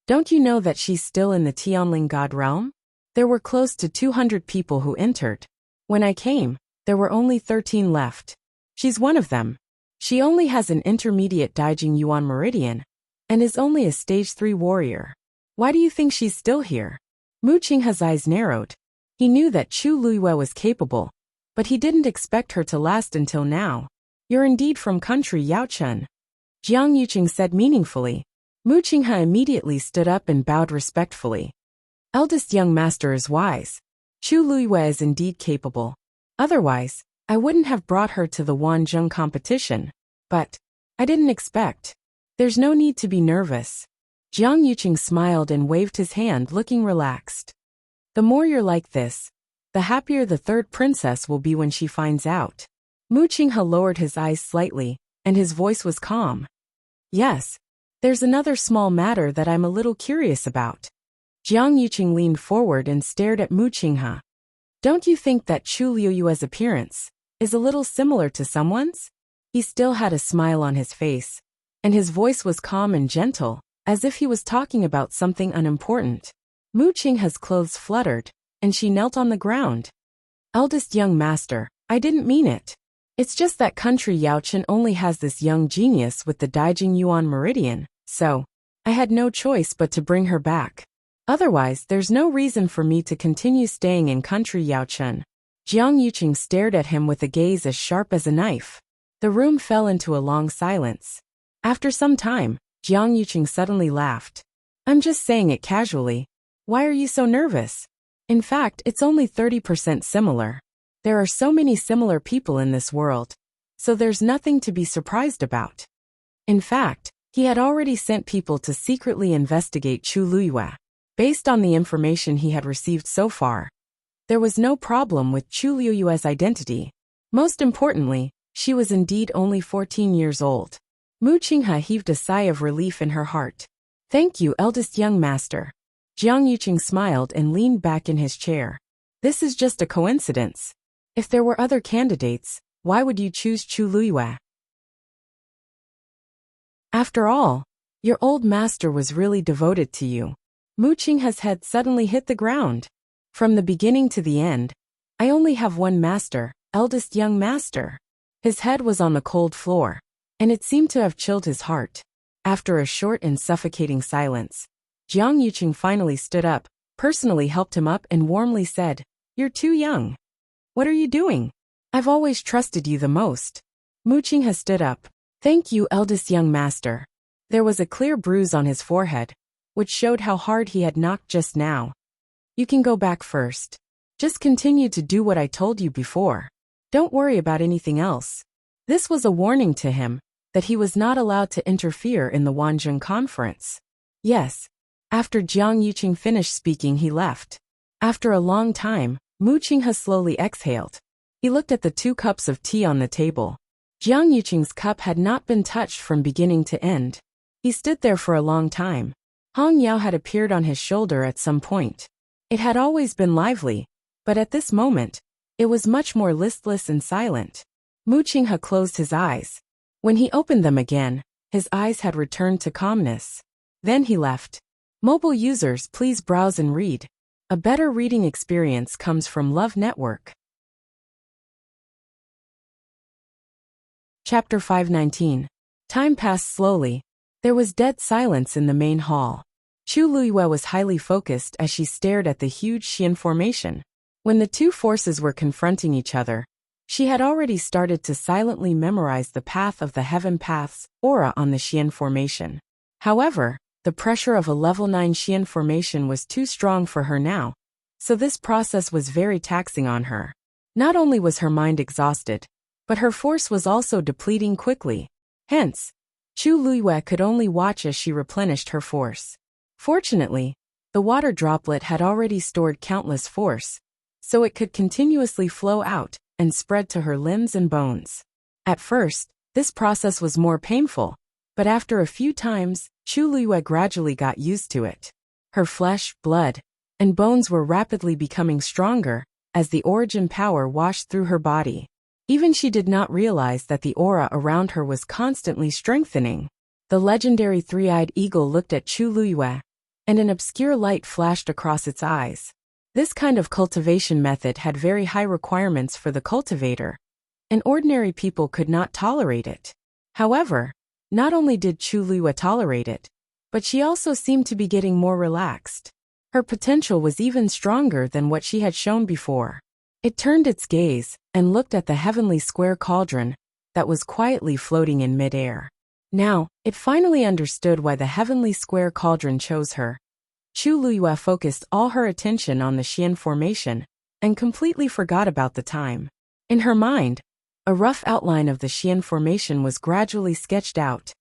Don't you know that she's still in the Tianling God realm? There were close to 200 people who entered. When I came, there were only 13 left. She's one of them. She only has an intermediate Daijing Yuan meridian, and is only a stage 3 warrior. Why do you think she's still here? Mu Qinghe's eyes narrowed. He knew that Chu Luiyue was capable, but he didn't expect her to last until now. You're indeed from country Yaochen. Jiang Yuqing said meaningfully. Mu Qinghe immediately stood up and bowed respectfully. Eldest young master is wise. Chu Luiyue is indeed capable. Otherwise, I wouldn't have brought her to the Wanzheng competition. But I didn't expect. There's no need to be nervous. Jiang Yuqing smiled and waved his hand, looking relaxed. The more you're like this, the happier the third princess will be when she finds out. Mu Qinghe lowered his eyes slightly, and his voice was calm. Yes. There's another small matter that I'm a little curious about. Jiang Yuqing leaned forward and stared at Mu Qinghe. Don't you think that Chu Liuyue's appearance is a little similar to someone's? He still had a smile on his face, and his voice was calm and gentle, as if he was talking about something unimportant. Mu Qinghe's clothes fluttered, and she knelt on the ground. Eldest young master, I didn't mean it. It's just that country Yaochen only has this young genius with the Daijing Yuan meridian, so I had no choice but to bring her back. Otherwise, there's no reason for me to continue staying in country Yaochen. Jiang Yuqing stared at him with a gaze as sharp as a knife. The room fell into a long silence. After some time, Jiang Yuqing suddenly laughed. I'm just saying it casually. Why are you so nervous? In fact, it's only 30% similar. There are so many similar people in this world, so there's nothing to be surprised about. In fact, he had already sent people to secretly investigate Chu Liyue. Based on the information he had received so far, there was no problem with Chu Liyue's identity. Most importantly, she was indeed only 14 years old. Mu Qinghe heaved a sigh of relief in her heart. Thank you, eldest young master. Jiang Yuqing smiled and leaned back in his chair. This is just a coincidence. If there were other candidates, why would you choose Chu Liyue? After all, your old master was really devoted to you. Mu Qinghe's head suddenly hit the ground. From the beginning to the end, I only have one master, eldest young master. His head was on the cold floor, and it seemed to have chilled his heart. After a short and suffocating silence, Jiang Yuqing finally stood up, personally helped him up and warmly said, You're too young. What are you doing? I've always trusted you the most. Mu Qinghe stood up. Thank you, eldest young master. There was a clear bruise on his forehead, which showed how hard he had knocked just now. You can go back first. Just continue to do what I told you before. Don't worry about anything else. This was a warning to him that he was not allowed to interfere in the Wanjun conference. Yes. After Jiang Yuqing finished speaking, he left. After a long time, Mu Qinghe slowly exhaled. He looked at the 2 cups of tea on the table. Jiang Yuqing's cup had not been touched from beginning to end. He stood there for a long time. Hong Yao had appeared on his shoulder at some point. It had always been lively, but at this moment, it was much more listless and silent. Mu Qinghe closed his eyes. When he opened them again, his eyes had returned to calmness. Then he left. Mobile users, please browse and read. A better reading experience comes from Love Network. Chapter 519. Time passed slowly. There was dead silence in the main hall. Chu Liyue was highly focused as she stared at the huge Xian formation. When the 2 forces were confronting each other, she had already started to silently memorize the path of the heaven path's aura on the Xian formation. However, the pressure of a level 9 Xian formation was too strong for her now, so this process was very taxing on her. Not only was her mind exhausted, but her force was also depleting quickly. Hence, Chu Liyue could only watch as she replenished her force. Fortunately, the water droplet had already stored countless force, so it could continuously flow out and spread to her limbs and bones. At first, this process was more painful, but after a few times, Chu Liyue gradually got used to it. Her flesh, blood, and bones were rapidly becoming stronger as the origin power washed through her body. Even she did not realize that the aura around her was constantly strengthening. The legendary 3-eyed eagle looked at Chu Liyue, and an obscure light flashed across its eyes. This kind of cultivation method had very high requirements for the cultivator, and ordinary people could not tolerate it. However, not only did Chu Liyue tolerate it, but she also seemed to be getting more relaxed. Her potential was even stronger than what she had shown before. It turned its gaze and looked at the heavenly square cauldron that was quietly floating in midair. Now, it finally understood why the heavenly square cauldron chose her. Chu Liyue focused all her attention on the Xian formation and completely forgot about the time. In her mind, a rough outline of the Xian formation was gradually sketched out.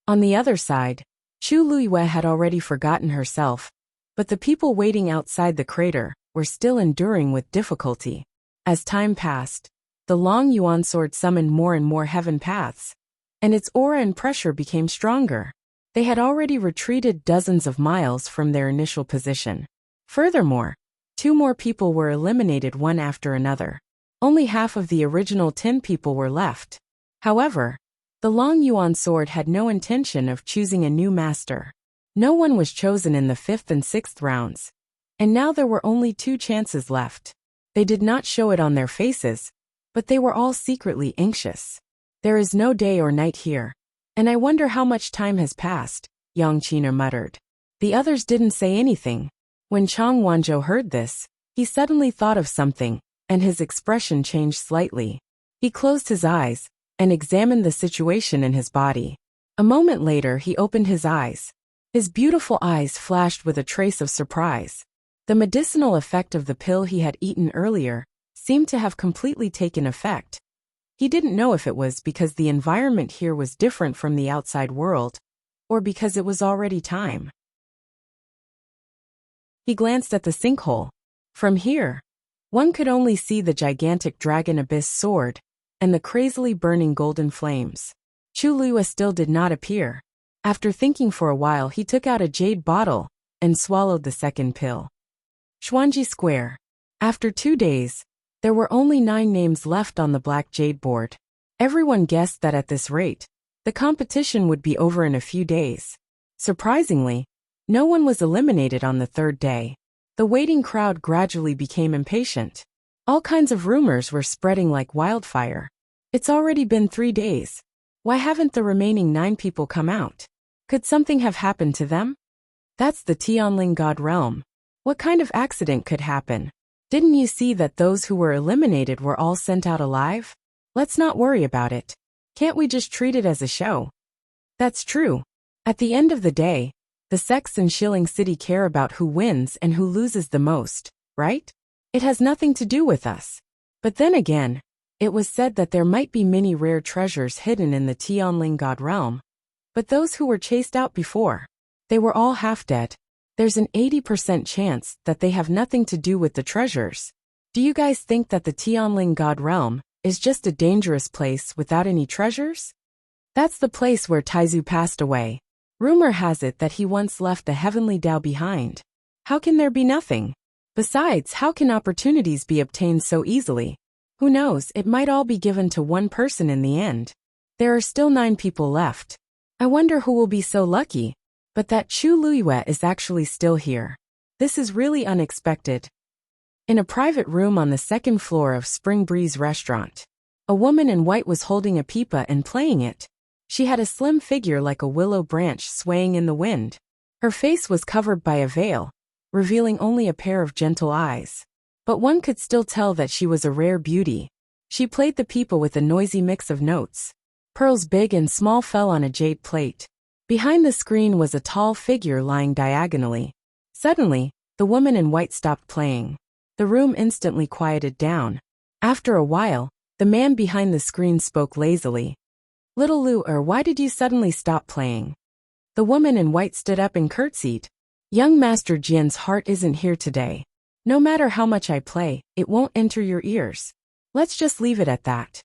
On the other side, Chu Liyue had already forgotten herself, but the people waiting outside the crater were still enduring with difficulty. As time passed, the long Yuan sword summoned more and more heaven paths, and its aura and pressure became stronger. They had already retreated dozens of miles from their initial position. Furthermore, 2 more people were eliminated one after another. Only half of the original 10 people were left. However, the Long Yuan sword had no intention of choosing a new master. No one was chosen in the 5th and 6th rounds, and now there were only 2 chances left. They did not show it on their faces, but they were all secretly anxious. There is no day or night here, and I wonder how much time has passed, Yang Qina muttered. The others didn't say anything. When Chang Wanzhou heard this, he suddenly thought of something, and his expression changed slightly. He closed his eyes and examined the situation in his body. A moment later he opened his eyes. His beautiful eyes flashed with a trace of surprise. The medicinal effect of the pill he had eaten earlier seemed to have completely taken effect. He didn't know if it was because the environment here was different from the outside world, or because it was already time. He glanced at the sinkhole. From here, one could only see the gigantic dragon abyss sword and the crazily burning golden flames. Chu Lua still did not appear. After thinking for a while, he took out a jade bottle and swallowed the second pill. Xuanji Square. After 2 days, there were only 9 names left on the black jade board. Everyone guessed that at this rate, the competition would be over in a few days. Surprisingly, no one was eliminated on the 3rd day. The waiting crowd gradually became impatient. All kinds of rumors were spreading like wildfire. It's already been 3 days. Why haven't the remaining 9 people come out? Could something have happened to them? That's the Tianling God realm. What kind of accident could happen? Didn't you see that those who were eliminated were all sent out alive? Let's not worry about it. Can't we just treat it as a show? That's true. At the end of the day, the sects in Shilling City care about who wins and who loses the most, right? It has nothing to do with us. But then again, it was said that there might be many rare treasures hidden in the Tianling God realm. But those who were chased out before, they were all half dead. There's an 80% chance that they have nothing to do with the treasures. Do you guys think that the Tianling God realm is just a dangerous place without any treasures? That's the place where Taizu passed away. Rumor has it that he once left the heavenly Tao behind. How can there be nothing? Besides, how can opportunities be obtained so easily? Who knows, it might all be given to one person in the end. There are still 9 people left. I wonder who will be so lucky. But that Chu Luyue is actually still here. This is really unexpected. In a private room on the 2nd floor of Spring Breeze Restaurant, a woman in white was holding a pipa and playing it. She had a slim figure like a willow branch swaying in the wind. Her face was covered by a veil, revealing only a pair of gentle eyes. But one could still tell that she was a rare beauty. She played the pipa with a noisy mix of notes. Pearls big and small fell on a jade plate. Behind the screen was a tall figure lying diagonally. Suddenly, the woman in white stopped playing. The room instantly quieted down. After a while, the man behind the screen spoke lazily. "Little Lu, why did you suddenly stop playing?" The woman in white stood up and curtsied. "Young Master Jian's heart isn't here today. No matter how much I play, it won't enter your ears. Let's just leave it at that."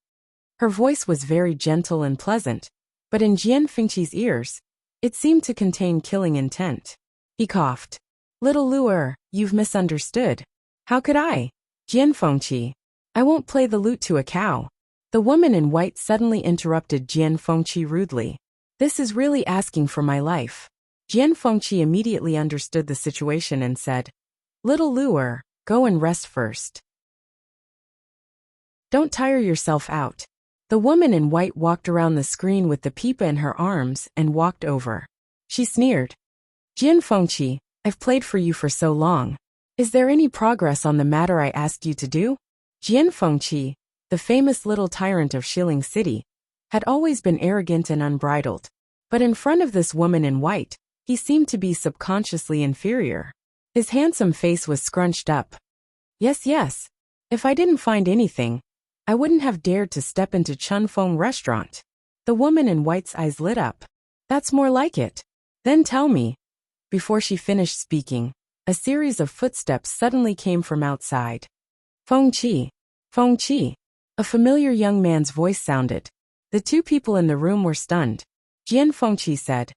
Her voice was very gentle and pleasant, but in Jian Fengqi's ears, it seemed to contain killing intent. He coughed. "Little Lu, you've misunderstood. How could I? Jian Fengqi, I won't play the lute to a cow." The woman in white suddenly interrupted Jian Fengqi rudely. "This is really asking for my life." Jian Fengqi immediately understood the situation and said, "Little Lu, go and rest first. Don't tire yourself out." The woman in white walked around the screen with the pipa in her arms and walked over. She sneered. "Jian Fengqi, I've played for you for so long. Is there any progress on the matter I asked you to do?" Jian Fengqi, the famous little tyrant of Shilling City, had always been arrogant and unbridled. But in front of this woman in white, he seemed to be subconsciously inferior. His handsome face was scrunched up. Yes. If I didn't find anything, I wouldn't have dared to step into Chunfeng restaurant." The woman in white's eyes lit up. "That's more like it. Then tell me." Before she finished speaking, a series of footsteps suddenly came from outside. Fengqi. A familiar young man's voice sounded. The two people in the room were stunned. Jian Fengqi said,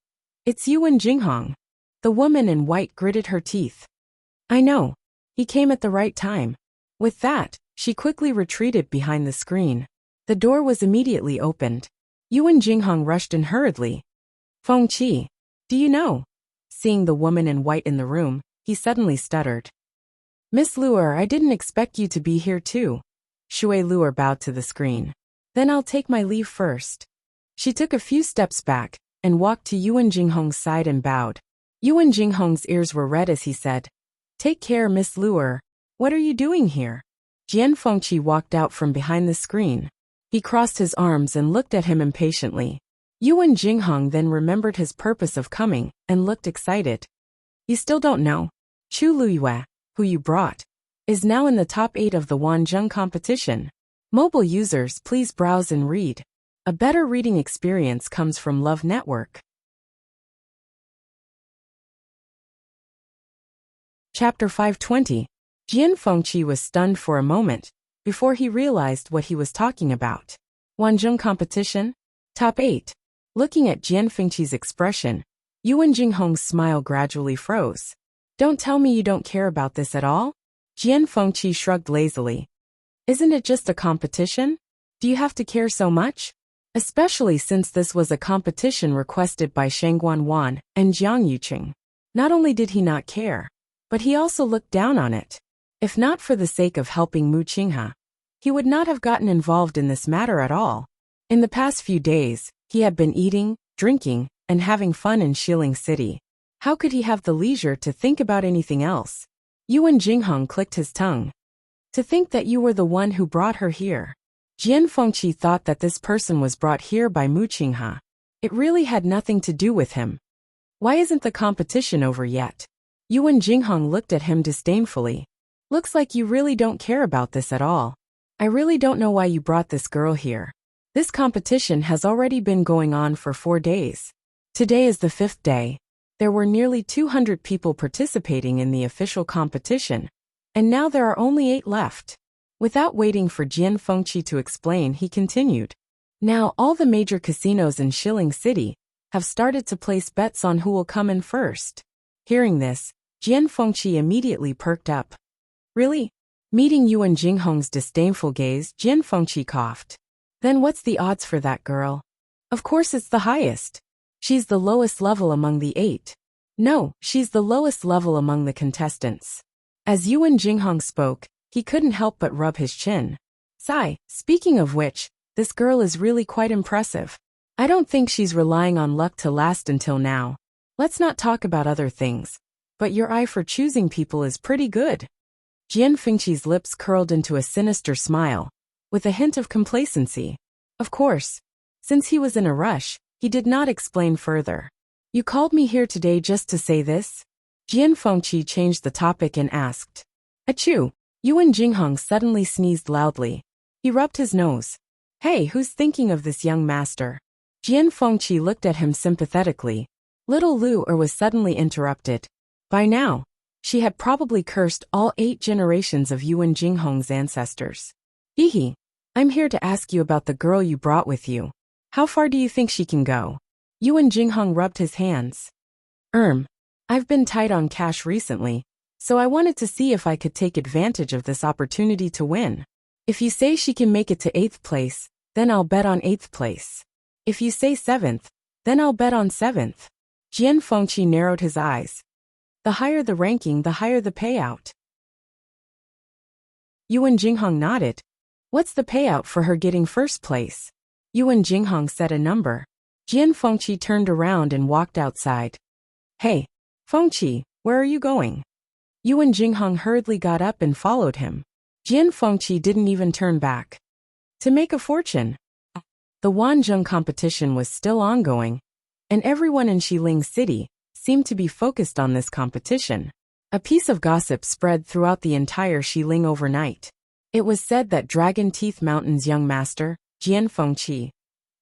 "It's Yuan Jinghong." The woman in white gritted her teeth. "I know. He came at the right time." With that, she quickly retreated behind the screen. The door was immediately opened. Yuan Jinghong rushed in hurriedly. "Fengqi, do you know?" Seeing the woman in white in the room, he suddenly stuttered. "Miss Luer, I didn't expect you to be here too." Shui Luer bowed to the screen. "Then I'll take my leave first." She took a few steps back and walked to Yuan Jinghong's side and bowed. Yuan Jinghong's ears were red as he said, "Take care, Miss Luer. What are you doing here?" Jian Fengqi walked out from behind the screen. He crossed his arms and looked at him impatiently. Yuan Jinghong then remembered his purpose of coming and looked excited. "You still don't know? Chu Luyue, who you brought, is now in the top 8 of the Wanzhong competition. Mobile users, please browse and read. A better reading experience comes from Love Network." Chapter 520. Jian Fengqi was stunned for a moment before he realized what he was talking about. Wanzhong competition? Top 8. Looking at Jian Fengqi's expression, Yuan Jinghong's smile gradually froze. "Don't tell me you don't care about this at all?" Jian Fengqi shrugged lazily. "Isn't it just a competition? Do you have to care so much? Especially since this was a competition requested by Shangguan Wan and Jiang Yuqing." Not only did he not care, but he also looked down on it. If not for the sake of helping Mu Qinghe, he would not have gotten involved in this matter at all. In the past few days, he had been eating, drinking, and having fun in Xiling City. How could he have the leisure to think about anything else? Yuan Jinghong clicked his tongue. "To think that you were the one who brought her here." Jian Fengqi thought that this person was brought here by Mu Qinghe. It really had nothing to do with him. "Why isn't the competition over yet?" Yuan Jinghong looked at him disdainfully. "Looks like you really don't care about this at all. I really don't know why you brought this girl here. This competition has already been going on for 4 days. Today is the 5th day. There were nearly 200 people participating in the official competition, and now there are only 8 left." Without waiting for Jian Fengqi to explain, he continued. "Now all the major casinos in Xiling City have started to place bets on who will come in first." Hearing this, Jian Fengqi immediately perked up. "Really?" Meeting Yuan Jinghong's disdainful gaze, Jian Fengqi coughed. "Then what's the odds for that girl?" "Of course it's the highest. She's the lowest level among the 8. No, she's the lowest level among the contestants." As Yuan Jinghong spoke, he couldn't help but rub his chin. "Sigh, speaking of which, this girl is really quite impressive. I don't think she's relying on luck to last until now. Let's not talk about other things, but your eye for choosing people is pretty good." Jian Fengqi's lips curled into a sinister smile, with a hint of complacency. Of course, since he was in a rush, he did not explain further. "You called me here today just to say this?" Jian Fengqi changed the topic and asked. "Achoo!" Yuan Jinghong suddenly sneezed loudly. He rubbed his nose. "Hey, who's thinking of this young master?" Jian Fengqi looked at him sympathetically. Little Lu was suddenly interrupted. By now, she had probably cursed all 8 generations of Yuan Jinghong's ancestors. "Hehe, I'm here to ask you about the girl you brought with you. How far do you think she can go?" Yuan Jinghong rubbed his hands. I've been tight on cash recently, so I wanted to see if I could take advantage of this opportunity to win. If you say she can make it to 8th place, then I'll bet on 8th place. If you say 7th, then I'll bet on 7th. Jian Fengqi narrowed his eyes. The higher the ranking, the higher the payout. Yuan Jinghong nodded. "What's the payout for her getting 1st place?" Yuan Jinghong said a number. Jian Fengqi turned around and walked outside. "Hey, Fengqi, where are you going?" Yuan Jinghong hurriedly got up and followed him. Jian Fengqi didn't even turn back. To make a fortune. The Wanzhong competition was still ongoing, and everyone in Xiling City seemed to be focused on this competition. A piece of gossip spread throughout the entire Xiling overnight. It was said that Dragon Teeth Mountain's young master, Jian Fengqi,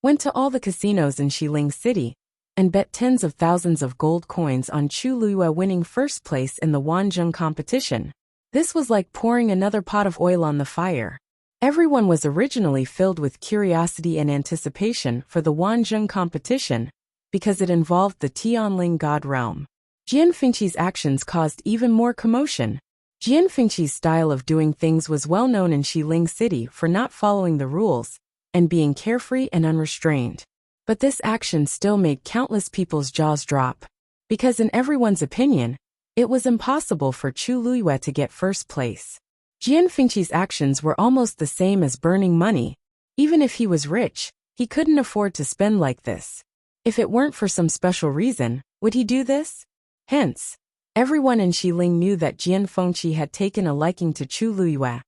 went to all the casinos in Xiling City and bet tens of thousands of gold coins on Chu Luyue winning 1st place in the Wanzhong competition. This was like pouring another pot of oil on the fire. Everyone was originally filled with curiosity and anticipation for the Wanzheng competition because it involved the Tianling God realm. Jian Fengqi's actions caused even more commotion. Jian Fengqi's style of doing things was well known in Xiling City for not following the rules and being carefree and unrestrained. But this action still made countless people's jaws drop. Because in everyone's opinion, it was impossible for Chu Luiyue to get first place. Jian Fengqi's actions were almost the same as burning money. Even if he was rich, he couldn't afford to spend like this. If it weren't for some special reason, would he do this? Hence, everyone in Xiling knew that Jian Fengqi had taken a liking to Chu Luiyue,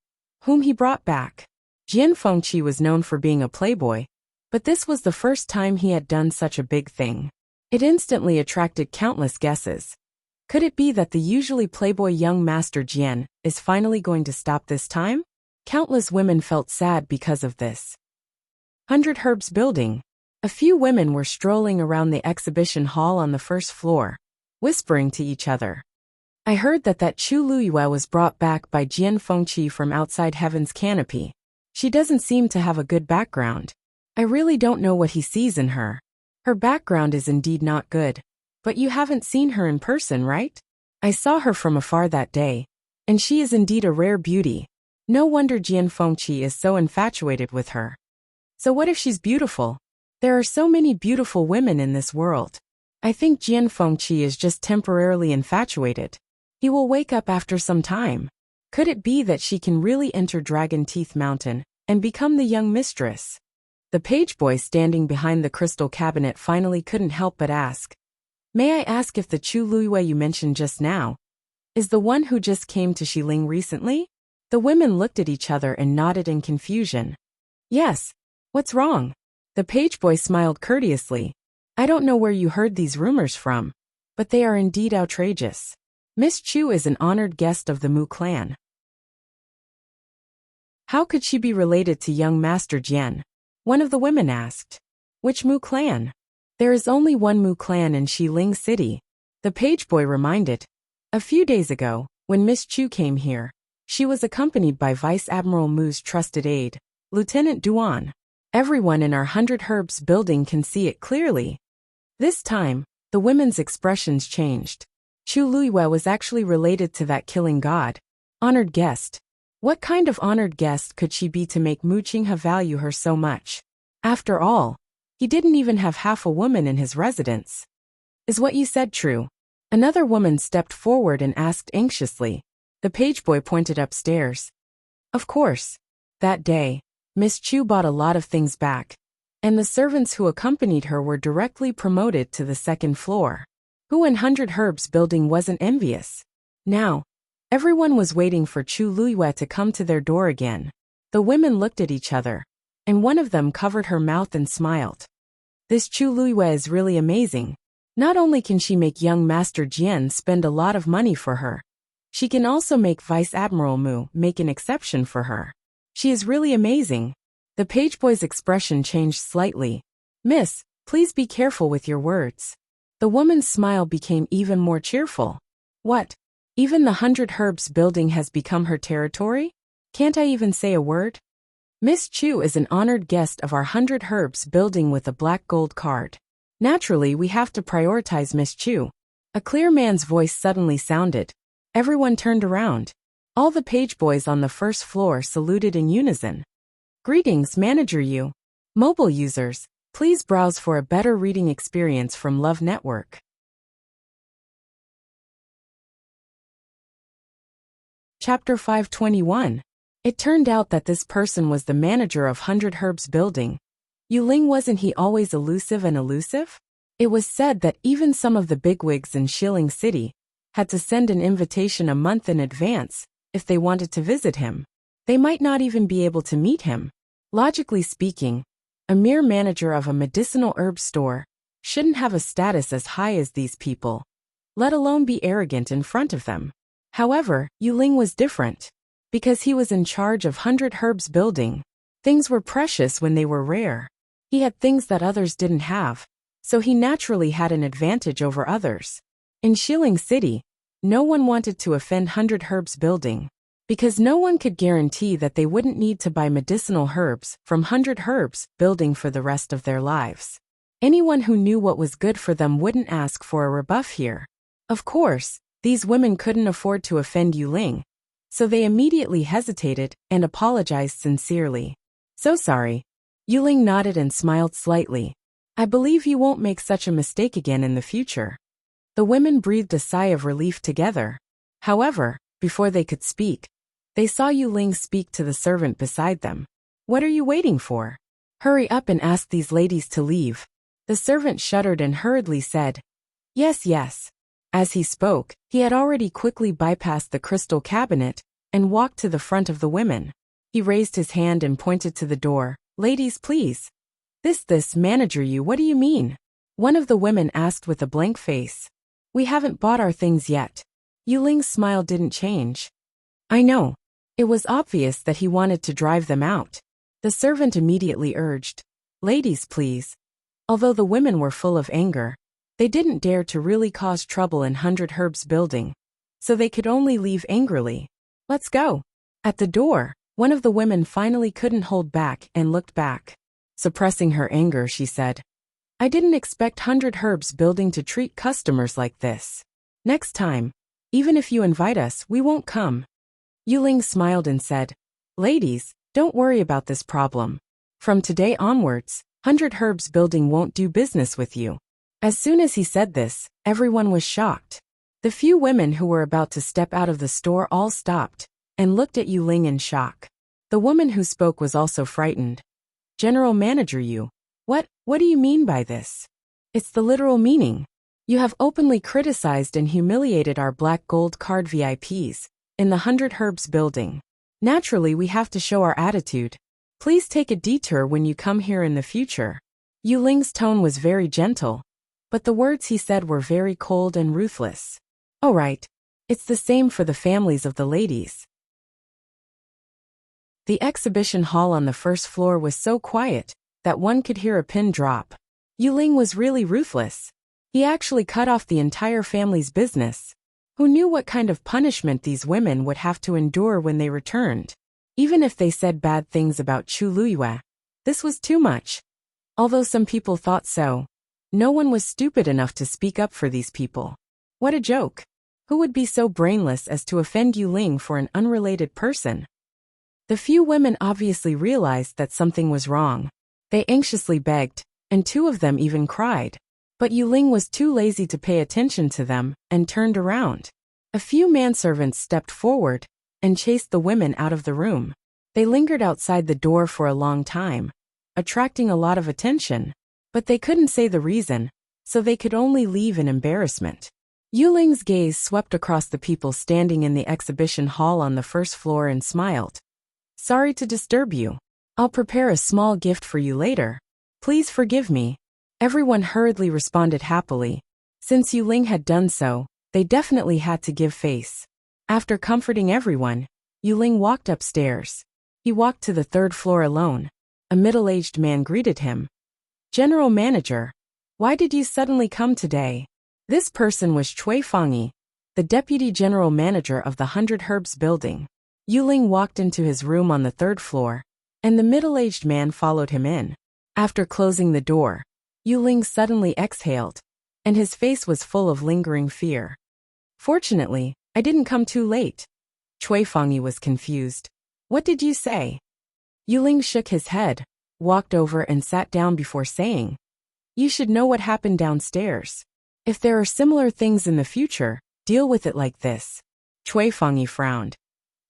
whom he brought back. Jian Fengqi was known for being a playboy, but this was the first time he had done such a big thing. It instantly attracted countless guesses. Could it be that the usually playboy young Master Jian is finally going to stop this time? Countless women felt sad because of this. 100 Herbs Building. A few women were strolling around the exhibition hall on the first floor, whispering to each other. I heard that Chu Luiyue was brought back by Jian Fengqi from outside Heaven's canopy. She doesn't seem to have a good background. I really don't know what he sees in her. Her background is indeed not good. But you haven't seen her in person, right? I saw her from afar that day, and she is indeed a rare beauty. No wonder Jian Fengqi is so infatuated with her. So what if she's beautiful? There are so many beautiful women in this world. I think Jian Fengqi is just temporarily infatuated. He will wake up after some time. Could it be that she can really enter Dragon Teeth Mountain and become the young mistress? The page boy standing behind the crystal cabinet finally couldn't help but ask. May I ask if the Chu Luiyue you mentioned just now is the one who just came to Xiling recently? The women looked at each other and nodded in confusion. Yes. What's wrong? The page boy smiled courteously. I don't know where you heard these rumors from, but they are indeed outrageous. Miss Chu is an honored guest of the Mu clan. How could she be related to young Master Jian? One of the women asked. Which Mu clan? There is only one Mu clan in Xiling City, the page boy reminded. A few days ago, when Miss Chu came here, she was accompanied by Vice Admiral Mu's trusted aide, Lieutenant Duan. Everyone in our 100 Herbs building can see it clearly. This time, the women's expressions changed. Chu Luiyue was actually related to that killing god. Honored guest. What kind of honored guest could she be to make Mu Qinghe value her so much? After all, he didn't even have half a woman in his residence. Is what you said true? Another woman stepped forward and asked anxiously. The page boy pointed upstairs. Of course. That day, Miss Chu bought a lot of things back, and the servants who accompanied her were directly promoted to the second floor. Who in 100 Herbs building wasn't envious? Now, everyone was waiting for Chu Luiyue to come to their door again. The women looked at each other, and one of them covered her mouth and smiled. This Chu Luiyue is really amazing. Not only can she make young Master Jian spend a lot of money for her, she can also make Vice Admiral Mu make an exception for her. She is really amazing. The page boy's expression changed slightly. Miss, please be careful with your words. The woman's smile became even more cheerful. What? Even the 100 Herbs building has become her territory? Can't I even say a word? Miss Chu is an honored guest of our 100 Herbs building with a black gold card. Naturally, we have to prioritize Miss Chu. A clear man's voice suddenly sounded. Everyone turned around. All the page boys on the first floor saluted in unison. Greetings, Manager Yu. Mobile users, please browse for a better reading experience from Love Network. Chapter 521. It turned out that this person was the manager of 100 Herbs building. Yuling, wasn't he always elusive and elusive? It was said that even some of the bigwigs in Xiling City had to send an invitation a month in advance if they wanted to visit him. They might not even be able to meet him. Logically speaking, a mere manager of a medicinal herb store shouldn't have a status as high as these people, let alone be arrogant in front of them. However, Yuling was different. Because he was in charge of 100 Herbs building, things were precious when they were rare. He had things that others didn't have, so he naturally had an advantage over others. In Xiling City, no one wanted to offend 100 Herbs building. because no one could guarantee that they wouldn't need to buy medicinal herbs from 100 Herbs building for the rest of their lives. Anyone who knew what was good for them wouldn't ask for a rebuff here. Of course, these women couldn't afford to offend Yuling, so they immediately hesitated and apologized sincerely. So sorry. Yuling nodded and smiled slightly. I believe you won't make such a mistake again in the future. The women breathed a sigh of relief together. However, before they could speak, they saw Yuling speak to the servant beside them. What are you waiting for? Hurry up and ask these ladies to leave. The servant shuddered and hurriedly said, Yes, yes. As he spoke, he had already quickly bypassed the crystal cabinet and walked to the front of the women. He raised his hand and pointed to the door. Ladies, please. This manager you, what do you mean? One of the women asked with a blank face. We haven't bought our things yet. Yuling's smile didn't change. I know. It was obvious that he wanted to drive them out. The servant immediately urged. Ladies, please. Although the women were full of anger, they didn't dare to really cause trouble in 100 Herbs building, so they could only leave angrily. Let's go. At the door, one of the women finally couldn't hold back and looked back. Suppressing her anger, she said, I didn't expect 100 Herbs building to treat customers like this. Next time, even if you invite us, we won't come. Yuling smiled and said, Ladies, don't worry about this problem. From today onwards, 100 Herbs building won't do business with you. As soon as he said this, everyone was shocked. The few women who were about to step out of the store all stopped and looked at Yuling in shock. The woman who spoke was also frightened. General Manager Yu, what do you mean by this? It's the literal meaning. You have openly criticized and humiliated our black gold card VIPs in the 100 Herbs building. Naturally, we have to show our attitude. Please take a detour when you come here in the future. Yuling's tone was very gentle, but the words he said were very cold and ruthless. All right. It's the same for the families of the ladies. The exhibition hall on the first floor was so quiet that one could hear a pin drop. Yuling was really ruthless. He actually cut off the entire family's business. Who knew what kind of punishment these women would have to endure when they returned? Even if they said bad things about Chu Luyue, this was too much. Although some people thought so, no one was stupid enough to speak up for these people. What a joke. Who would be so brainless as to offend Yuling for an unrelated person? The few women obviously realized that something was wrong. They anxiously begged, and two of them even cried. But Yuling was too lazy to pay attention to them and turned around. A few manservants stepped forward and chased the women out of the room. They lingered outside the door for a long time, attracting a lot of attention. But they couldn't say the reason, so they could only leave in embarrassment. Yuling's gaze swept across the people standing in the exhibition hall on the first floor and smiled. Sorry to disturb you. I'll prepare a small gift for you later. Please forgive me. Everyone hurriedly responded happily. Since Yuling had done so, they definitely had to give face. After comforting everyone, Yuling walked upstairs. He walked to the third floor alone. A middle-aged man greeted him. General Manager, why did you suddenly come today? This person was Cui Fangyi, the Deputy General Manager of the 100 Herbs building. Yuling walked into his room on the third floor, and the middle-aged man followed him in. After closing the door, Yuling suddenly exhaled, and his face was full of lingering fear. Fortunately, I didn't come too late. Cui Fangyi was confused. What did you say? Yuling shook his head, walked over and sat down before saying, You should know what happened downstairs. If there are similar things in the future, deal with it like this. Cui Fangyi frowned.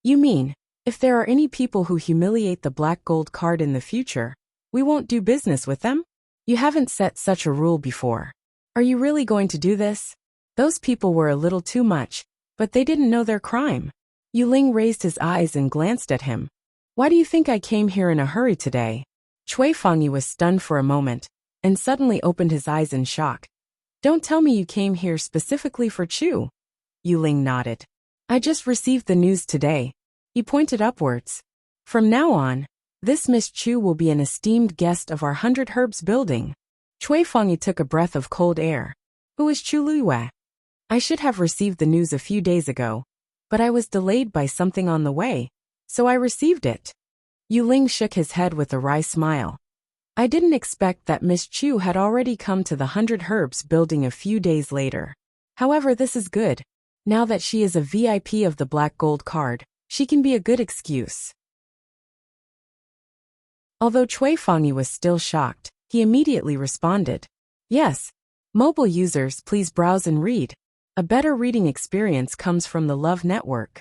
You mean, if there are any people who humiliate the black gold card in the future, we won't do business with them? You haven't set such a rule before. Are you really going to do this? Those people were a little too much, but they didn't know their crime. Yuling raised his eyes and glanced at him. Why do you think I came here in a hurry today? Cui Fangyi was stunned for a moment, and suddenly opened his eyes in shock. Don't tell me you came here specifically for Chu. Yuling nodded. I just received the news today. He pointed upwards. From now on, this Miss Chu will be an esteemed guest of our 100 Herbs building. Cui Fangyi took a breath of cold air. Who is Chu Luyue? I should have received the news a few days ago. but I was delayed by something on the way, so I received it. Yu Ling shook his head with a wry smile. I didn't expect that Miss Chu had already come to the 100 Herbs building a few days later. However, this is good. Now that she is a VIP of the Black Gold card, she can be a good excuse. Although Cui Fangyi was still shocked, he immediately responded. Yes. Mobile users, please browse and read. A better reading experience comes from the Love Network.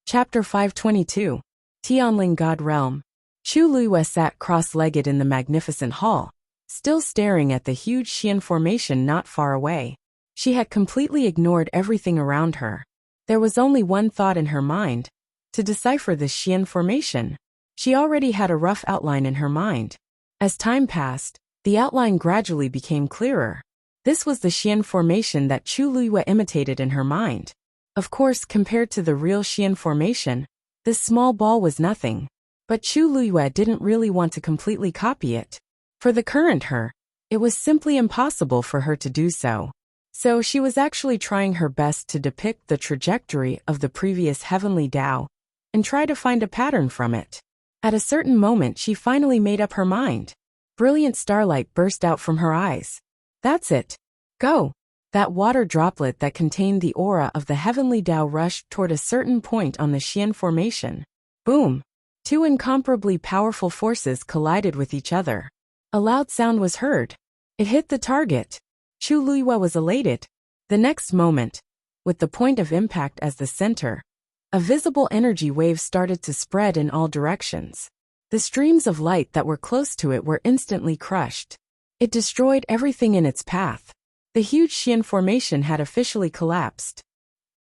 Chapter 522. Tianling God Realm. Chu Luiyue sat cross-legged in the magnificent hall, still staring at the huge Xian formation not far away. She had completely ignored everything around her. There was only one thought in her mind: to decipher this Xian formation. She already had a rough outline in her mind. As time passed, the outline gradually became clearer. This was the Xian formation that Chu Luiyue imitated in her mind. Of course, compared to the real Xian formation, this small ball was nothing. But Chu Luiyue didn't really want to completely copy it. For the current her, it was simply impossible for her to do so. So she was actually trying her best to depict the trajectory of the previous heavenly Tao and try to find a pattern from it. At a certain moment she finally made up her mind. Brilliant starlight burst out from her eyes. That's it. Go! That water droplet that contained the aura of the heavenly Tao rushed toward a certain point on the Xian formation. Boom! Two incomparably powerful forces collided with each other. A loud sound was heard. It hit the target. Chu Luiyue was elated. The next moment, with the point of impact as the center, a visible energy wave started to spread in all directions. The streams of light that were close to it were instantly crushed. It destroyed everything in its path. The huge Xian formation had officially collapsed.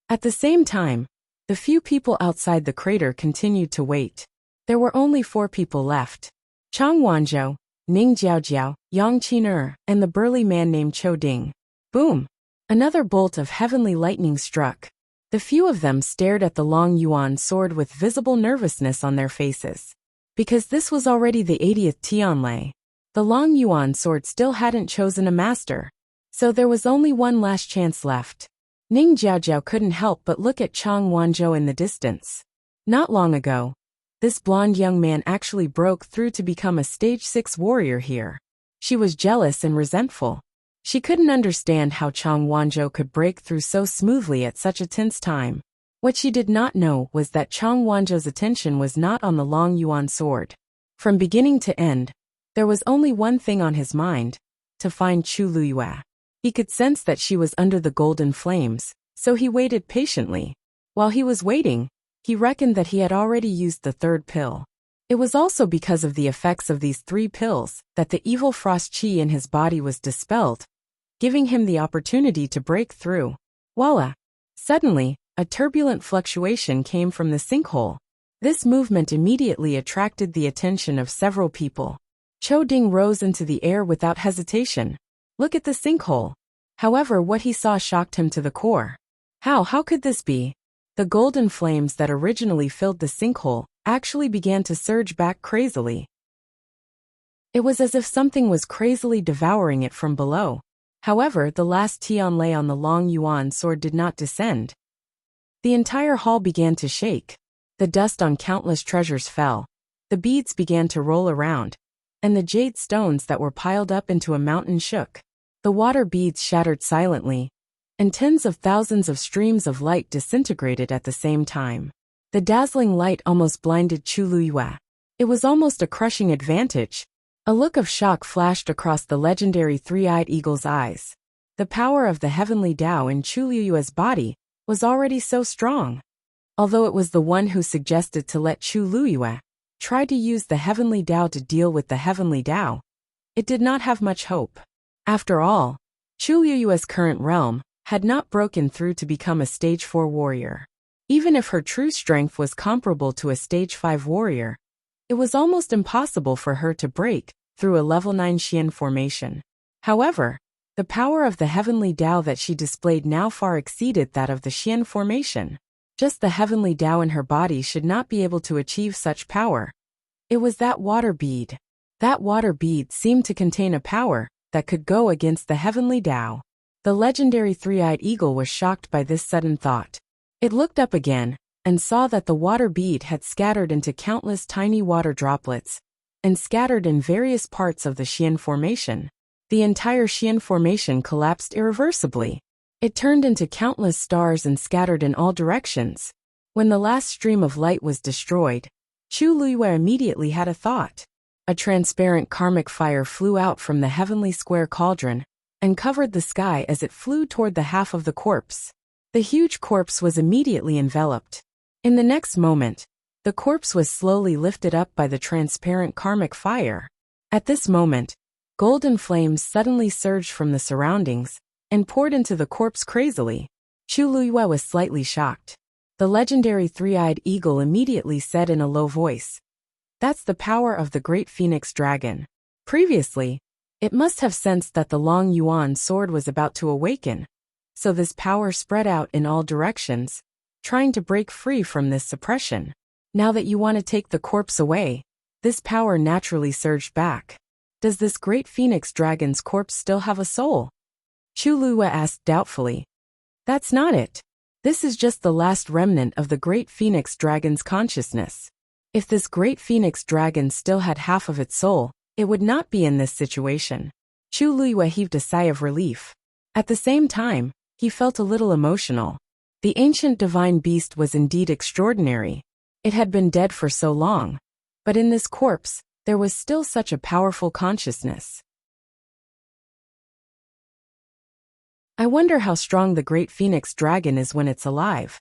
At the same time, the few people outside the crater continued to wait. There were only 4 people left: Chang Wanzhou, Ning Jiaojiao, Yang Qin'er, and the burly man named Chou Ding. Boom! Another bolt of heavenly lightning struck. The few of them stared at the Long Yuan sword with visible nervousness on their faces. Because this was already the 80th Tianlei, the Long Yuan sword still hadn't chosen a master. So there was only one last chance left. Ning Jiaojiao couldn't help but look at Chang Wanzhou in the distance. Not long ago, this blonde young man actually broke through to become a stage 6 warrior here. She was jealous and resentful. She couldn't understand how Chang Wanzhou could break through so smoothly at such a tense time. What she did not know was that Chang Wanzhou's attention was not on the Long Yuan sword. From beginning to end, there was only one thing on his mind: to find Chu Luiyue. He could sense that she was under the golden flames, so he waited patiently. While he was waiting, he reckoned that he had already used the 3rd pill. It was also because of the effects of these 3 pills that the evil frost chi in his body was dispelled, giving him the opportunity to break through. Voila! Suddenly, a turbulent fluctuation came from the sinkhole. This movement immediately attracted the attention of several people. Chou Ding rose into the air without hesitation. Look at the sinkhole. However, what he saw shocked him to the core. How could this be? The golden flames that originally filled the sinkhole actually began to surge back crazily. It was as if something was crazily devouring it from below. However, the last Tianlei on the Long Yuan sword did not descend. The entire hall began to shake. The dust on countless treasures fell. The beads began to roll around, and the jade stones that were piled up into a mountain shook. The water beads shattered silently, and tens of thousands of streams of light disintegrated at the same time. The dazzling light almost blinded Chu Luiyue. It was almost a crushing advantage. A look of shock flashed across the legendary three-eyed eagle's eyes. The power of the heavenly Tao in Chu Luiyue's body was already so strong. Although it was the one who suggested to let Chu Luiyue try to use the heavenly Tao to deal with the heavenly Tao, it did not have much hope. After all, Chu Luiyue's current realm had not broken through to become a stage 4 warrior. Even if her true strength was comparable to a stage 5 warrior, it was almost impossible for her to break through a level 9 Xian formation. However, the power of the heavenly Tao that she displayed now far exceeded that of the Xian formation. Just the heavenly Tao in her body should not be able to achieve such power. It was that water bead. That water bead seemed to contain a power that could go against the heavenly Tao. The legendary three-eyed eagle was shocked by this sudden thought. It looked up again, and saw that the water bead had scattered into countless tiny water droplets, and scattered in various parts of the Xian formation. The entire Xian formation collapsed irreversibly. It turned into countless stars and scattered in all directions. When the last stream of light was destroyed, Chu Luiyue immediately had a thought. A transparent karmic fire flew out from the heavenly square cauldron, and covered the sky as it flew toward the half of the corpse. The huge corpse was immediately enveloped. In the next moment, the corpse was slowly lifted up by the transparent karmic fire. At this moment, golden flames suddenly surged from the surroundings, and poured into the corpse crazily. Chu Luiyue was slightly shocked. The legendary three-eyed eagle immediately said in a low voice, "That's the power of the great phoenix dragon." Previously, it must have sensed that the long yuan sword was about to awaken, so this power spread out in all directions, trying to break free from this suppression. Now that you want to take the corpse away, this power naturally surged back. Does this great phoenix dragon's corpse still have a soul? Chu Luiyue asked doubtfully. That's not it. This is just the last remnant of the great phoenix dragon's consciousness. If this great phoenix dragon still had half of its soul, it would not be in this situation. Chu Luiyue heaved a sigh of relief. At the same time, he felt a little emotional. The ancient divine beast was indeed extraordinary. It had been dead for so long, but in this corpse, there was still such a powerful consciousness. I wonder how strong the great phoenix dragon is when it's alive.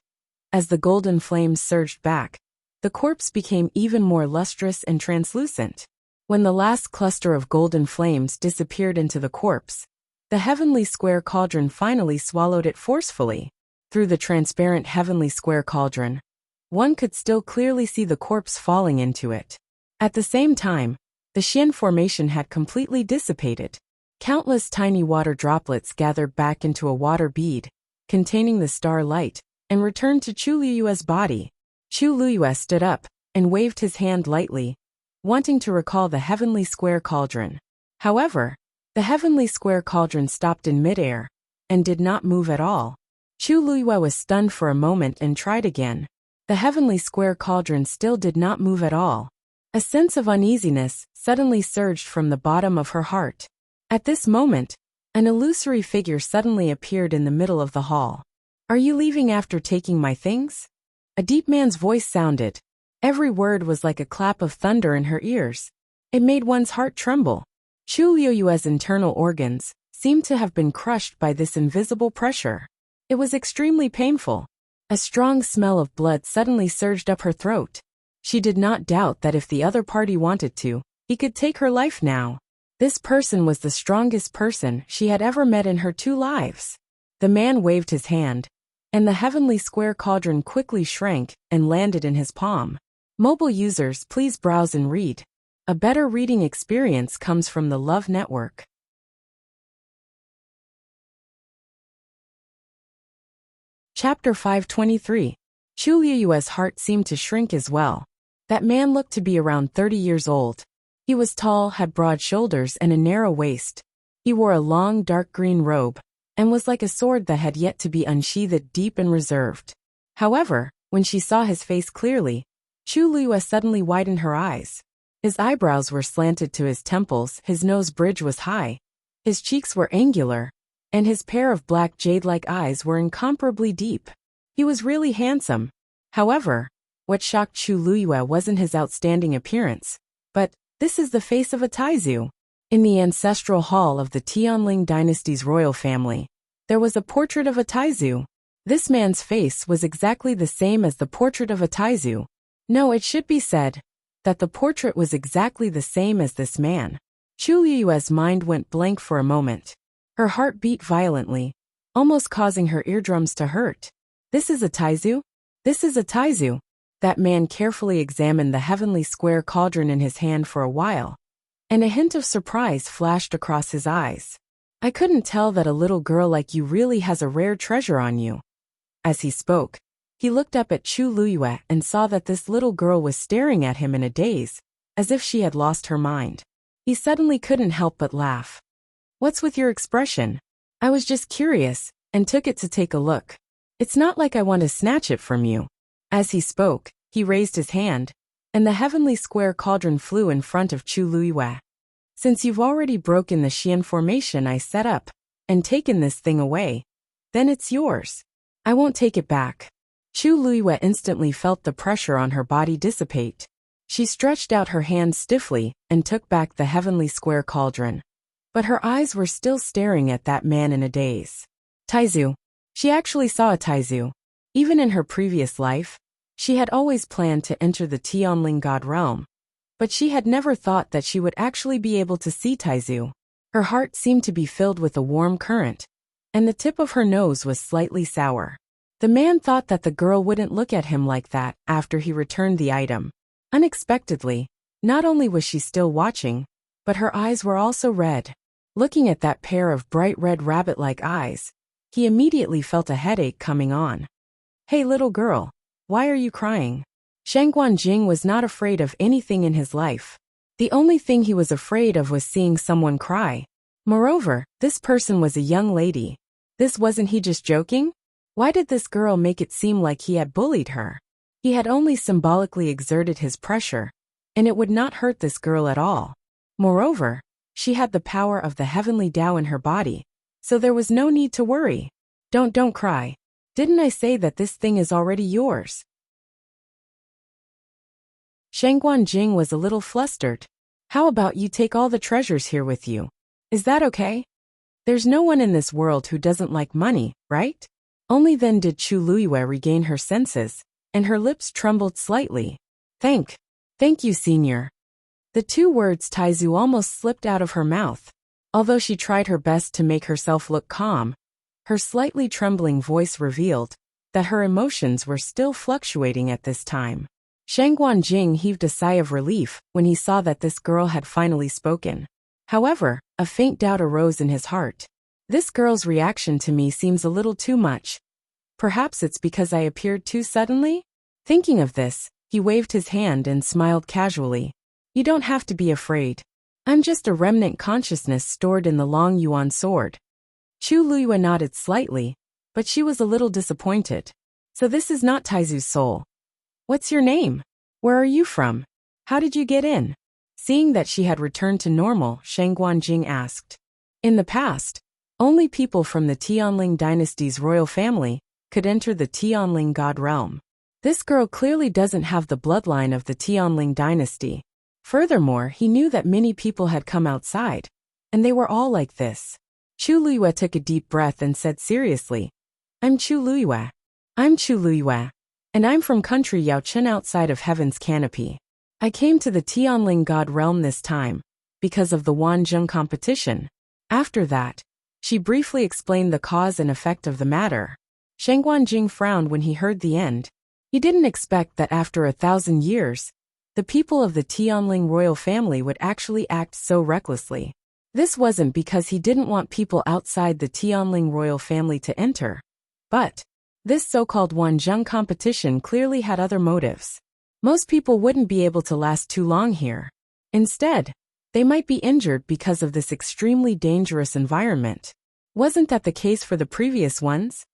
As the golden flames surged back, the corpse became even more lustrous and translucent. When the last cluster of golden flames disappeared into the corpse, the heavenly square cauldron finally swallowed it forcefully. Through the transparent heavenly square cauldron, one could still clearly see the corpse falling into it. At the same time, the Xian formation had completely dissipated. Countless tiny water droplets gathered back into a water bead, containing the star light, and returned to Chu Luiyue's body. Chu Luiyue stood up, and waved his hand lightly, wanting to recall the heavenly square cauldron. However, the heavenly square cauldron stopped in midair, and did not move at all. Chu Luiyue was stunned for a moment and tried again. The heavenly square cauldron still did not move at all. A sense of uneasiness suddenly surged from the bottom of her heart. At this moment, an illusory figure suddenly appeared in the middle of the hall. "Are you leaving after taking my things?" A deep man's voice sounded. Every word was like a clap of thunder in her ears. It made one's heart tremble. Chu Luiyue's internal organs seemed to have been crushed by this invisible pressure. It was extremely painful. A strong smell of blood suddenly surged up her throat. She did not doubt that if the other party wanted to, he could take her life now. This person was the strongest person she had ever met in her 2 lives. The man waved his hand, and the heavenly square cauldron quickly shrank and landed in his palm. Mobile users, please browse and read. A better reading experience comes from the Love Network. Chapter 523. Chu Luiyue's heart seemed to shrink as well. That man looked to be around 30 years old. He was tall, had broad shoulders and a narrow waist. He wore a long dark green robe, and was like a sword that had yet to be unsheathed, deep and reserved. However, when she saw his face clearly, Chu Luiyue suddenly widened her eyes. His eyebrows were slanted to his temples, his nose bridge was high, his cheeks were angular, and his pair of black jade-like eyes were incomparably deep. He was really handsome. However, what shocked Chu Luiyue wasn't his outstanding appearance, but, this is the face of a Taizu. In the ancestral hall of the Tianling dynasty's royal family, there was a portrait of a Taizu. This man's face was exactly the same as the portrait of a Taizu. No, it should be said that the portrait was exactly the same as this man. Chu Luiyue's mind went blank for a moment. Her heart beat violently, almost causing her eardrums to hurt. This is a Taizu? This is a Taizu. That man carefully examined the heavenly square cauldron in his hand for a while, and a hint of surprise flashed across his eyes. I couldn't tell that a little girl like you really has a rare treasure on you. As he spoke, he looked up at Chu Luiyue and saw that this little girl was staring at him in a daze, as if she had lost her mind. He suddenly couldn't help but laugh. What's with your expression? I was just curious, and took it to take a look. It's not like I want to snatch it from you. As he spoke, he raised his hand, and the heavenly square cauldron flew in front of Chu Luiyue. Since you've already broken the Xian formation I set up, and taken this thing away, then it's yours. I won't take it back. Chu Luiyue instantly felt the pressure on her body dissipate. She stretched out her hand stiffly and took back the heavenly square cauldron. But her eyes were still staring at that man in a daze. Taizu. She actually saw a Taizu. Even in her previous life, she had always planned to enter the Tianling God realm. But she had never thought that she would actually be able to see Taizu. Her heart seemed to be filled with a warm current, and the tip of her nose was slightly sour. The man thought that the girl wouldn't look at him like that after he returned the item. Unexpectedly, not only was she still watching, but her eyes were also red. Looking at that pair of bright red rabbit-like eyes, he immediately felt a headache coming on. Hey little girl, why are you crying? Shang Guanjing was not afraid of anything in his life. The only thing he was afraid of was seeing someone cry. Moreover, this person was a young lady. Wasn't he just joking? Why did this girl make it seem like he had bullied her? He had only symbolically exerted his pressure, and it would not hurt this girl at all. Moreover, she had the power of the heavenly Tao in her body, so there was no need to worry. Don't cry. Didn't I say that this thing is already yours? Shang Guanjing was a little flustered. How about you take all the treasures here with you? Is that okay? There's no one in this world who doesn't like money, right? Only then did Chu Luiyue regain her senses, and her lips trembled slightly. Thank you, senior. The two words Taizu almost slipped out of her mouth. Although she tried her best to make herself look calm, her slightly trembling voice revealed that her emotions were still fluctuating at this time. Shang Guanjing heaved a sigh of relief when he saw that this girl had finally spoken. However, a faint doubt arose in his heart. This girl's reaction to me seems a little too much. Perhaps it's because I appeared too suddenly? Thinking of this, he waved his hand and smiled casually. You don't have to be afraid. I'm just a remnant consciousness stored in the Long Yuan sword. Chu Luiyue nodded slightly, but she was a little disappointed. So this is not Taizu's soul. What's your name? Where are you from? How did you get in? Seeing that she had returned to normal, Shang Guanjing asked. In the past, only people from the Tianling dynasty's royal family could enter the Tianling God realm. This girl clearly doesn't have the bloodline of the Tianling dynasty. Furthermore, he knew that many people had come outside, and they were all like this. Chu Luiyue took a deep breath and said seriously, I'm Chu Luiyue. And I'm from country Yaochen outside of Heaven's Canopy. I came to the Tianling God realm this time, because of the Wanzheng competition. After that, she briefly explained the cause and effect of the matter. Shang Guanjing frowned when he heard the end. He didn't expect that after 1,000 years, the people of the Tianling royal family would actually act so recklessly. This wasn't because he didn't want people outside the Tianling royal family to enter. But this so-called Wanzheng competition clearly had other motives. Most people wouldn't be able to last too long here. Instead, they might be injured because of this extremely dangerous environment. Wasn't that the case for the previous ones?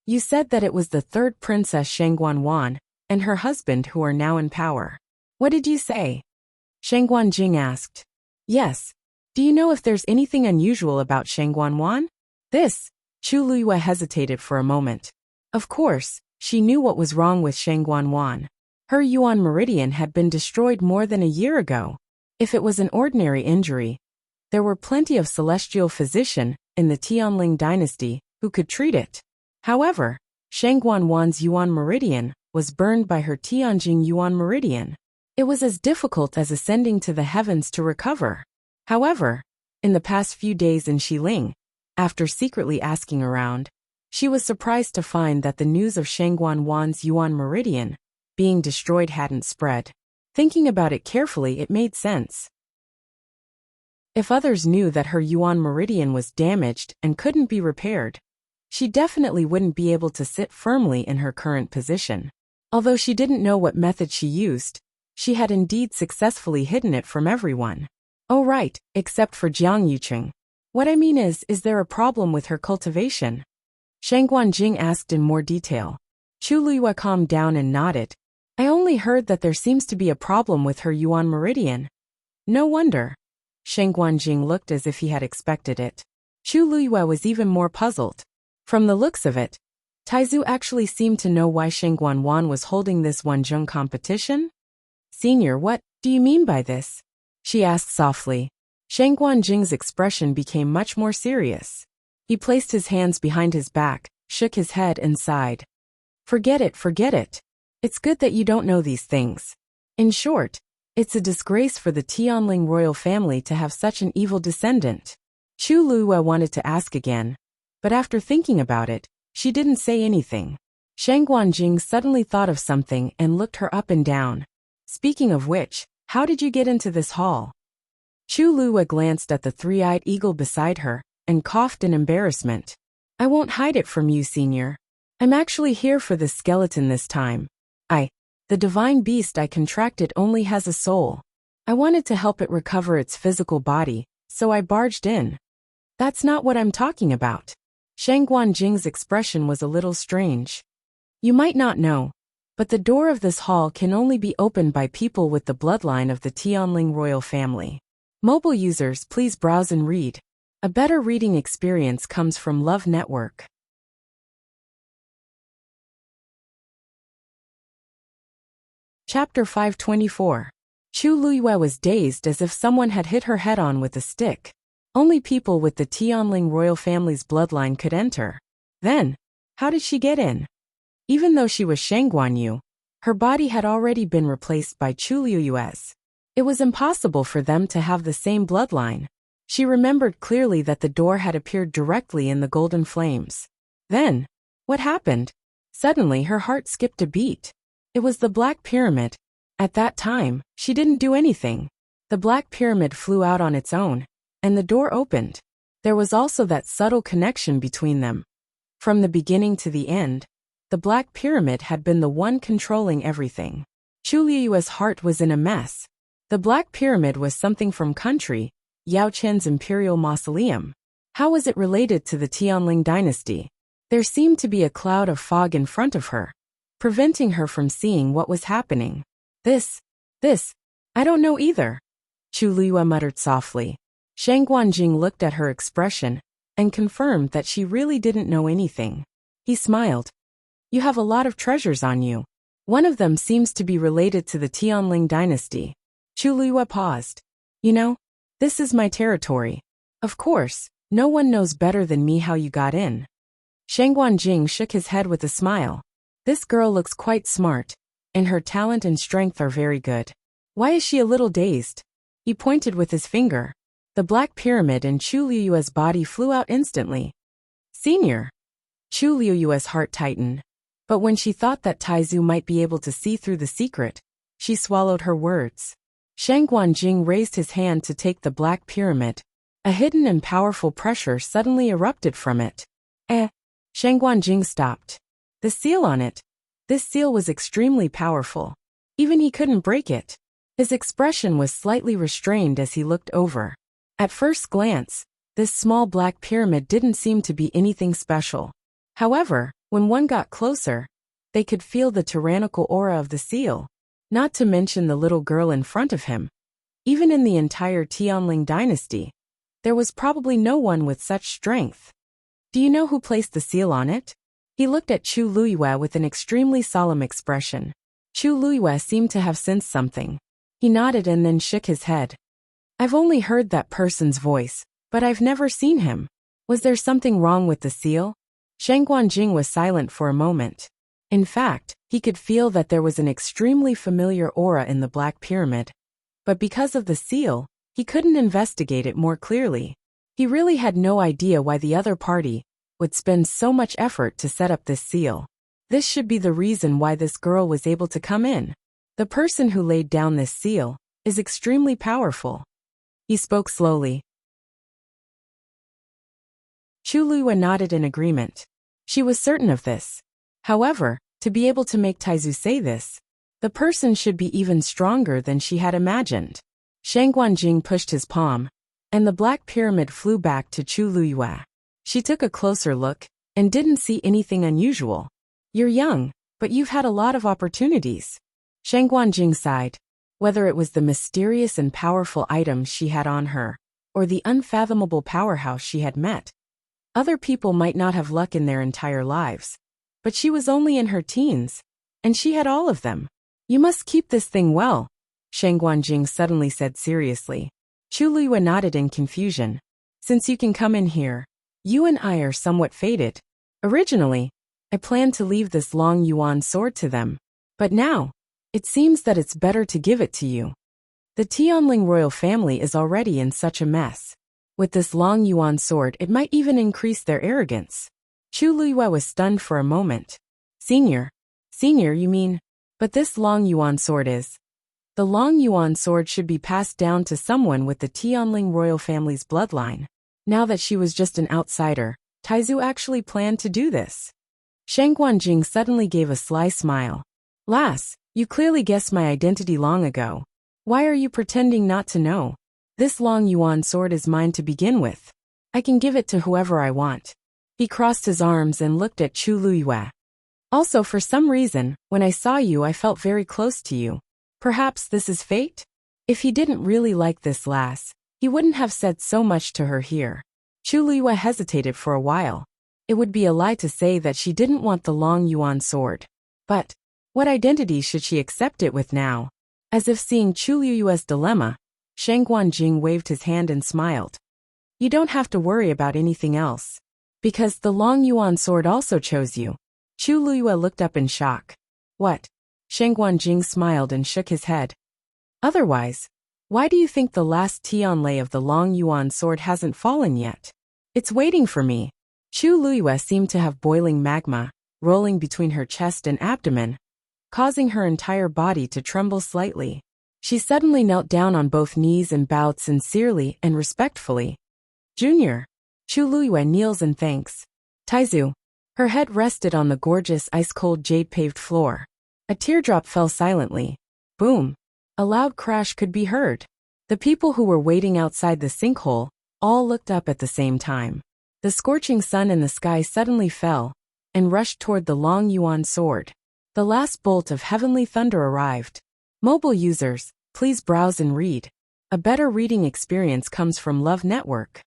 You said that it was the third princess Shang Guanwan and her husband who are now in power. What did you say? Shang Guanjing asked. Yes. Do you know if there's anything unusual about Shang Guanwan? Chu Luiyue hesitated for a moment. Of course, she knew what was wrong with Shang Guanwan. Her Yuan meridian had been destroyed more than a year ago. If it was an ordinary injury, there were plenty of celestial physicians in the Tianling dynasty who could treat it. However, Shang Guanwan's Yuan meridian was burned by her Tianjing Yuan meridian. It was as difficult as ascending to the heavens to recover. However, in the past few days in Xiling, after secretly asking around, she was surprised to find that the news of Shang Guanwan's Yuan meridian being destroyed hadn't spread. Thinking about it carefully, it made sense. If others knew that her Yuan meridian was damaged and couldn't be repaired, she definitely wouldn't be able to sit firmly in her current position. Although she didn't know what method she used, she had indeed successfully hidden it from everyone. Oh right, except for Jiang Yucheng. What I mean is there a problem with her cultivation? Shang Guanjing asked in more detail. Chu Luiyue calmed down and nodded. I only heard that there seems to be a problem with her Yuan meridian. No wonder. Shang Guanjing looked as if he had expected it. Chu Luiyue was even more puzzled. From the looks of it, Taizu actually seemed to know why Shang Guanwan was holding this Wanzhong competition. Senior, what do you mean by this? She asked softly. Shang Guanjing's expression became much more serious. He placed his hands behind his back, shook his head and sighed. Forget it, forget it. It's good that you don't know these things. In short, it's a disgrace for the Tianling royal family to have such an evil descendant. Chu Luiyue wanted to ask again, but after thinking about it, she didn't say anything. Shang Guanjing suddenly thought of something and looked her up and down. Speaking of which, how did you get into this hall? Chu Luiyue glanced at the three-eyed eagle beside her and coughed in embarrassment. I won't hide it from you, senior. I'm actually here for this skeleton this time. The divine beast I contracted only has a soul. I wanted to help it recover its physical body, so I barged in. That's not what I'm talking about. Shang Guanjing's expression was a little strange. You might not know, but the door of this hall can only be opened by people with the bloodline of the Tianling royal family. Mobile users, please browse and read. A better reading experience comes from Love Network. Chapter 524. Chu Luiyue was dazed as if someone had hit her head on with a stick. Only people with the Tianling royal family's bloodline could enter. Then, how did she get in? Even though she was Shang Guanyu, her body had already been replaced by Chu Luiyue's. It was impossible for them to have the same bloodline. She remembered clearly that the door had appeared directly in the golden flames. Then, what happened? Suddenly her heart skipped a beat. It was the Black Pyramid. At that time, she didn't do anything. The Black Pyramid flew out on its own, and the door opened. There was also that subtle connection between them. From the beginning to the end, the Black Pyramid had been the one controlling everything. Chu Luiyue's heart was in a mess. The Black Pyramid was something from country, Yao Chen's imperial mausoleum. How was it related to the Tianling dynasty? There seemed to be a cloud of fog in front of her, preventing her from seeing what was happening. This, I don't know either. Chu Luiyue muttered softly. Shang Guanjing looked at her expression and confirmed that she really didn't know anything. He smiled. You have a lot of treasures on you. One of them seems to be related to the Tianling dynasty. Chu Luiyue paused. You know, this is my territory. Of course, no one knows better than me how you got in. Shang Guanjing shook his head with a smile. This girl looks quite smart, and her talent and strength are very good. Why is she a little dazed? He pointed with his finger. The Black Pyramid and Chu Luiyue's body flew out instantly. Senior. Chu Luiyue's heart tightened. But when she thought that Taizu might be able to see through the secret, she swallowed her words. Shang Guanjing raised his hand to take the Black Pyramid. A hidden and powerful pressure suddenly erupted from it. Shang Guanjing stopped. The seal on it. This seal was extremely powerful. Even he couldn't break it. His expression was slightly restrained as he looked over. At first glance, this small Black Pyramid didn't seem to be anything special. However, when one got closer, they could feel the tyrannical aura of the seal. Not to mention the little girl in front of him. Even in the entire Tianling dynasty, there was probably no one with such strength. Do you know who placed the seal on it? He looked at Chu Luiyue with an extremely solemn expression. Chu Luiyue seemed to have sensed something. He nodded and then shook his head. I've only heard that person's voice, but I've never seen him. Was there something wrong with the seal? Shang Guanjing was silent for a moment. In fact, he could feel that there was an extremely familiar aura in the Black Pyramid. But because of the seal, he couldn't investigate it more clearly. He really had no idea why the other party would spend so much effort to set up this seal. This should be the reason why this girl was able to come in. The person who laid down this seal is extremely powerful. He spoke slowly. Chu Luiyue nodded in agreement. She was certain of this. However, to be able to make Taizu say this, the person should be even stronger than she had imagined. Shang Guanjing pushed his palm, and the black pyramid flew back to Chu Luyue. She took a closer look and didn't see anything unusual. You're young, but you've had a lot of opportunities. Shang Guanjing sighed. Whether it was the mysterious and powerful items she had on her, or the unfathomable powerhouse she had met, other people might not have luck in their entire lives. But she was only in her teens, and she had all of them. You must keep this thing well, Shang Guanjing suddenly said seriously. Chu Luyue nodded in confusion. Since you can come in here, you and I are somewhat fated. Originally, I planned to leave this long yuan sword to them. But now, it seems that it's better to give it to you. The Tianling royal family is already in such a mess. With this long yuan sword, it might even increase their arrogance. Chu Luyue was stunned for a moment. Senior, you mean? But this long yuan sword is. The long yuan sword should be passed down to someone with the Tianling royal family's bloodline. Now that she was just an outsider, Taizu actually planned to do this. Shang Guanjing suddenly gave a sly smile. Lass, you clearly guessed my identity long ago. Why are you pretending not to know? This long yuan sword is mine to begin with. I can give it to whoever I want. He crossed his arms and looked at Chu Luyue. Also, for some reason, when I saw you, I felt very close to you. Perhaps this is fate? If he didn't really like this lass, he wouldn't have said so much to her here. Chu Luyue hesitated for a while. It would be a lie to say that she didn't want the long yuan sword. But what identity should she accept it with now? As if seeing Chu Luyue's dilemma, Shang Guanjing waved his hand and smiled. You don't have to worry about anything else. Because the long yuan sword also chose you. Chu Luyue looked up in shock. What? Shang Guanjing smiled and shook his head. Otherwise, why do you think the last Tianlei of the long yuan sword hasn't fallen yet? It's waiting for me. Chu Luyue seemed to have boiling magma, rolling between her chest and abdomen, causing her entire body to tremble slightly. She suddenly knelt down on both knees and bowed sincerely and respectfully. Junior. Chu Luyue kneels and thanks. Taizu. Her head rested on the gorgeous ice-cold jade-paved floor. A teardrop fell silently. Boom. A loud crash could be heard. The people who were waiting outside the sinkhole all looked up at the same time. The scorching sun in the sky suddenly fell and rushed toward the long yuan sword. The last bolt of heavenly thunder arrived. Mobile users, please browse and read. A better reading experience comes from Love Network.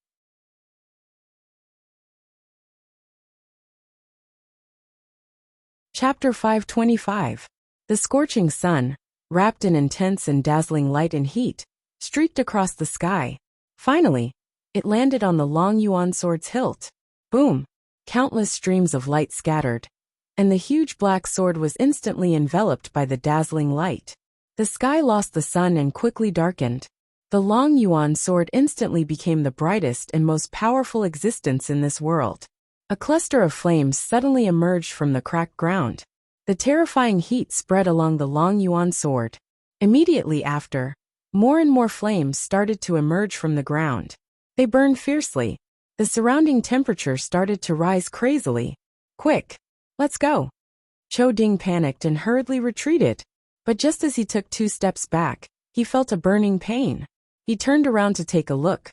Chapter 525. The scorching sun, wrapped in intense and dazzling light and heat, streaked across the sky. Finally, it landed on the long yuan sword's hilt. Boom! Countless streams of light scattered, and the huge black sword was instantly enveloped by the dazzling light. The sky lost the sun and quickly darkened. The long yuan sword instantly became the brightest and most powerful existence in this world. A cluster of flames suddenly emerged from the cracked ground. The terrifying heat spread along the long yuan sword. Immediately after, more and more flames started to emerge from the ground. They burned fiercely. The surrounding temperature started to rise crazily. Quick! Let's go! Cho Ding panicked and hurriedly retreated. But just as he took 2 steps back, he felt a burning pain. He turned around to take a look,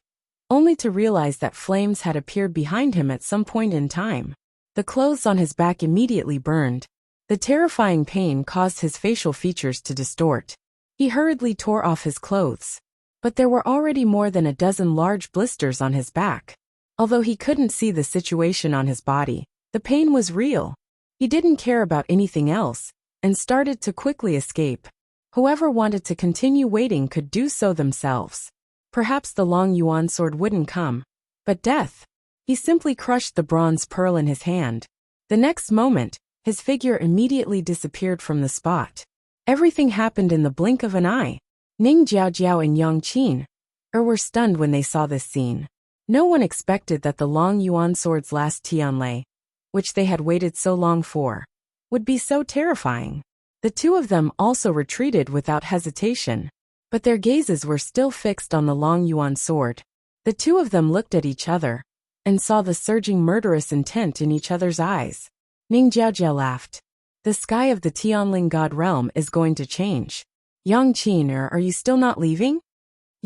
only to realize that flames had appeared behind him at some point in time. The clothes on his back immediately burned. The terrifying pain caused his facial features to distort. He hurriedly tore off his clothes. But there were already more than a dozen large blisters on his back. Although he couldn't see the situation on his body, the pain was real. He didn't care about anything else, and started to quickly escape. Whoever wanted to continue waiting could do so themselves. Perhaps the long yuan sword wouldn't come. But death. He simply crushed the bronze pearl in his hand. The next moment, his figure immediately disappeared from the spot. Everything happened in the blink of an eye. Ning Jiaojiao and Yang Qin were stunned when they saw this scene. No one expected that the long yuan sword's last Tianlei, which they had waited so long for, would be so terrifying. The two of them also retreated without hesitation. But their gazes were still fixed on the long yuan sword. The two of them looked at each other and saw the surging murderous intent in each other's eyes. Ning Jiaojia laughed. The sky of the Tianling God realm is going to change. Yang Qin, are you still not leaving?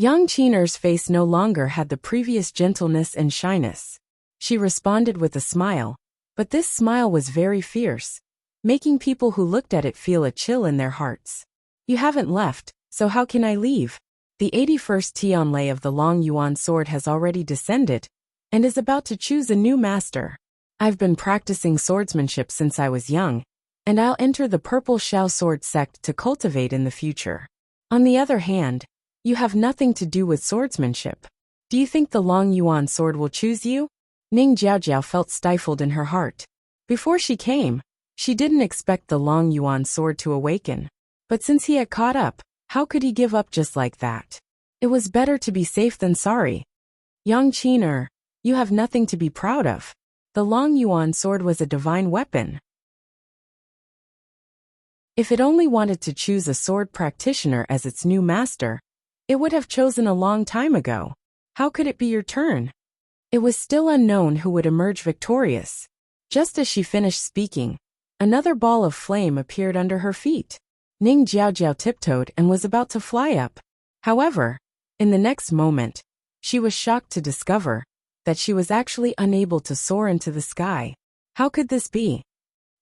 Yang Qin'er's face no longer had the previous gentleness and shyness. She responded with a smile, but this smile was very fierce, making people who looked at it feel a chill in their hearts. You haven't left, so how can I leave? The 81st Tianlei of the Long Yuan sword has already descended, and is about to choose a new master. I've been practicing swordsmanship since I was young, and I'll enter the Purple Shao Sword sect to cultivate in the future. On the other hand, you have nothing to do with swordsmanship. Do you think the Long Yuan sword will choose you? Ning Jiaojiao felt stifled in her heart. Before she came, she didn't expect the Long Yuan sword to awaken. But since he had caught up, how could he give up just like that? It was better to be safe than sorry. Yang Qin'er, you have nothing to be proud of. The Long Yuan sword was a divine weapon. If it only wanted to choose a sword practitioner as its new master, it would have chosen a long time ago. How could it be your turn? It was still unknown who would emerge victorious. Just as she finished speaking, another ball of flame appeared under her feet. Ning Jiaojiao tiptoed and was about to fly up. However, in the next moment, she was shocked to discover that she was actually unable to soar into the sky. How could this be?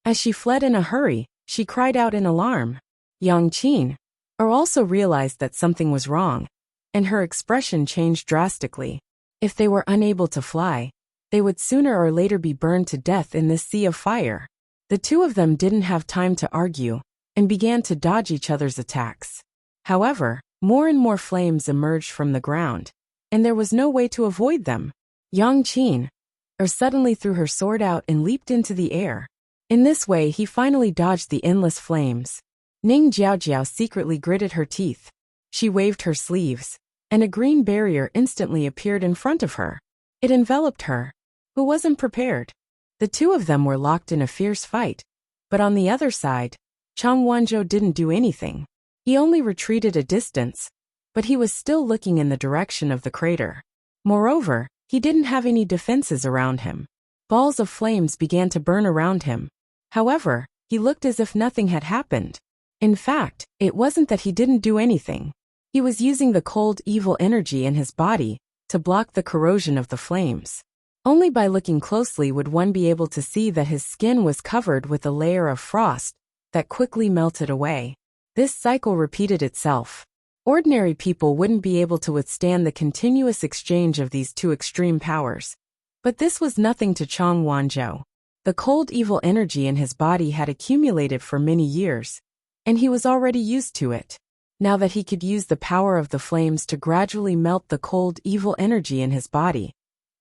As she fled in a hurry, she cried out in alarm. Yang Qin'er also realized that something was wrong, and her expression changed drastically. If they were unable to fly, they would sooner or later be burned to death in this sea of fire. The two of them didn't have time to argue, and began to dodge each other's attacks. However, more and more flames emerged from the ground, and there was no way to avoid them. Yang Qin'er suddenly threw her sword out and leaped into the air. In this way he finally dodged the endless flames. Ning Jiaojiao secretly gritted her teeth. She waved her sleeves, and a green barrier instantly appeared in front of her. It enveloped her, who wasn't prepared. The two of them were locked in a fierce fight, but on the other side, Chang Wanzhou didn't do anything. He only retreated a distance, but he was still looking in the direction of the crater. Moreover, he didn't have any defenses around him. Balls of flames began to burn around him. However, he looked as if nothing had happened. In fact, it wasn't that he didn't do anything. He was using the cold, evil energy in his body to block the corrosion of the flames. Only by looking closely would one be able to see that his skin was covered with a layer of frost that quickly melted away. This cycle repeated itself. Ordinary people wouldn't be able to withstand the continuous exchange of these two extreme powers. But this was nothing to Chang Wanzhou. The cold evil energy in his body had accumulated for many years, and he was already used to it. Now that he could use the power of the flames to gradually melt the cold evil energy in his body,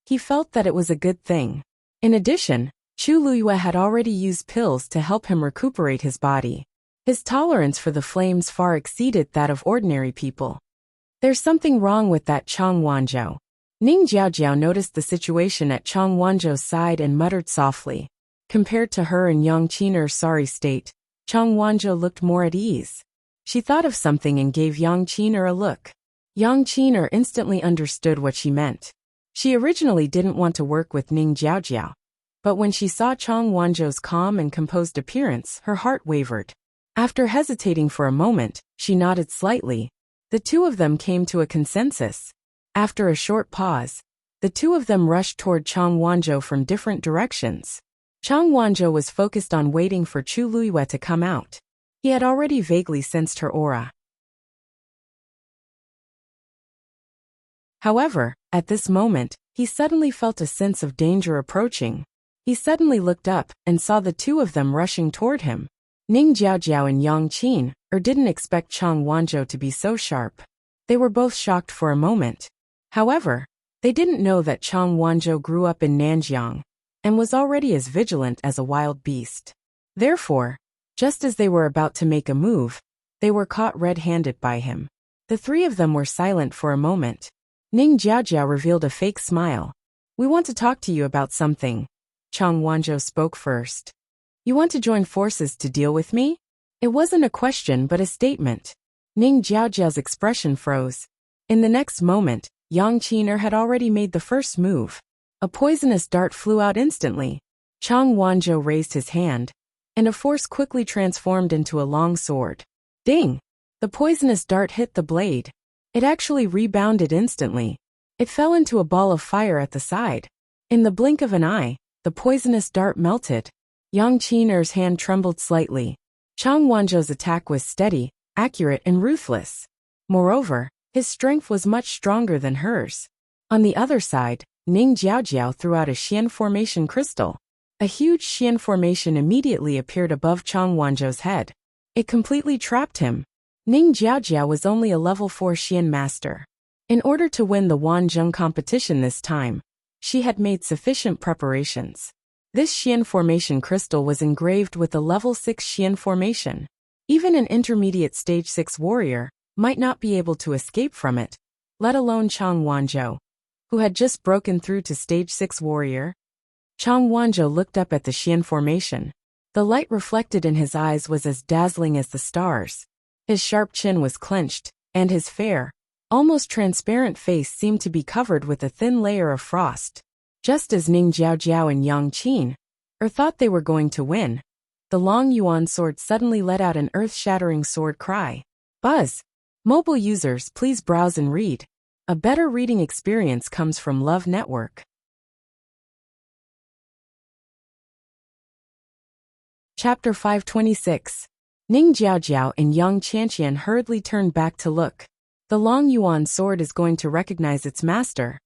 he felt that it was a good thing. In addition, Chu Luyue had already used pills to help him recuperate his body. His tolerance for the flames far exceeded that of ordinary people. There's something wrong with that Chang Wanzhou. Ning Jiaojiao noticed the situation at Chang Wanzhou's side and muttered softly. Compared to her and Yang Qin'er's sorry state, Chang Wanzhou looked more at ease. She thought of something and gave Yang Qin'er a look. Yang Qin'er instantly understood what she meant. She originally didn't want to work with Ning Jiaojiao, but when she saw Chang Wanzhou's calm and composed appearance, her heart wavered. After hesitating for a moment, she nodded slightly. The two of them came to a consensus. After a short pause, the two of them rushed toward Chang Wanzhou from different directions. Chang Wanzhou was focused on waiting for Chu Luyue to come out. He had already vaguely sensed her aura. However, at this moment, he suddenly felt a sense of danger approaching. He suddenly looked up and saw the two of them rushing toward him. Ning Jiaojiao and Yang Qin'er didn't expect Chang Wanzhou to be so sharp. They were both shocked for a moment. However, they didn't know that Chang Wanzhou grew up in Nanjiang and was already as vigilant as a wild beast. Therefore, just as they were about to make a move, they were caught red-handed by him. The three of them were silent for a moment. Ning Jiaojiao revealed a fake smile. "We want to talk to you about something." Chang Wanzhou spoke first. "You want to join forces to deal with me?" It wasn't a question but a statement. Ning Jiaojiao's expression froze. In the next moment, Yang Qin'er had already made the first move. A poisonous dart flew out instantly. Chang Wanzhou raised his hand, and a force quickly transformed into a long sword. Ding! The poisonous dart hit the blade. It actually rebounded instantly. It fell into a ball of fire at the side. In the blink of an eye, the poisonous dart melted. Yang Qin'er's hand trembled slightly. Chang Wanzhou's attack was steady, accurate and ruthless. Moreover, his strength was much stronger than hers. On the other side, Ning Jiaojiao threw out a Xian formation crystal. A huge Xian formation immediately appeared above Chang Wanzhou's head. It completely trapped him. Ning Jiaojiao was only a level 4 Xian master. In order to win the Wanzhong competition this time, she had made sufficient preparations. This Xian formation crystal was engraved with a level 6 Xian formation. Even an intermediate stage 6 warrior might not be able to escape from it, let alone Chang Wanzhou, who had just broken through to stage 6 warrior. Chang Wanzhou looked up at the Xian formation. The light reflected in his eyes was as dazzling as the stars. His sharp chin was clenched, and his fair, almost transparent face seemed to be covered with a thin layer of frost. Just as Ning Jiaojiao and Yang Qin thought they were going to win, the Long Yuan sword suddenly let out an earth-shattering sword cry. Buzz! Mobile users, please browse and read. A better reading experience comes from Love Network. Chapter 526. Ning Jiaojiao and Yang Qianqian hurriedly turned back to look. The Long Yuan sword is going to recognize its master.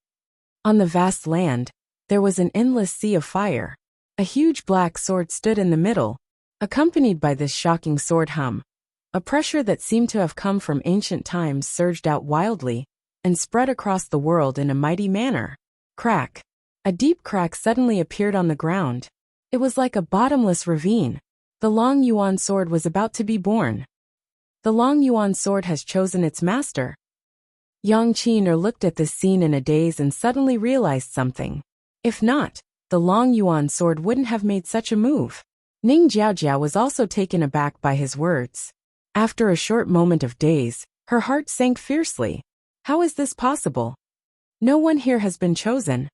On the vast land, there was an endless sea of fire. A huge black sword stood in the middle, accompanied by this shocking sword hum. A pressure that seemed to have come from ancient times surged out wildly and spread across the world in a mighty manner. Crack! A deep crack suddenly appeared on the ground. It was like a bottomless ravine. The Long Yuan sword was about to be born. The Long Yuan sword has chosen its master. Yang Qin'er looked at this scene in a daze and suddenly realized something. If not, the Long Yuan sword wouldn't have made such a move. Ning Jiaojiao was also taken aback by his words. After a short moment of daze, her heart sank fiercely. How is this possible? No one here has been chosen.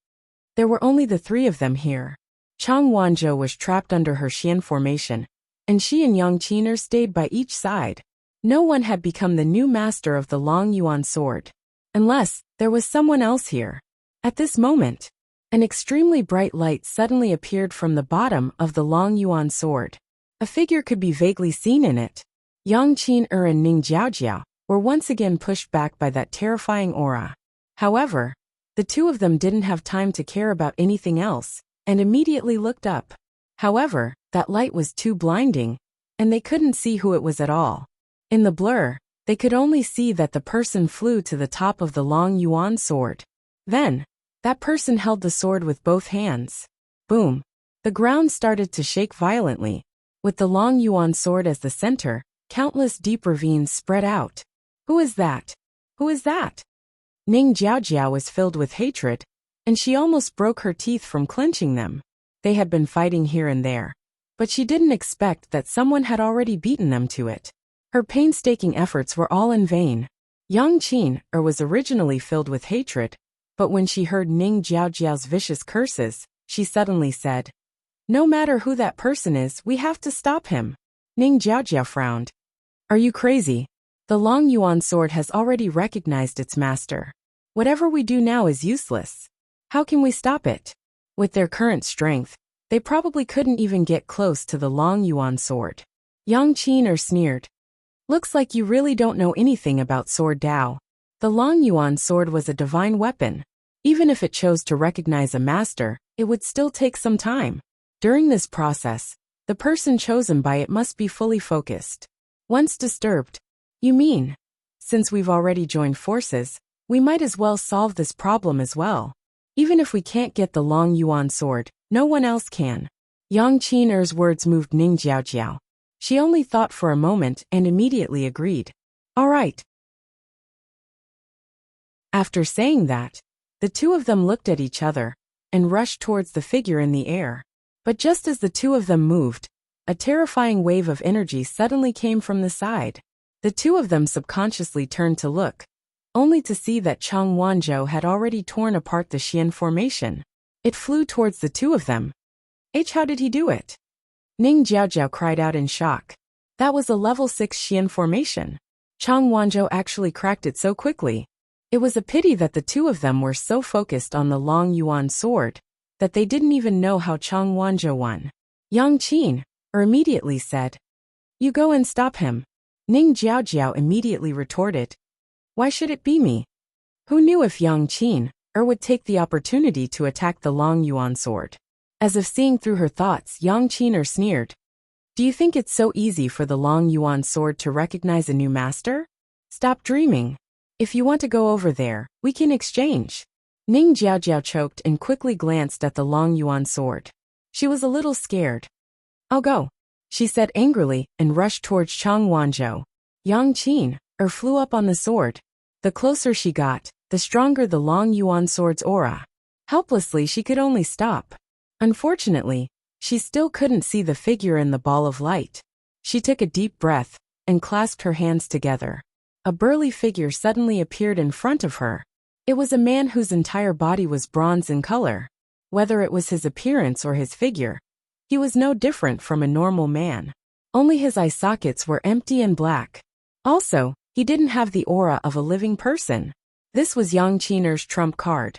There were only the three of them here. Chang Wanzhou was trapped under her Xian formation, and she and Yang Qin'er stayed by each side. No one had become the new master of the Long Yuan sword. Unless there was someone else here. At this moment, an extremely bright light suddenly appeared from the bottom of the Long Yuan sword. A figure could be vaguely seen in it. Yang Qin'er and Ning Jiaojiao were once again pushed back by that terrifying aura. However, the two of them didn't have time to care about anything else, and immediately looked up. However, that light was too blinding, and they couldn't see who it was at all. In the blur, they could only see that the person flew to the top of the Long Yuan sword. Then, that person held the sword with both hands. Boom! The ground started to shake violently. With the Long Yuan sword as the center, countless deep ravines spread out. Who is that? Who is that? Ning Jiaojiao was filled with hatred, and she almost broke her teeth from clenching them. They had been fighting here and there, but she didn't expect that someone had already beaten them to it. Her painstaking efforts were all in vain. Yang Qin'er was originally filled with hatred, but when she heard Ning Jiaojiao's vicious curses, she suddenly said, "No matter who that person is, we have to stop him." Ning Jiaojiao frowned. "Are you crazy? The Long Yuan sword has already recognized its master. Whatever we do now is useless. How can we stop it?" With their current strength, they probably couldn't even get close to the Long Yuan sword. Yang Qin'er sneered. "Looks like you really don't know anything about sword Dao. The Long Yuan sword was a divine weapon. Even if it chose to recognize a master, it would still take some time. During this process, the person chosen by it must be fully focused. Once disturbed." "You mean, since we've already joined forces, we might as well solve this problem as well. Even if we can't get the Long Yuan sword, no one else can." Yang Qin'er's words moved Ning Jiaojiao. She only thought for a moment and immediately agreed. "All right." After saying that, the two of them looked at each other and rushed towards the figure in the air. But just as the two of them moved, a terrifying wave of energy suddenly came from the side. The two of them subconsciously turned to look, only to see that Chang Wanzhou had already torn apart the Xian formation. It flew towards the two of them. How did he do it?" Ning Jiaojiao cried out in shock. That was a level 6 Xian formation. Chang Wanzhou actually cracked it so quickly. It was a pity that the two of them were so focused on the long yuan sword that they didn't even know how Chang Wanzhou won. Yang Qin immediately said, "You go and stop him." Ning Jiaojiao immediately retorted, "Why should it be me?" Who knew if Yang Qin would take the opportunity to attack the long yuan sword? As if seeing through her thoughts, Yang Qin sneered, "Do you think it's so easy for the long yuan sword to recognize a new master? Stop dreaming. If you want to go over there, we can exchange." Ning Jiaojiao choked and quickly glanced at the long yuan sword. She was a little scared. "I'll go," she said angrily and rushed towards Chang Wanzhou. Yang Qin flew up on the sword. The closer she got, the stronger the long yuan sword's aura. Helplessly, she could only stop. Unfortunately, she still couldn't see the figure in the ball of light. She took a deep breath and clasped her hands together. A burly figure suddenly appeared in front of her. It was a man whose entire body was bronze in color. Whether it was his appearance or his figure, he was no different from a normal man. Only his eye sockets were empty and black. Also, he didn't have the aura of a living person. This was Yang Qin's trump card.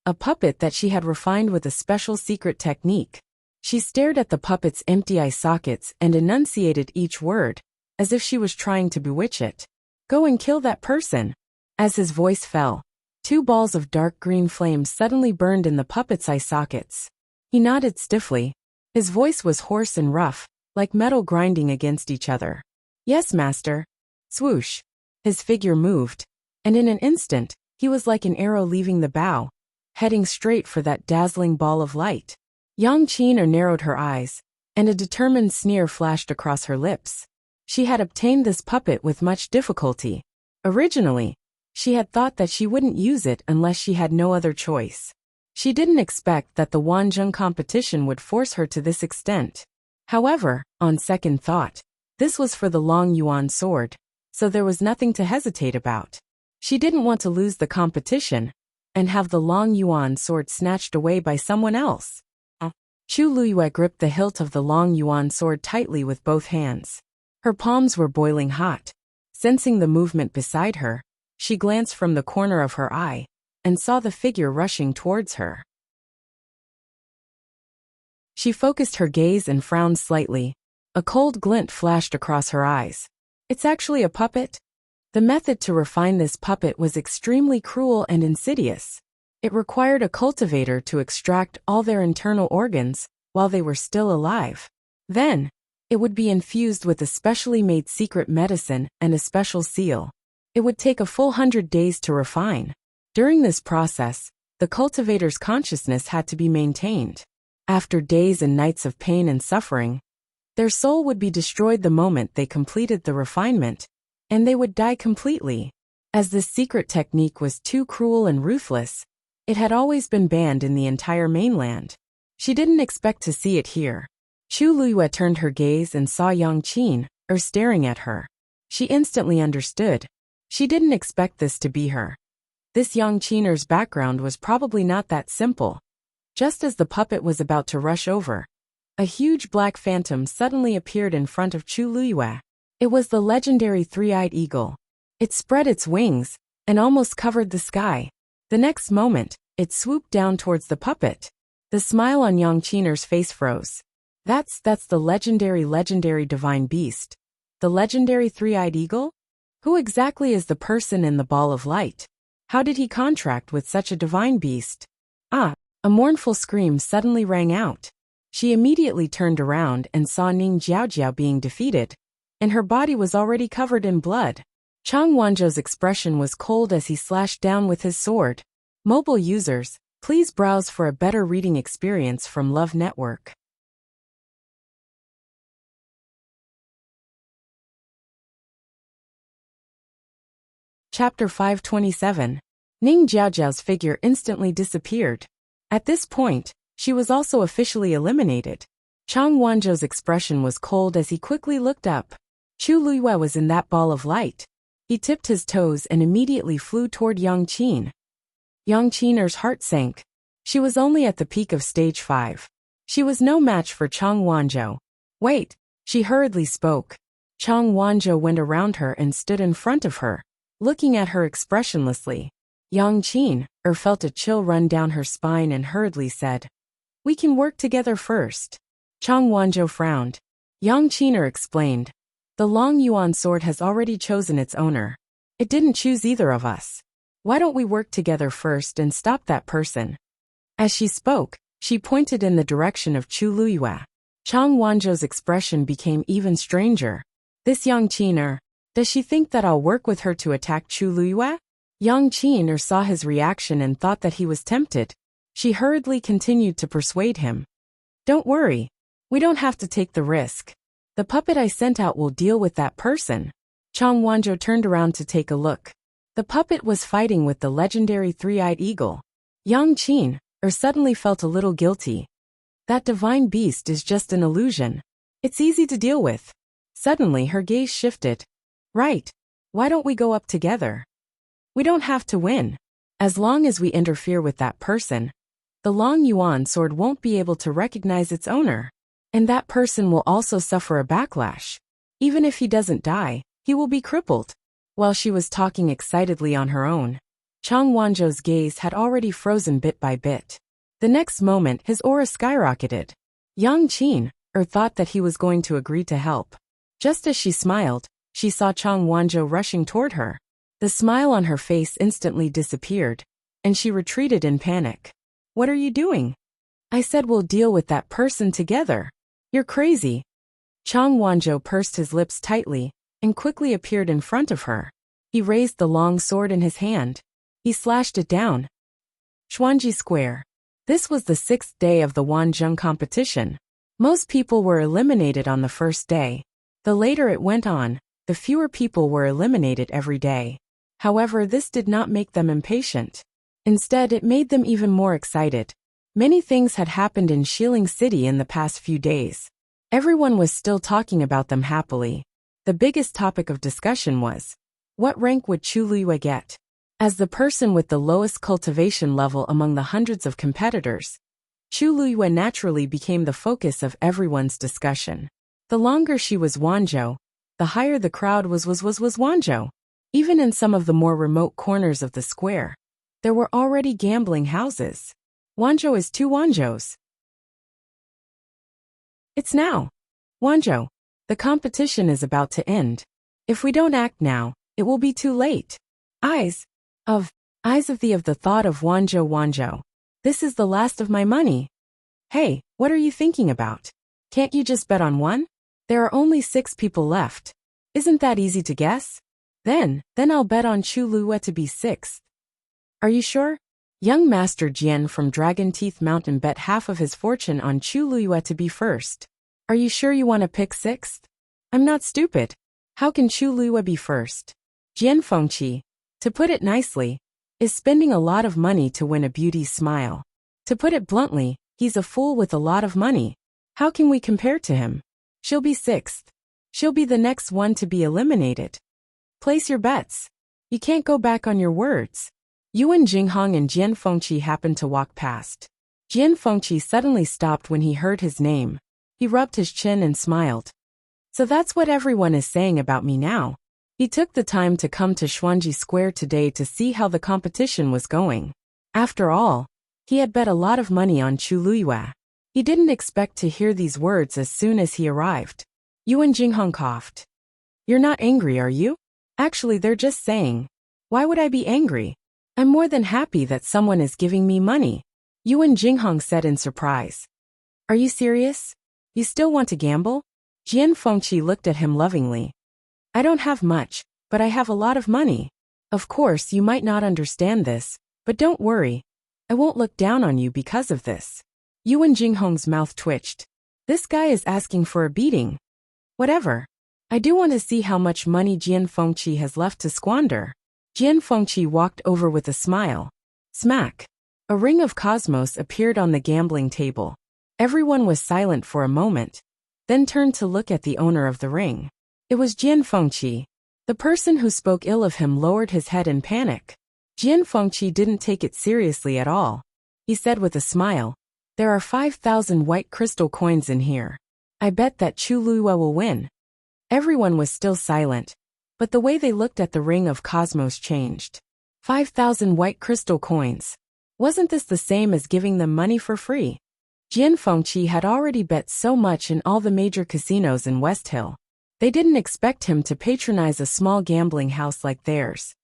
A puppet that she had refined with a special secret technique. She stared at the puppet's empty eye sockets and enunciated each word, as if she was trying to bewitch it. "Go and kill that person." As his voice fell, 2 balls of dark green flames suddenly burned in the puppet's eye sockets. He nodded stiffly. His voice was hoarse and rough, like metal grinding against each other. "Yes, master." Swoosh. His figure moved, and in an instant, he was like an arrow leaving the bow, heading straight for that dazzling ball of light. Yang Qin narrowed her eyes, and a determined sneer flashed across her lips. She had obtained this puppet with much difficulty. Originally, she had thought that she wouldn't use it unless she had no other choice. She didn't expect that the Wanzhong competition would force her to this extent. However, on second thought, this was for the long yuan sword, so there was nothing to hesitate about. She didn't want to lose the competition and have the long yuan sword snatched away by someone else. Chu Luyue gripped the hilt of the long yuan sword tightly with both hands. Her palms were boiling hot. Sensing the movement beside her, she glanced from the corner of her eye and saw the figure rushing towards her. She focused her gaze and frowned slightly. A cold glint flashed across her eyes. "It's actually a puppet?" The method to refine this puppet was extremely cruel and insidious. It required a cultivator to extract all their internal organs while they were still alive. Then, it would be infused with a specially made secret medicine and a special seal. It would take a full 100 days to refine. During this process, the cultivator's consciousness had to be maintained. After days and nights of pain and suffering, their soul would be destroyed the moment they completed the refinement, and they would die completely. As this secret technique was too cruel and ruthless, it had always been banned in the entire mainland. She didn't expect to see it here. Chu Luyue turned her gaze and saw Yang Qin staring at her. She instantly understood. She didn't expect this to be her. This Yang Qin's background was probably not that simple. Just as the puppet was about to rush over, a huge black phantom suddenly appeared in front of Chu Luyue. It was the legendary three-eyed eagle. It spread its wings and almost covered the sky. The next moment, it swooped down towards the puppet. The smile on Yang Qin's face froze. That's the legendary divine beast. The legendary three-eyed eagle? Who exactly is the person in the ball of light? How did he contract with such a divine beast? Ah! A mournful scream suddenly rang out. She immediately turned around and saw Ning Jiaojiao being defeated, and her body was already covered in blood. Chang Wanzhou's expression was cold as he slashed down with his sword. Mobile users, please browse for a better reading experience from Love Network. Chapter 527. Ning Jiaojiao's figure instantly disappeared. At this point, she was also officially eliminated. Chang Wanzhou's expression was cold as he quickly looked up. Chu Luyue was in that ball of light. He tipped his toes and immediately flew toward Yang Qin. Yang Qin's heart sank. She was only at the peak of stage 5. She was no match for Chang Wanzhou. "Wait," she hurriedly spoke. Chang Wanzhou went around her and stood in front of her, looking at her expressionlessly. Yang Qin felt a chill run down her spine and hurriedly said, "We can work together first." Chang Wanzhou frowned. Yang Qin explained, "The Long Yuan sword has already chosen its owner. It didn't choose either of us. Why don't we work together first and stop that person?" As she spoke, she pointed in the direction of Chu Luyue. Chang Wanzhou's expression became even stranger. This Yang Qin, does she think that I'll work with her to attack Chu Luyue? Yang Qin saw his reaction and thought that he was tempted. She hurriedly continued to persuade him. "Don't worry. We don't have to take the risk. The puppet I sent out will deal with that person." Chang Wanzhou turned around to take a look. The puppet was fighting with the legendary three-eyed eagle. Yang Qin suddenly felt a little guilty. That divine beast is just an illusion. It's easy to deal with. Suddenly her gaze shifted. "Right. Why don't we go up together? We don't have to win. As long as we interfere with that person, the Long Yuan sword won't be able to recognize its owner. And that person will also suffer a backlash. Even if he doesn't die, he will be crippled." While she was talking excitedly on her own, Chang Wanzhou's gaze had already frozen bit by bit. The next moment his aura skyrocketed. Yang Qin thought that he was going to agree to help. Just as she smiled, she saw Chang Wanzhou rushing toward her. The smile on her face instantly disappeared, and she retreated in panic. "What are you doing?" "I said we'll deal with that person together. You're crazy." Chang Wanzhou pursed his lips tightly and quickly appeared in front of her. He raised the long sword in his hand. He slashed it down. Xuanji Square. This was the 6th day of the Wanzhong competition. Most people were eliminated on the first day. The later it went on, the fewer people were eliminated every day. However, this did not make them impatient. Instead, it made them even more excited. Many things had happened in Xiling City in the past few days. Everyone was still talking about them happily. The biggest topic of discussion was, what rank would Chu Luyue get? As the person with the lowest cultivation level among the hundreds of competitors, Chu Luyue naturally became the focus of everyone's discussion. The longer she was Wanzhou, the higher the crowd was Wanzhou. Even in some of the more remote corners of the square, there were already gambling houses. Wanzhou is 2 Wanzhous. It's now. Wanzhou, the competition is about to end. If we don't act now, it will be too late. Eyes of the thought of Wanzhou. This is the last of my money. Hey, what are you thinking about? Can't you just bet on one? There are only 6 people left. Isn't that easy to guess? Then I'll bet on Chu Luyue to be 6th. Are you sure? Young Master Jian from Dragon Teeth Mountain bet half of his fortune on Chu Luyue to be 1st. Are you sure you want to pick 6th? I'm not stupid. How can Chu Luyue be 1st? Jian Fengqi, to put it nicely, is spending a lot of money to win a beauty's smile. To put it bluntly, he's a fool with a lot of money. How can we compare to him? She'll be 6th. She'll be the next one to be eliminated. Place your bets. You can't go back on your words. Yuan Jinghong and Jian Fengqi happened to walk past. Jian Fengqi suddenly stopped when he heard his name. He rubbed his chin and smiled. So that's what everyone is saying about me now. He took the time to come to Xuanji Square today to see how the competition was going. After all, he had bet a lot of money on Chu Luyue. He didn't expect to hear these words as soon as he arrived. Yuan Jinghong coughed. You're not angry, are you? Actually, they're just saying. Why would I be angry? I'm more than happy that someone is giving me money. Yuan Jinghong said in surprise. Are you serious? You still want to gamble? Jian Fengqi looked at him lovingly. I don't have much, but I have a lot of money. Of course, you might not understand this, but don't worry. I won't look down on you because of this. Yuan Jinghong's mouth twitched. This guy is asking for a beating. Whatever. I do want to see how much money Jian Fengqi has left to squander. Jian Fengqi walked over with a smile. Smack. A ring of cosmos appeared on the gambling table. Everyone was silent for a moment, then turned to look at the owner of the ring. It was Jian Fengqi. The person who spoke ill of him lowered his head in panic. Jian Fengqi didn't take it seriously at all. He said with a smile, there are 5,000 white crystal coins in here. I bet that Chu Luyue will win. Everyone was still silent, but the way they looked at the ring of cosmos changed. 5,000 white crystal coins. Wasn't this the same as giving them money for free? Jian Fengqi had already bet so much in all the major casinos in West Hill. They didn't expect him to patronize a small gambling house like theirs.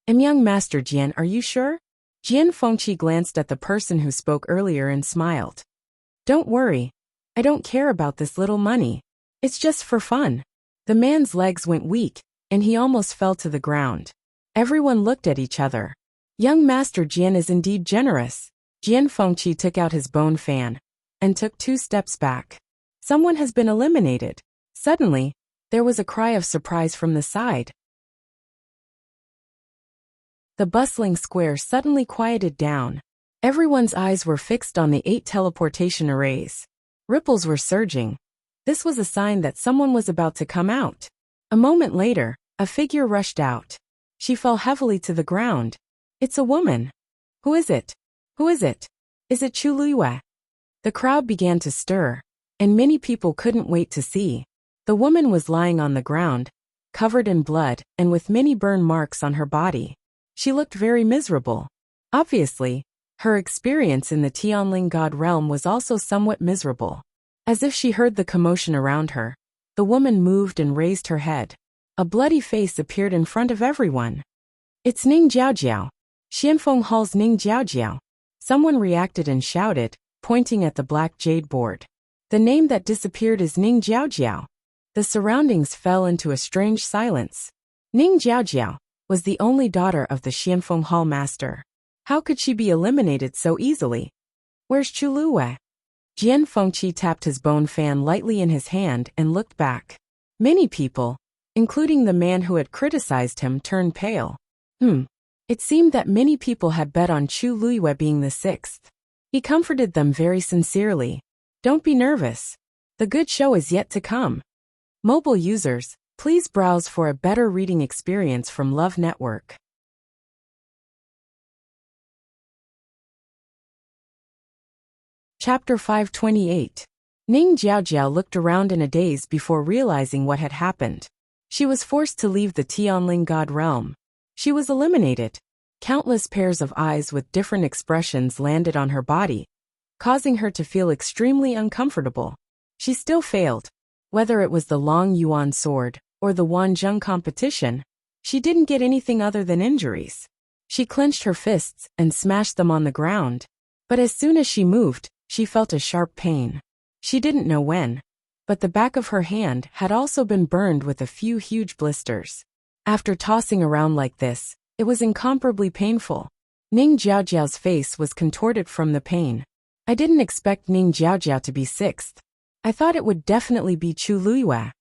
Young Master Jian, are you sure? Jian Fengqi glanced at the person who spoke earlier and smiled. Don't worry. I don't care about this little money. It's just for fun. The man's legs went weak, and he almost fell to the ground. Everyone looked at each other. Young Master Jian is indeed generous. Jian Fengqi took out his bone fan and took 2 steps back. Someone has been eliminated. Suddenly, there was a cry of surprise from the side. The bustling square suddenly quieted down. Everyone's eyes were fixed on the 8 teleportation arrays. Ripples were surging. This was a sign that someone was about to come out. A moment later, a figure rushed out. She fell heavily to the ground. It's a woman. Who is it? Who is it? Is it Chu Luiyue? The crowd began to stir, and many people couldn't wait to see. The woman was lying on the ground, covered in blood and with many burn marks on her body. She looked very miserable. Obviously, her experience in the Tianling God realm was also somewhat miserable. As if she heard the commotion around her, the woman moved and raised her head. A bloody face appeared in front of everyone. It's Ning Jiaojiao. Xianfeng Hall's Ning Jiaojiao. Someone reacted and shouted, pointing at the black jade board. The name that disappeared is Ning Jiaojiao. The surroundings fell into a strange silence. Ning Jiaojiao was the only daughter of the Xianfeng Hall master. How could she be eliminated so easily? Where's Chu Luiyue? Jian Fengqi tapped his bone fan lightly in his hand and looked back. Many people, including the man who had criticized him, turned pale. It seemed that many people had bet on Chu Luiyue being the 6th. He comforted them very sincerely. Don't be nervous. The good show is yet to come. Mobile users, please browse for a better reading experience from Love Network. Chapter 528. Ning Jiaojiao looked around in a daze before realizing what had happened. She was forced to leave the Tianling God realm. She was eliminated. Countless pairs of eyes with different expressions landed on her body, causing her to feel extremely uncomfortable. She still failed. Whether it was the Long Yuan sword or the Wanzheng competition, she didn't get anything other than injuries. She clenched her fists and smashed them on the ground. But as soon as she moved, she felt a sharp pain. She didn't know when, but the back of her hand had also been burned with a few huge blisters. After tossing around like this, it was incomparably painful. Ning Jiaojiao's face was contorted from the pain. I didn't expect Ning Jiaojiao to be 6th. I thought it would definitely be Chu Luiyue.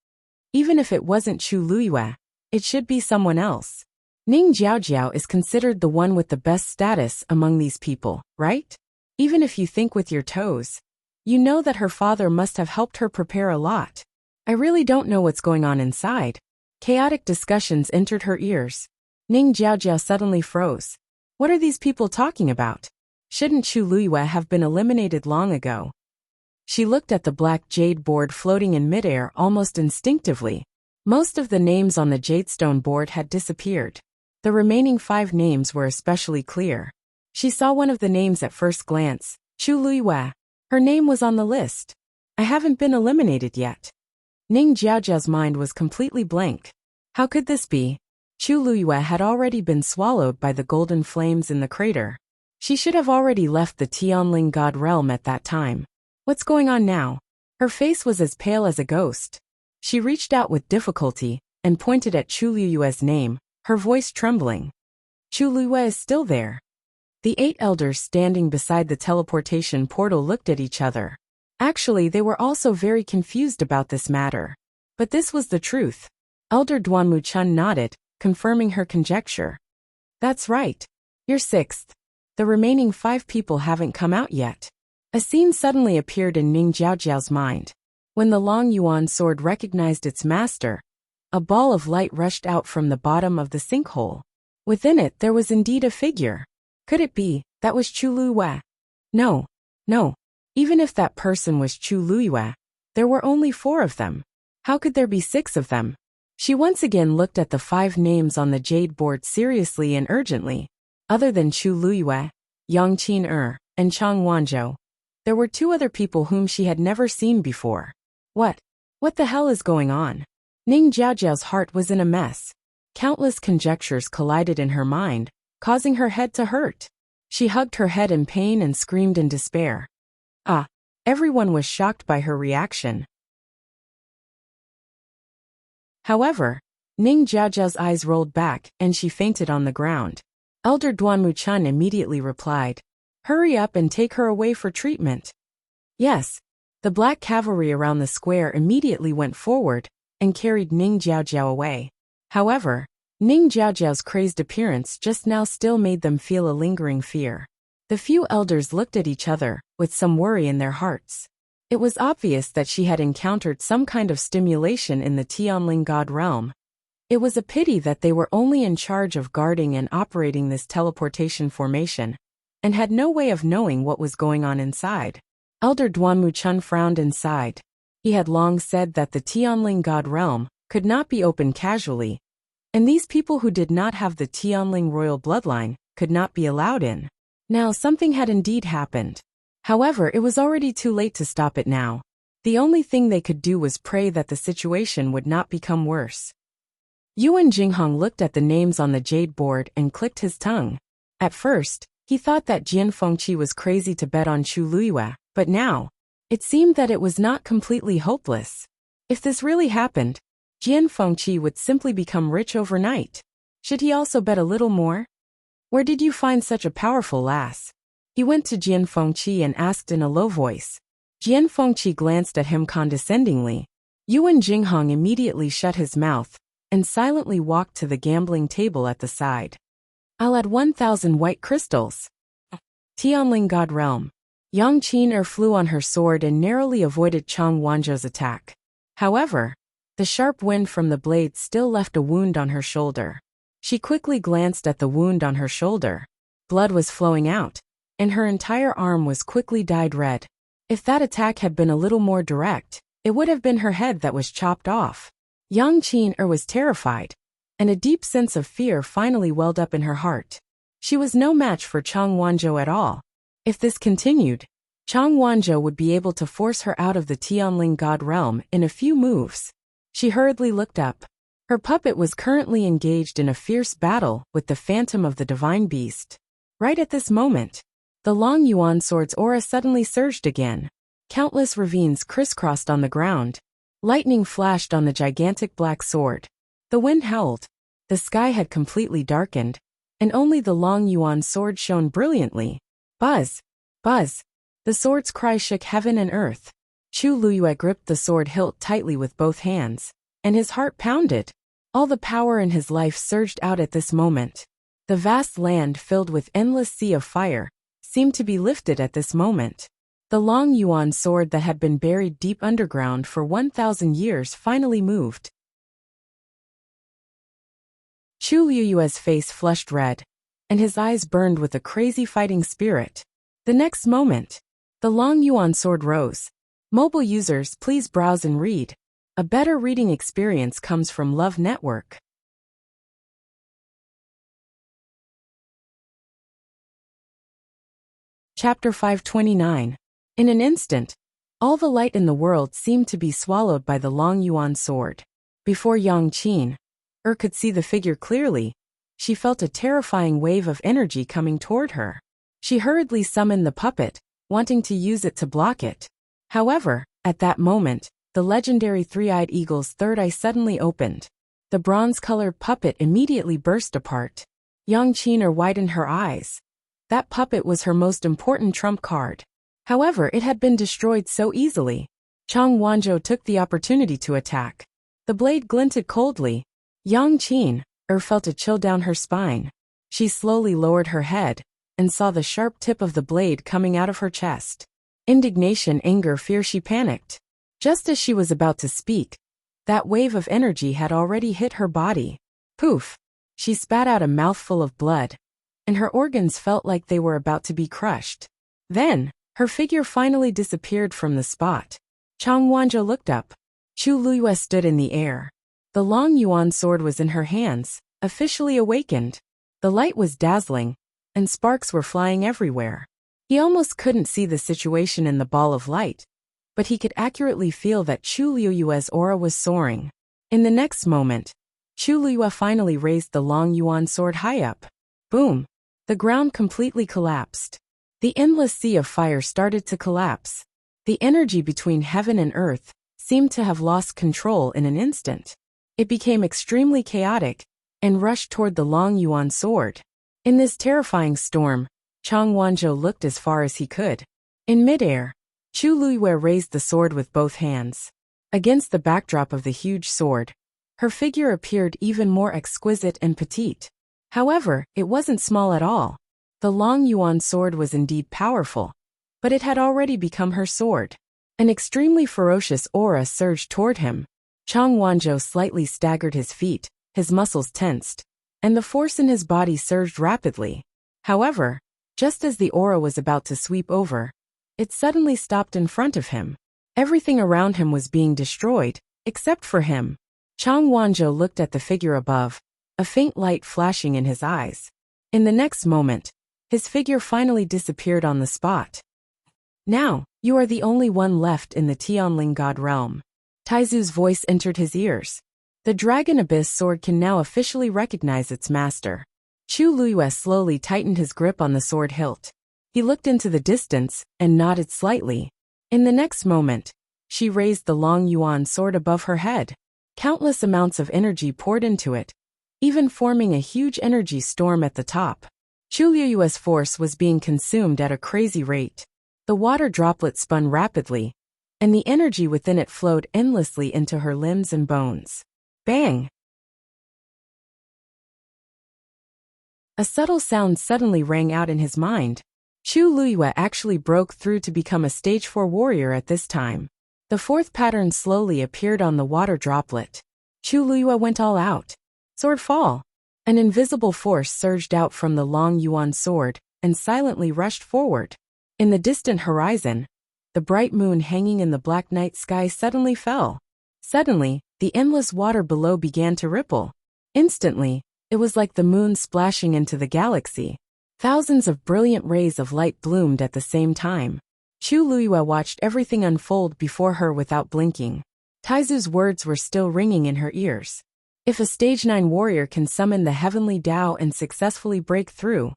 Even if it wasn't Chu Luiyue, it should be someone else. Ning Jiaojiao is considered the one with the best status among these people, right? Even if you think with your toes, you know that her father must have helped her prepare a lot. I really don't know what's going on inside. Chaotic discussions entered her ears. Ning Jiaojiao suddenly froze. What are these people talking about? Shouldn't Chu Luiyue have been eliminated long ago? She looked at the black jade board floating in midair almost instinctively. Most of the names on the jadestone board had disappeared. The remaining 5 names were especially clear. She saw one of the names at first glance, Chu Luiyue. Her name was on the list. I haven't been eliminated yet. Ning Jiaojiao's mind was completely blank. How could this be? Chu Luiyue had already been swallowed by the golden flames in the crater. She should have already left the Tianling God realm at that time. What's going on now? Her face was as pale as a ghost. She reached out with difficulty and pointed at Chu Luiyue's name, her voice trembling. Chu Luiyue is still there. The 8 elders standing beside the teleportation portal looked at each other. Actually, they were also very confused about this matter. But this was the truth. Elder Duanmu Chun nodded, confirming her conjecture. That's right. You're 6th. The remaining 5 people haven't come out yet. A scene suddenly appeared in Ning Jiaojiao's mind. When the Long Yuan sword recognized its master, a ball of light rushed out from the bottom of the sinkhole. Within it there was indeed a figure. Could it be that was Chu Luiyue? No. Even if that person was Chu Luiyue, there were only 4 of them. How could there be 6 of them? She once again looked at the 5 names on the jade board seriously and urgently. Other than Chu Luyue, Yang Qin and Chang Wanzhou, there were 2 other people whom she had never seen before. What the hell is going on? Ning Jiaojiao's heart was in a mess. Countless conjectures collided in her mind, causing her head to hurt. She hugged her head in pain and screamed in despair. Everyone was shocked by her reaction. However, Ning Jiaojiao's eyes rolled back and she fainted on the ground. Elder Duanmu Chun immediately replied, "Hurry up and take her away for treatment." Yes, the black cavalry around the square immediately went forward and carried Ning Jiaojiao away. However, Ning Jiaojiao's crazed appearance just now still made them feel a lingering fear. The few elders looked at each other, with some worry in their hearts. It was obvious that she had encountered some kind of stimulation in the Tianling God realm. It was a pity that they were only in charge of guarding and operating this teleportation formation, and had no way of knowing what was going on inside. Elder Duanmu Chun frowned and sighed. He had long said that the Tianling God realm could not be opened casually, and these people who did not have the Tianling royal bloodline could not be allowed in. Now something had indeed happened. However, it was already too late to stop it now. The only thing they could do was pray that the situation would not become worse. Yuan Jinghong looked at the names on the jade board and clicked his tongue. At first, he thought that Jian Fengqi was crazy to bet on Chu Luyue, but now, it seemed that it was not completely hopeless. If this really happened, Jian Fengqi would simply become rich overnight. Should he also bet a little more? "Where did you find such a powerful lass?" He went to Jian Fengqi and asked in a low voice. Jian Fengqi glanced at him condescendingly. Yuan Jinghong immediately shut his mouth and silently walked to the gambling table at the side. "I'll add 1,000 white crystals." Tianling God Realm. Yang Qin flew on her sword and narrowly avoided Chang Wanzhou's attack. However, the sharp wind from the blade still left a wound on her shoulder. She quickly glanced at the wound on her shoulder. Blood was flowing out, and her entire arm was quickly dyed red. If that attack had been a little more direct, it would have been her head that was chopped off. Yang Qin was terrified, and a deep sense of fear finally welled up in her heart. She was no match for Chang Wanzhou at all. If this continued, Chang Wanzhou would be able to force her out of the Tianling God realm in a few moves. She hurriedly looked up. Her puppet was currently engaged in a fierce battle with the phantom of the divine beast. Right at this moment, the Long Yuan sword's aura suddenly surged again. Countless ravines crisscrossed on the ground. Lightning flashed on the gigantic black sword. The wind howled. The sky had completely darkened, and only the Long Yuan sword shone brilliantly. Buzz! Buzz! The sword's cry shook heaven and earth. Chu Luyue gripped the sword hilt tightly with both hands, and his heart pounded. All the power in his life surged out at this moment. The vast land filled with endless sea of fire seemed to be lifted at this moment. The Long Yuan sword that had been buried deep underground for 1,000 years finally moved. Chu Luyue's face flushed red, and his eyes burned with a crazy fighting spirit. The next moment, the Long Yuan sword rose. Mobile users, please browse and read. A better reading experience comes from Love Network. Chapter 529. In an instant, all the light in the world seemed to be swallowed by the Long Yuan sword. Before Yang Qin could see the figure clearly, she felt a terrifying wave of energy coming toward her. She hurriedly summoned the puppet, wanting to use it to block it. However, at that moment, the legendary three-eyed eagle's third eye suddenly opened. The bronze-colored puppet immediately burst apart. Yang Qin widened her eyes. That puppet was her most important trump card. However, it had been destroyed so easily. Chang Wanzhou took the opportunity to attack. The blade glinted coldly. Yang Qin felt a chill down her spine. She slowly lowered her head and saw the sharp tip of the blade coming out of her chest. Indignation, anger, fear, she panicked. Just as she was about to speak, that wave of energy had already hit her body. Poof! She spat out a mouthful of blood, and her organs felt like they were about to be crushed. Then, her figure finally disappeared from the spot. Chang Wanzhou looked up. Chu Luyue stood in the air. The long yuan sword was in her hands, officially awakened. The light was dazzling, and sparks were flying everywhere. He almost couldn't see the situation in the ball of light, but he could accurately feel that Chu Luyue's aura was soaring. In the next moment, Chu Luyue finally raised the long yuan sword high up. Boom! The ground completely collapsed. The endless sea of fire started to collapse. The energy between heaven and earth seemed to have lost control in an instant. It became extremely chaotic and rushed toward the long yuan sword. In this terrifying storm, Chang Wanzhou looked as far as he could. In midair, Chu Luyue raised the sword with both hands. Against the backdrop of the huge sword, her figure appeared even more exquisite and petite. However, it wasn't small at all. The long yuan sword was indeed powerful, but it had already become her sword. An extremely ferocious aura surged toward him. Chang Wanzhou slightly staggered his feet, his muscles tensed, and the force in his body surged rapidly. However, just as the aura was about to sweep over, it suddenly stopped in front of him. Everything around him was being destroyed, except for him. Chang Wanzhou looked at the figure above, a faint light flashing in his eyes. In the next moment, his figure finally disappeared on the spot. Now, you are the only one left in the Tianling God realm. Taizu's voice entered his ears. The Dragon Abyss sword can now officially recognize its master. Chu Luyue slowly tightened his grip on the sword hilt. He looked into the distance and nodded slightly. In the next moment, she raised the long yuan sword above her head. Countless amounts of energy poured into it, even forming a huge energy storm at the top. Chu Luyue's force was being consumed at a crazy rate. The water droplet spun rapidly, and the energy within it flowed endlessly into her limbs and bones. Bang! A subtle sound suddenly rang out in his mind. Chu Luyue actually broke through to become a stage 4 warrior at this time. The fourth pattern slowly appeared on the water droplet. Chu Luyue went all out. Sword fall! An invisible force surged out from the long yuan sword and silently rushed forward. In the distant horizon, the bright moon hanging in the black night sky suddenly fell. Suddenly, the endless water below began to ripple. Instantly, it was like the moon splashing into the galaxy. Thousands of brilliant rays of light bloomed at the same time. Chu Luyue watched everything unfold before her without blinking. Taizu's words were still ringing in her ears. If a stage 9 warrior can summon the heavenly Tao and successfully break through,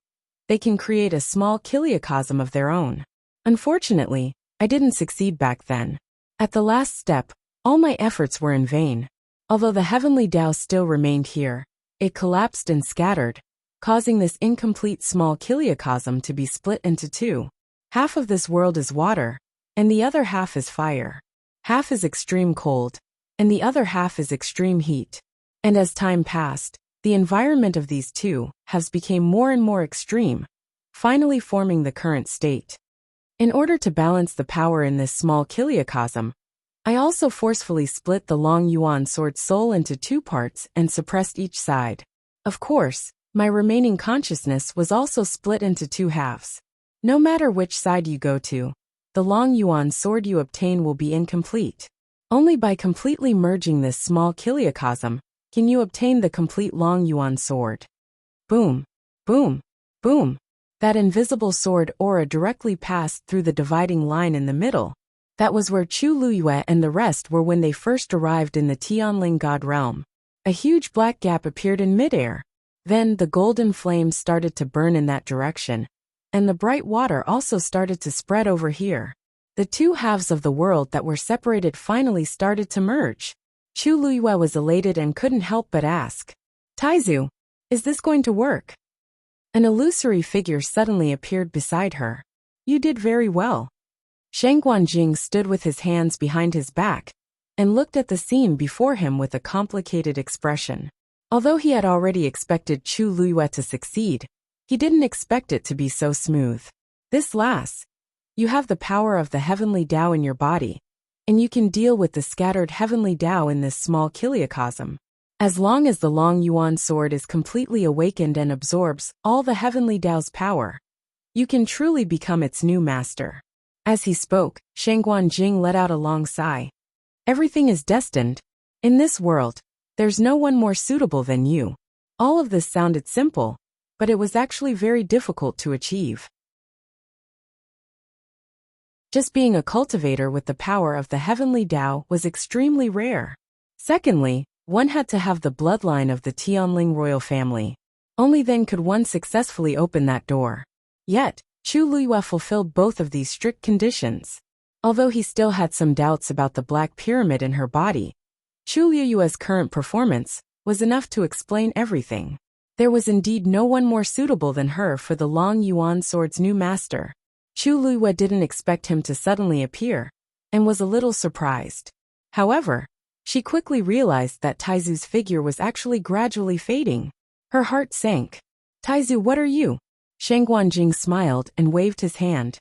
they can create a small kiliocosm of their own. Unfortunately, I didn't succeed back then. At the last step, all my efforts were in vain. Although the heavenly Tao still remained here, it collapsed and scattered, causing this incomplete small kiliocosm to be split into two. Half of this world is water, and the other half is fire. Half is extreme cold, and the other half is extreme heat. And as time passed, the environment of these two halves became more and more extreme, finally forming the current state. In order to balance the power in this small kiliocosm, I also forcefully split the long yuan sword soul into two parts and suppressed each side. Of course, my remaining consciousness was also split into two halves. No matter which side you go to, the long yuan sword you obtain will be incomplete. Only by completely merging this small kiliocosm can you obtain the complete long yuan sword. Boom, boom, boom. That invisible sword aura directly passed through the dividing line in the middle. That was where Chu Luyue and the rest were when they first arrived in the Tianling God realm. A huge black gap appeared in midair. Then the golden flames started to burn in that direction, and the bright water also started to spread over here. The two halves of the world that were separated finally started to merge. Chu Luyue was elated and couldn't help but ask, "Taizu, is this going to work?" An illusory figure suddenly appeared beside her. "You did very well." Shang Guanjing stood with his hands behind his back and looked at the scene before him with a complicated expression. Although he had already expected Chu Luyue to succeed, he didn't expect it to be so smooth. This lasts. You have the power of the heavenly Tao in your body, and you can deal with the scattered heavenly Tao in this small kiliocosm. As long as the long yuan sword is completely awakened and absorbs all the heavenly Tao's power, you can truly become its new master. As he spoke, Shang Guanjing let out a long sigh. Everything is destined. In this world, there's no one more suitable than you. All of this sounded simple, but it was actually very difficult to achieve. Just being a cultivator with the power of the heavenly Tao was extremely rare. Secondly, one had to have the bloodline of the Tianling royal family. Only then could one successfully open that door. Yet, Chu Luiyue fulfilled both of these strict conditions. Although he still had some doubts about the black pyramid in her body, Chu Luiyue's current performance was enough to explain everything. There was indeed no one more suitable than her for the Long Yuan sword's new master. Chu Luiyue didn't expect him to suddenly appear, and was a little surprised. However, she quickly realized that Taizu's figure was actually gradually fading. Her heart sank. "Taizu, what are you?" Shang Guanjing smiled and waved his hand.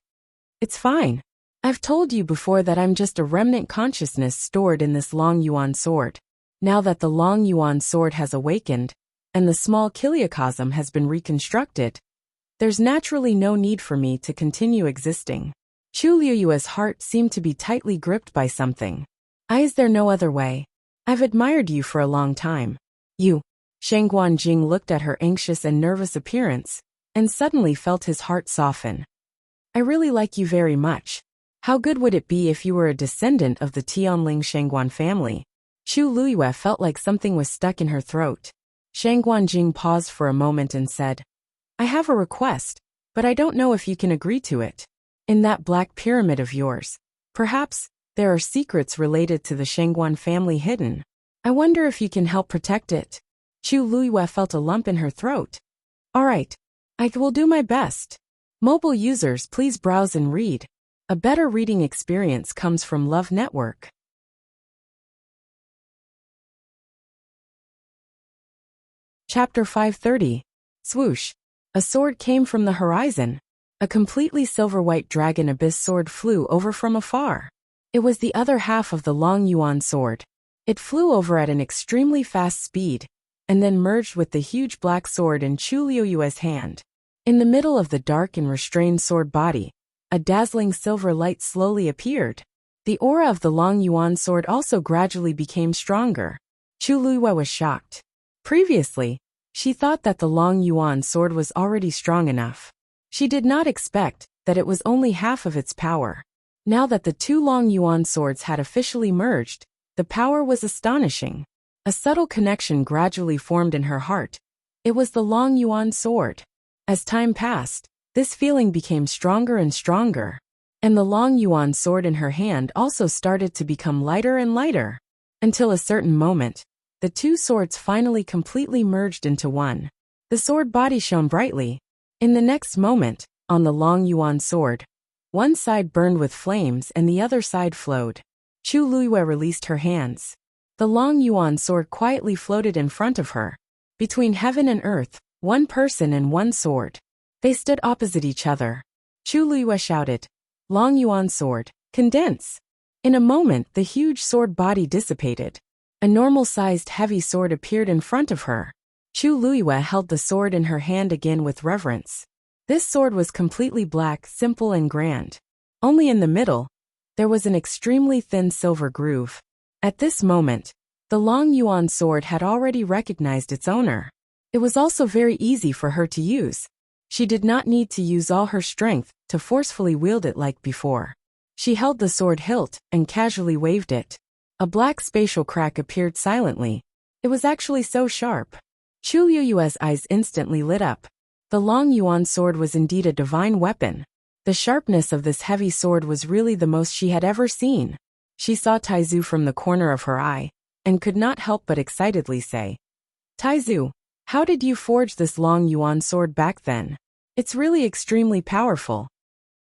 "It's fine. I've told you before that I'm just a remnant consciousness stored in this Long Yuan sword. Now that the Long Yuan sword has awakened, and the small kiliocosm has been reconstructed, there's naturally no need for me to continue existing." Chu Luiyue's heart seemed to be tightly gripped by something. "Is there no other way? I've admired you for a long time." "You." Shang Guanjing looked at her anxious and nervous appearance, and suddenly felt his heart soften. "I really like you very much. How good would it be if you were a descendant of the Tianling Shangguan family?" Chu Luiyue felt like something was stuck in her throat. Shang Guanjing paused for a moment and said, "I have a request, but I don't know if you can agree to it. In that black pyramid of yours, perhaps there are secrets related to the Shangguan family hidden. I wonder if you can help protect it." Chu Luiyue felt a lump in her throat. "All right, I will do my best." Mobile users, please browse and read. A better reading experience comes from Love Network. Chapter 530. Swoosh. A sword came from the horizon. A completely silver-white dragon abyss sword flew over from afar. It was the other half of the Long Yuan sword. It flew over at an extremely fast speed, and then merged with the huge black sword in Chu Luiyue's hand. In the middle of the dark and restrained sword body, a dazzling silver light slowly appeared. The aura of the Long Yuan sword also gradually became stronger. Chu Luiyue was shocked. Previously, she thought that the Long Yuan sword was already strong enough. She did not expect that it was only half of its power. Now that the two Long Yuan swords had officially merged, the power was astonishing. A subtle connection gradually formed in her heart. It was the Long Yuan sword. As time passed, this feeling became stronger and stronger, and the Long Yuan sword in her hand also started to become lighter and lighter. Until a certain moment, the two swords finally completely merged into one. The sword body shone brightly. In the next moment, on the Long Yuan sword, one side burned with flames and the other side flowed. Chu Luiyue released her hands. The Long Yuan sword quietly floated in front of her. Between heaven and earth, one person and one sword. They stood opposite each other. Chu Luiyue shouted, "Long Yuan sword, condense!" In a moment, the huge sword body dissipated. A normal-sized heavy sword appeared in front of her. Chu Luiyue held the sword in her hand again with reverence. This sword was completely black, simple and grand. Only in the middle, there was an extremely thin silver groove. At this moment, the Long Yuan sword had already recognized its owner. It was also very easy for her to use. She did not need to use all her strength to forcefully wield it like before. She held the sword hilt and casually waved it. A black spatial crack appeared silently. It was actually so sharp. Chu Luiyue's eyes instantly lit up. The Long Yuan sword was indeed a divine weapon. The sharpness of this heavy sword was really the most she had ever seen. She saw Taizu from the corner of her eye, and could not help but excitedly say, "Taizu, how did you forge this Long Yuan sword back then? It's really extremely powerful."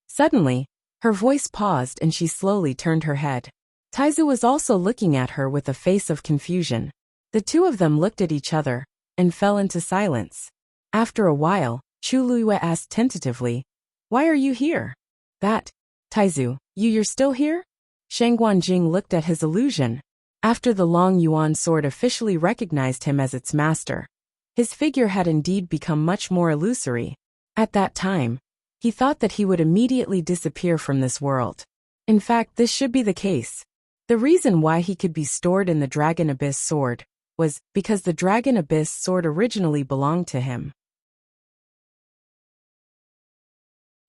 Suddenly, her voice paused and she slowly turned her head. Taizu was also looking at her with a face of confusion. The two of them looked at each other, and fell into silence. After a while, Chu Luiyue asked tentatively, "Why are you here?" "That, Taizu, you're still here?" Shang Guanjing looked at his illusion. After the Long Yuan sword officially recognized him as its master, his figure had indeed become much more illusory. At that time, he thought that he would immediately disappear from this world. In fact, this should be the case. The reason why he could be stored in the Dragon Abyss sword was because the Dragon Abyss sword originally belonged to him.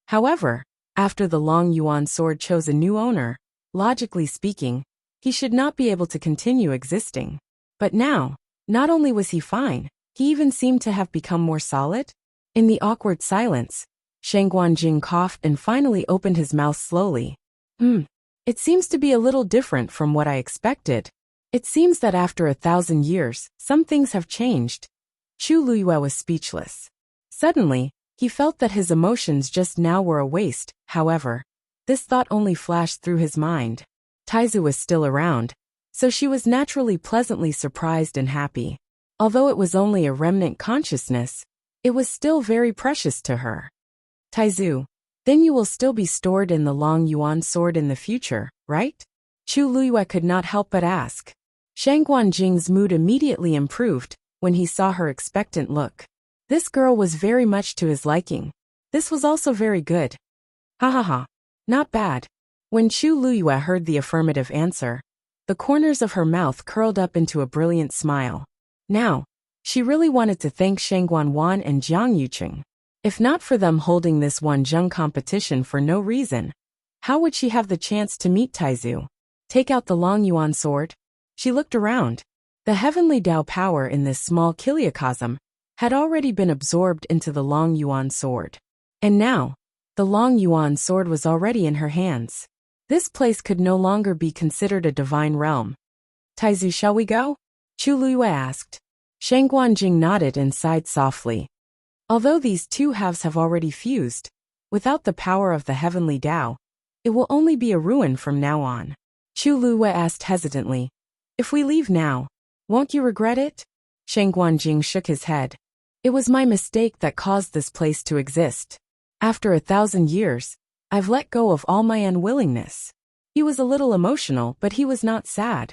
However, after the Long Yuan sword chose a new owner, logically speaking, he should not be able to continue existing. But now, not only was he fine, he even seemed to have become more solid. In the awkward silence, Shang Guanjing coughed and finally opened his mouth slowly. It seems to be a little different from what I expected. It seems that after 1,000 years, some things have changed. Chu Luyue was speechless. Suddenly, he felt that his emotions just now were a waste. However, this thought only flashed through his mind. Taizu was still around, so she was naturally pleasantly surprised and happy. Although it was only a remnant consciousness, it was still very precious to her. Taizu, then you will still be stored in the Long Yuan sword in the future, right? Chu Luyue could not help but ask. Shang Guanjing's mood immediately improved when he saw her expectant look. This girl was very much to his liking. This was also very good. Ha ha ha. Not bad. When Chu Luyue heard the affirmative answer, the corners of her mouth curled up into a brilliant smile. Now, she really wanted to thank Shang Guanwan and Jiang Yuqing. If not for them holding this Wanzheng competition for no reason, how would she have the chance to meet Taizu? Take out the Long Yuan sword? She looked around. The heavenly Dao power in this small kiliocosm had already been absorbed into the Long Yuan sword. And now, the Long Yuan sword was already in her hands. This place could no longer be considered a divine realm. Taizu, shall we go? Chu Luyue asked. Shang Guanjing nodded and sighed softly. Although these two halves have already fused, without the power of the heavenly Dao, it will only be a ruin from now on. Chu Luyue asked hesitantly. If we leave now, won't you regret it? Shang Guanjing shook his head. It was my mistake that caused this place to exist. After 1,000 years, I've let go of all my unwillingness. He was a little emotional, but he was not sad.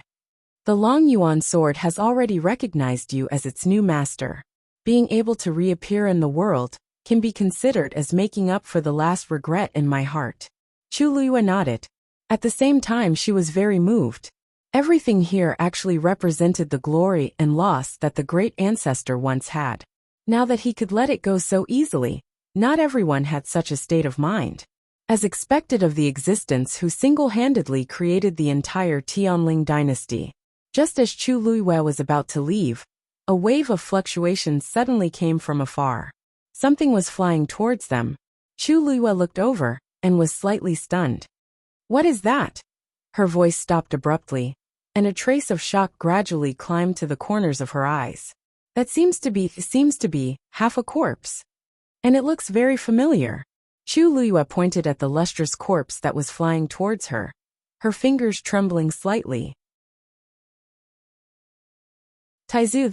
The Long Yuan sword has already recognized you as its new master. Being able to reappear in the world can be considered as making up for the last regret in my heart. Chu Luyue nodded. At the same time, she was very moved. Everything here actually represented the glory and loss that the great ancestor once had. Now that he could let it go so easily, not everyone had such a state of mind. As expected of the existence who single-handedly created the entire Tianling dynasty. Just as Chu Luyue was about to leave, a wave of fluctuations suddenly came from afar. Something was flying towards them. Chu Luyue looked over and was slightly stunned. What is that? Her voice stopped abruptly, and a trace of shock gradually climbed to the corners of her eyes. That seems to be half a corpse. And it looks very familiar. Chu Luyue pointed at the lustrous corpse that was flying towards her, her fingers trembling slightly. Taizu,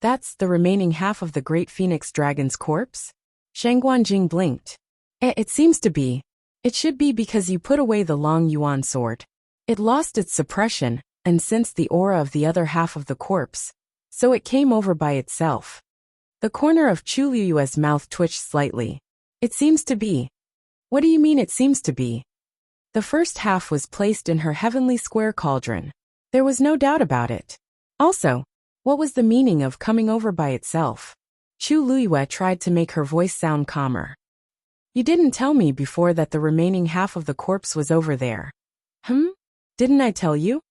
that's the remaining half of the great phoenix dragon's corpse? Shang Guanjing blinked. It seems to be. It should be because you put away the Long Yuan sword. It lost its suppression and sensed the aura of the other half of the corpse, so it came over by itself. The corner of Chu Luyue's mouth twitched slightly. It seems to be. What do you mean it seems to be? The first half was placed in her heavenly square cauldron. There was no doubt about it. Also, what was the meaning of coming over by itself? Chu Luyue tried to make her voice sound calmer. You didn't tell me before that the remaining half of the corpse was over there. Didn't I tell you?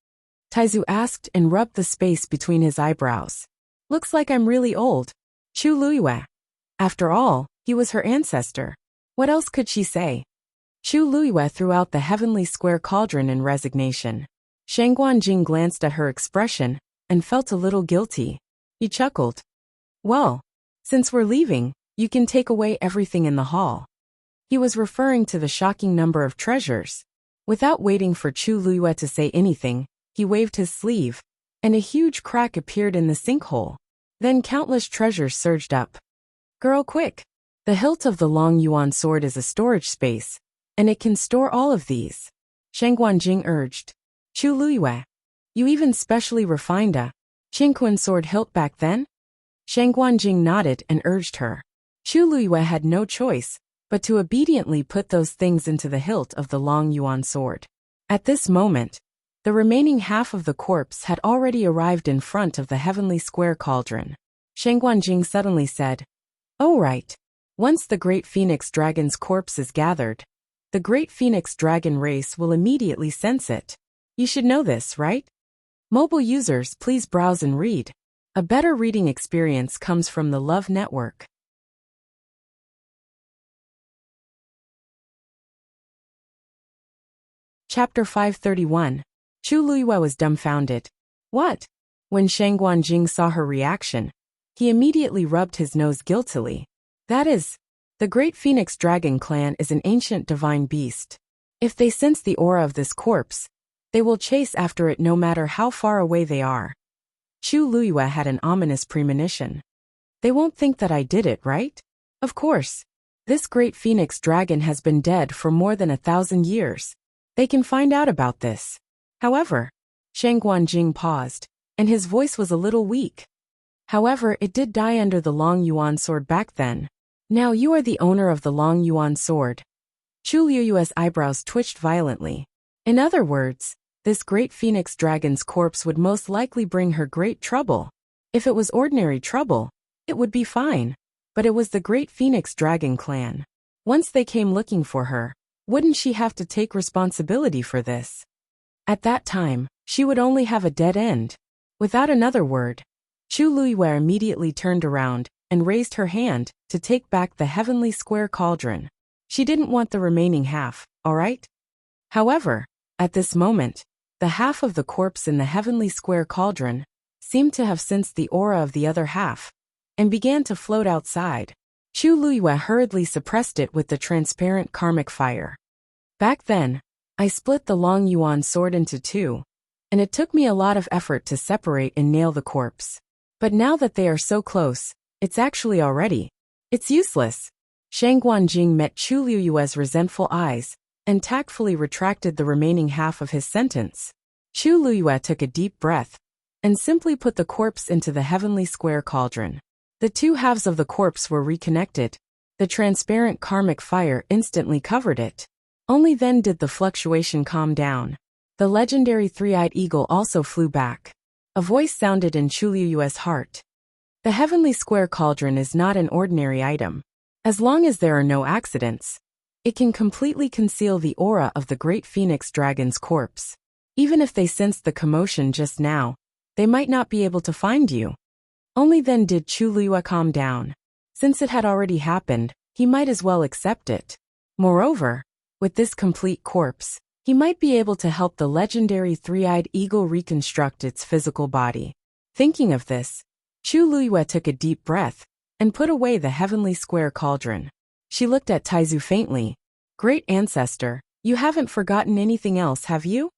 Taizu asked and rubbed the space between his eyebrows. Looks like I'm really old. Chu Luyue. After all, he was her ancestor. What else could she say? Chu Luyue threw out the heavenly square cauldron in resignation. Shang Guanjing glanced at her expression and felt a little guilty. He chuckled. Well, since we're leaving, you can take away everything in the hall. He was referring to the shocking number of treasures. Without waiting for Chu Luyue to say anything, he waved his sleeve, and a huge crack appeared in the sinkhole. Then countless treasures surged up. Girl, quick! The hilt of the Long Yuan sword is a storage space, and it can store all of these. Shang Guanjing urged. Chu Luyue, you even specially refined a Qingquan sword hilt back then? Shang Guanjing nodded and urged her. Chu Luyue had no choice but to obediently put those things into the hilt of the Long Yuan sword. At this moment, The remaining half of the corpse had already arrived in front of the heavenly square cauldron. Shen Guanjing suddenly said, "Oh right. Once the great phoenix dragon's corpse is gathered, the great phoenix dragon race will immediately sense it. You should know this, right? Mobile users, please browse and read. A better reading experience comes from the Love Network." Chapter 531. Chu Luiyue was dumbfounded. What? When Shen Guanjing saw her reaction, he immediately rubbed his nose guiltily. That is, the great phoenix dragon clan is an ancient divine beast. If they sense the aura of this corpse, they will chase after it no matter how far away they are. Chu Luiyue had an ominous premonition. They won't think that I did it, right? Of course. This great phoenix dragon has been dead for more than 1,000 years. They can find out about this. However, Shen Guanjing paused, and his voice was a little weak. However, it did die under the Long Yuan sword back then. Now you are the owner of the Long Yuan sword. Chu Luiyue's eyebrows twitched violently. In other words, this great phoenix dragon's corpse would most likely bring her great trouble. If it was ordinary trouble, it would be fine. But it was the great phoenix dragon clan. Once they came looking for her, wouldn't she have to take responsibility for this? At that time, she would only have a dead end. Without another word, Chu Luiyue immediately turned around and raised her hand to take back the heavenly square cauldron. She didn't want the remaining half, alright? However, at this moment, the half of the corpse in the heavenly square cauldron seemed to have sensed the aura of the other half and began to float outside. Chu Luiyue hurriedly suppressed it with the transparent karmic fire. Back then, I split the Long Yuan sword into two, and it took me a lot of effort to separate and nail the corpse. But now that they are so close, it's actually already. It's useless. Shen Guanjing met Chu Luiyue's resentful eyes and tactfully retracted the remaining half of his sentence. Chu Luiyue took a deep breath and simply put the corpse into the heavenly square cauldron. The two halves of the corpse were reconnected. The transparent karmic fire instantly covered it. Only then did the fluctuation calm down. The legendary three-eyed eagle also flew back. A voice sounded in Chu Luiyue's heart. The heavenly square cauldron is not an ordinary item. As long as there are no accidents, it can completely conceal the aura of the great phoenix dragon's corpse. Even if they sensed the commotion just now, they might not be able to find you. Only then did Chu Luiyue calm down. Since it had already happened, he might as well accept it. Moreover, with this complete corpse, he might be able to help the legendary three-eyed eagle reconstruct its physical body. Thinking of this, Chu Luiyue took a deep breath and put away the heavenly square cauldron. She looked at Taizu faintly. Great ancestor, you haven't forgotten anything else, have you?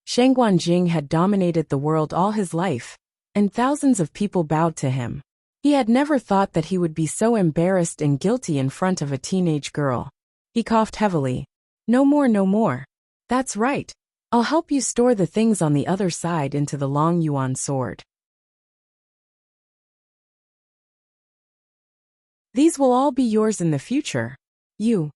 Shen Guanjing had dominated the world all his life, and thousands of people bowed to him. He had never thought that he would be so embarrassed and guilty in front of a teenage girl. He coughed heavily. No more, no more. That's right. I'll help you store the things on the other side into the Long Yuan sword. These will all be yours in the future. You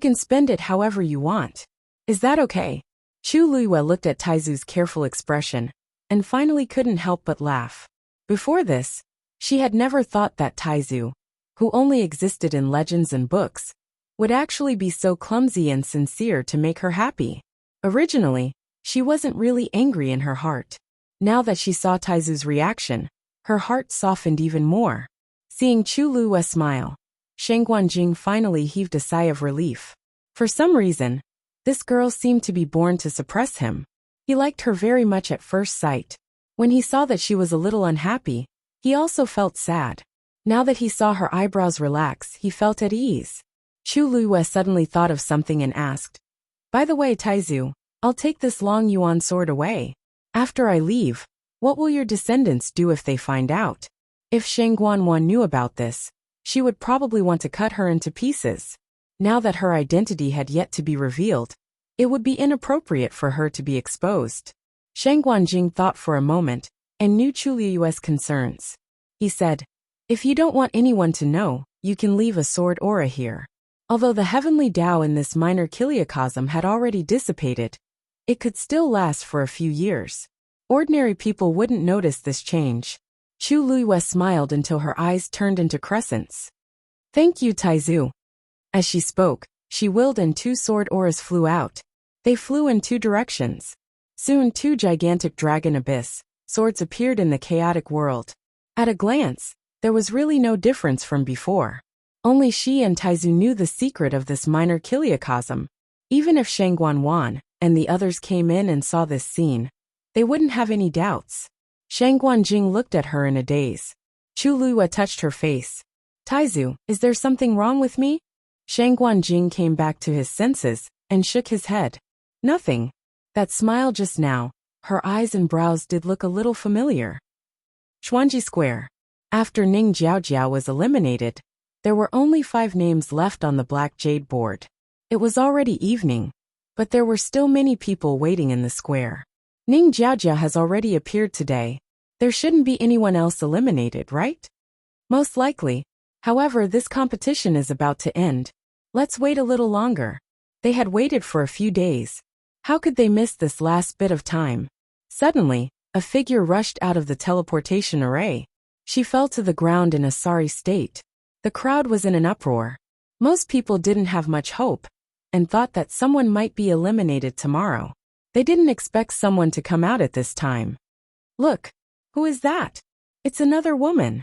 can spend it however you want. Is that okay? Chu Luiyue looked at Taizu's careful expression and finally couldn't help but laugh. Before this, she had never thought that Taizu, who only existed in legends and books, would actually be so clumsy and sincere to make her happy. Originally, she wasn't really angry in her heart. Now that she saw Taizu's reaction, her heart softened even more. Seeing Chu Luiyue smile, Shen Guanjing finally heaved a sigh of relief. For some reason, this girl seemed to be born to suppress him. He liked her very much at first sight. When he saw that she was a little unhappy, he also felt sad. Now that he saw her eyebrows relax, he felt at ease. Chu Luiyue suddenly thought of something and asked, "By the way, Taizu, I'll take this Long Yuan sword away. After I leave, what will your descendants do if they find out?" If Shen Guanwan knew about this, she would probably want to cut her into pieces. Now that her identity had yet to be revealed, it would be inappropriate for her to be exposed. Shen Guanjing thought for a moment and knew Chu Luiyue's concerns. He said, "If you don't want anyone to know, you can leave a sword aura here." Although the heavenly Tao in this minor kiliocosm had already dissipated, it could still last for a few years. Ordinary people wouldn't notice this change. Chu Luiyue smiled until her eyes turned into crescents. Thank you, Taizu. As she spoke, she willed and 2 sword auras flew out. They flew in 2 directions. Soon 2 gigantic dragon abyss swords appeared in the chaotic world. At a glance, there was really no difference from before. Only she and Taizu knew the secret of this minor kiliocosm. Even if Shangguan Wan and the others came in and saw this scene, they wouldn't have any doubts. Shangguan Jing looked at her in a daze. Chu Luiyue touched her face. Taizu, is there something wrong with me? Shangguan Jing came back to his senses and shook his head. Nothing. That smile just now, her eyes and brows did look a little familiar. Xuanji Square. After Ning Jiaojiao was eliminated, there were only 5 names left on the black jade board. It was already evening, but there were still many people waiting in the square. Ning Jiaojia has already appeared today. There shouldn't be anyone else eliminated, right? Most likely. However, this competition is about to end. Let's wait a little longer. They had waited for a few days. How could they miss this last bit of time? Suddenly, a figure rushed out of the teleportation array. She fell to the ground in a sorry state. The crowd was in an uproar. Most people didn't have much hope and thought that someone might be eliminated tomorrow. They didn't expect someone to come out at this time. Look, who is that? It's another woman.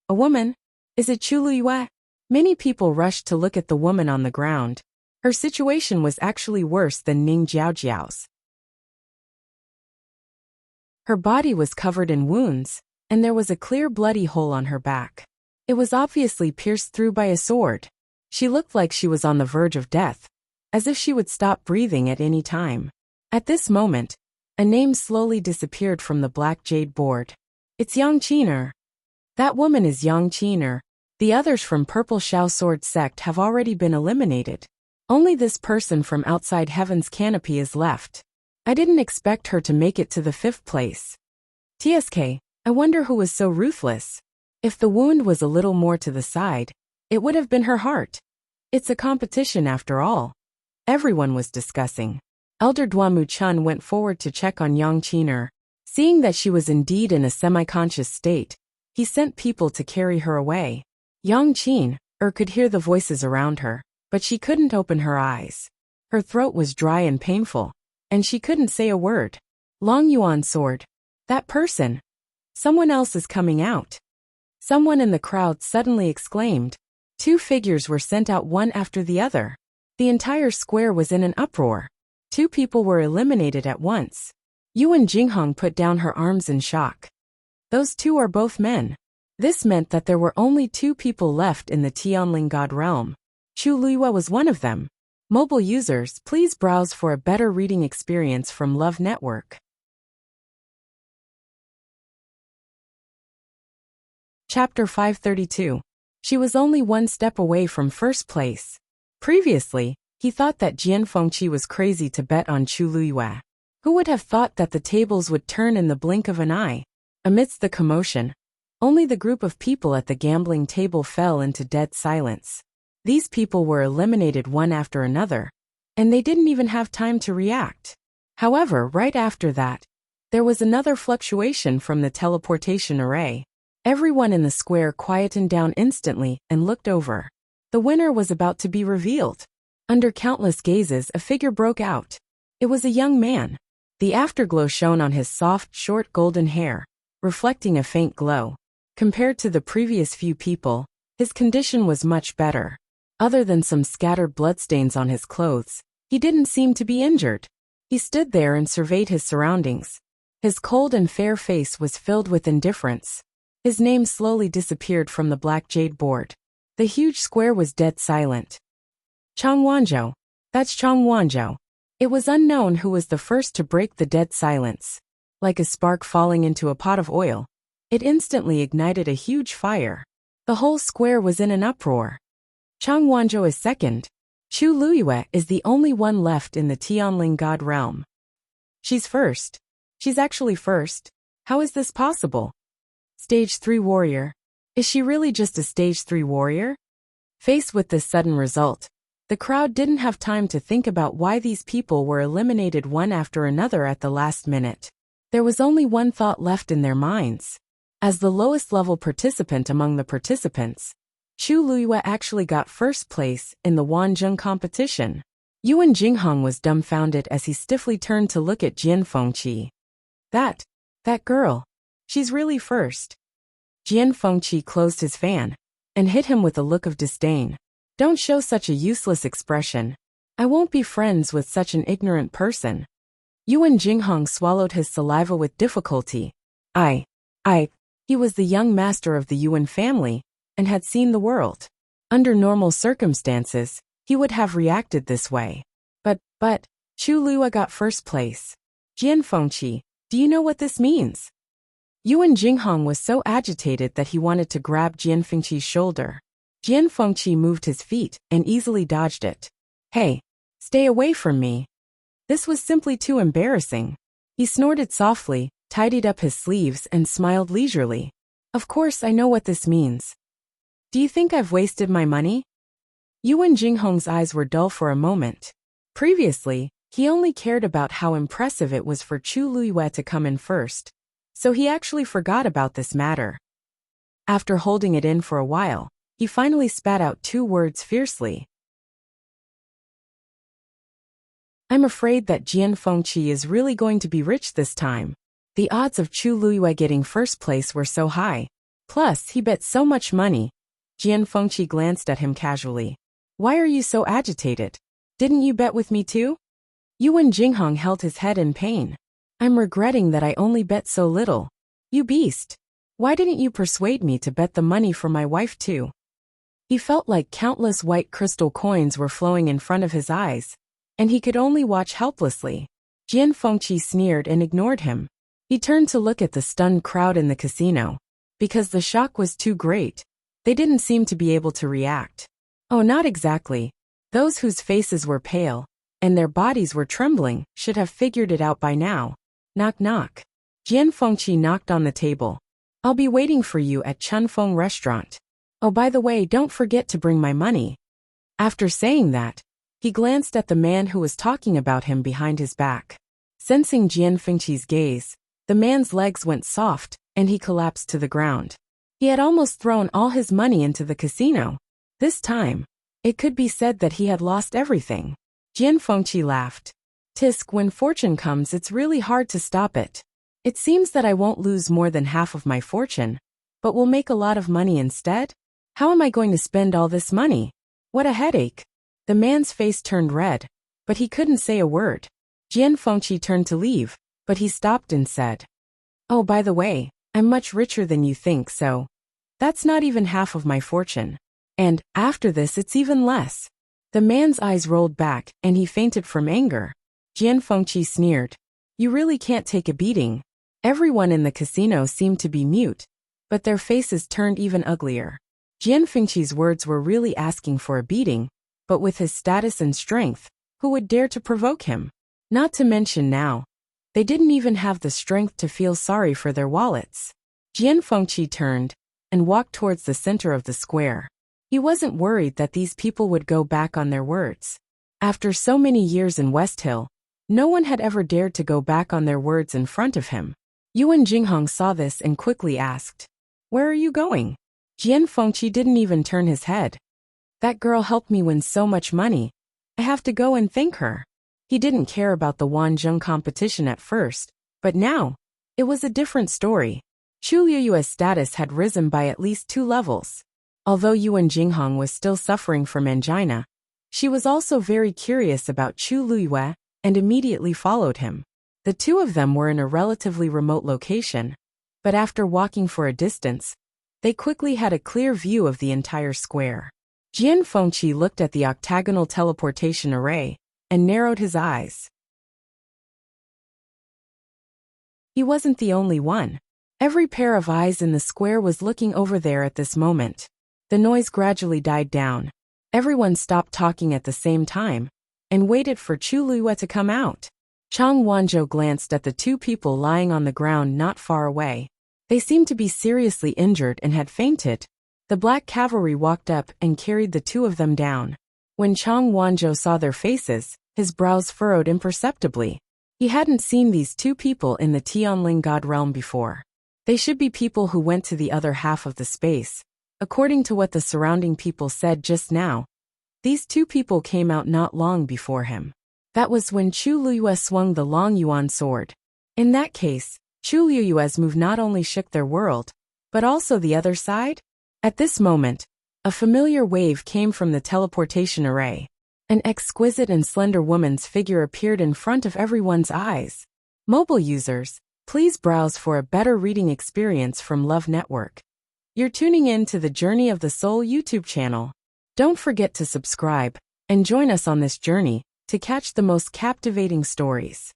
A woman? Is it Chu Luiyue? Many people rushed to look at the woman on the ground. Her situation was actually worse than Ning Jiaojiao's. Her body was covered in wounds, and there was a clear bloody hole on her back. It was obviously pierced through by a sword. She looked like she was on the verge of death, as if she would stop breathing at any time. At this moment, a name slowly disappeared from the black jade board. It's Yang Qiner. That woman is Yang Qiner. The others from Purple Shao Sword Sect have already been eliminated. Only this person from outside Heaven's Canopy is left. I didn't expect her to make it to the 5th place. TSK, I wonder who was so ruthless. If the wound was a little more to the side, it would have been her heart. It's a competition after all. Everyone was discussing. Elder Duamu Chun went forward to check on Yang Qiner. Seeing that she was indeed in a semi-conscious state, he sent people to carry her away. Yang Qiner could hear the voices around her, but she couldn't open her eyes. Her throat was dry and painful, and she couldn't say a word. Long Yuan sword. That person. Someone else is coming out. Someone in the crowd suddenly exclaimed. 2 figures were sent out one after the other. The entire square was in an uproar. 2 people were eliminated at once. Yuan Jinghong put down her arms in shock. Those 2 are both men. This meant that there were only 2 people left in the Tianling God realm. Chu Luiyue was one of them. Mobile users, please browse for a better reading experience from Love Network. Chapter 532. She was only 1 step away from first place. Previously, he thought that Jian Fengqi was crazy to bet on Chu Luiyue. Who would have thought that the tables would turn in the blink of an eye? Amidst the commotion, only the group of people at the gambling table fell into dead silence. These people were eliminated one after another, and they didn't even have time to react. However, right after that, there was another fluctuation from the teleportation array. Everyone in the square quietened down instantly and looked over. The winner was about to be revealed. Under countless gazes, a figure broke out. It was a young man. The afterglow shone on his soft, short golden hair, reflecting a faint glow. Compared to the previous few people, his condition was much better. Other than some scattered bloodstains on his clothes, he didn't seem to be injured. He stood there and surveyed his surroundings. His cold and fair face was filled with indifference. His name slowly disappeared from the black jade board. The huge square was dead silent. Chang Wanzhou. That's Chang Wanzhou. It was unknown who was the first to break the dead silence. Like a spark falling into a pot of oil, it instantly ignited a huge fire. The whole square was in an uproar. Chang Wanzhou is second. Chu Luiyue is the only one left in the Tianling God realm. She's first. She's actually first. How is this possible? Stage 3 warrior. Is she really just a stage 3 warrior? Faced with this sudden result, The crowd didn't have time to think about why these people were eliminated one after another at the last minute. There was only one thought left in their minds. As the lowest level participant among the participants, Chu Luiyue actually got first place in the Wanzheng competition. Yuan Jinghong was dumbfounded as he stiffly turned to look at Jian Fengqi. That girl. She's really first. Jian Fengqi closed his fan and hit him with a look of disdain. Don't show such a useless expression. I won't be friends with such an ignorant person. Yuan Jinghong swallowed his saliva with difficulty. He was the young master of the Yuan family and had seen the world. Under normal circumstances, he would have reacted this way. But, Chu Luiyue got first place. Jian Fengqi, do you know what this means? Yuan Jinghong was so agitated that he wanted to grab Jian Fengqi's shoulder. Jian Fengqi moved his feet and easily dodged it. Hey, stay away from me. This was simply too embarrassing. He snorted softly, tidied up his sleeves and smiled leisurely. Of course I know what this means. Do you think I've wasted my money? Yuan Jinghong's eyes were dull for a moment. Previously, he only cared about how impressive it was for Chu Luiyue to come in first, so he actually forgot about this matter. After holding it in for a while, he finally spat out 2 words fiercely. I'm afraid that Jian Fengqi is really going to be rich this time. The odds of Chu Luiyue getting first place were so high. Plus, he bet so much money. Jian Fengqi glanced at him casually. Why are you so agitated? Didn't you bet with me too? Yuan Jinghong held his head in pain. I'm regretting that I only bet so little. You beast. Why didn't you persuade me to bet the money for my wife too? He felt like countless white crystal coins were flowing in front of his eyes, and he could only watch helplessly. Jian Fengqi sneered and ignored him. He turned to look at the stunned crowd in the casino. Because the shock was too great, they didn't seem to be able to react. Oh, not exactly. Those whose faces were pale and their bodies were trembling should have figured it out by now. Knock knock. Jian Fengqi knocked on the table. I'll be waiting for you at Chunfeng restaurant. Oh, by the way, don't forget to bring my money. After saying that, he glanced at the man who was talking about him behind his back. Sensing Jian Fengqi's gaze, the man's legs went soft and he collapsed to the ground. He had almost thrown all his money into the casino. This time, it could be said that he had lost everything. Jian Fengqi laughed. Tisk, when fortune comes, it's really hard to stop it. It seems that I won't lose more than half of my fortune, but will make a lot of money instead? How am I going to spend all this money? What a headache. The man's face turned red, but he couldn't say a word. Jian Fengqi turned to leave, but he stopped and said, Oh, by the way, I'm much richer than you think, so that's not even half of my fortune. And, after this it's even less. The man's eyes rolled back, and he fainted from anger. Jian Fengqi sneered. You really can't take a beating. Everyone in the casino seemed to be mute, but their faces turned even uglier. Jian Fengqi's words were really asking for a beating, but with his status and strength, who would dare to provoke him? Not to mention now, they didn't even have the strength to feel sorry for their wallets. Jian Fengqi turned and walked towards the center of the square. He wasn't worried that these people would go back on their words. After so many years in West Hill, no one had ever dared to go back on their words in front of him. Yuan Jinghong saw this and quickly asked, Where are you going? Jian Fengqi didn't even turn his head. That girl helped me win so much money. I have to go and thank her. He didn't care about the Wanzheng competition at first, but now, it was a different story. Chu Luiyue's status had risen by at least 2 levels. Although Yuan Jinghong was still suffering from angina, she was also very curious about Chu Luiyue and immediately followed him. The 2 of them were in a relatively remote location, but after walking for a distance, they quickly had a clear view of the entire square. Jian Fengqi looked at the octagonal teleportation array and narrowed his eyes. He wasn't the only one. Every pair of eyes in the square was looking over there at this moment. The noise gradually died down. Everyone stopped talking at the same time and waited for Chu Luiyue to come out. Chang Wanzhou glanced at the 2 people lying on the ground not far away. They seemed to be seriously injured and had fainted. The black cavalry walked up and carried the 2 of them down. When Chang Wanzhou saw their faces, his brows furrowed imperceptibly. He hadn't seen these two people in the Tianling God realm before. They should be people who went to the other half of the space. According to what the surrounding people said just now, these two people came out not long before him. That was when Chu Liyue swung the long yuan sword. In that case, Chu Liyue's move not only shook their world, but also the other side. At this moment, a familiar wave came from the teleportation array. An exquisite and slender woman's figure appeared in front of everyone's eyes. Mobile users, please browse for a better reading experience from Love Network. You're tuning in to the Journey of the Soul YouTube channel. Don't forget to subscribe and join us on this journey to catch the most captivating stories.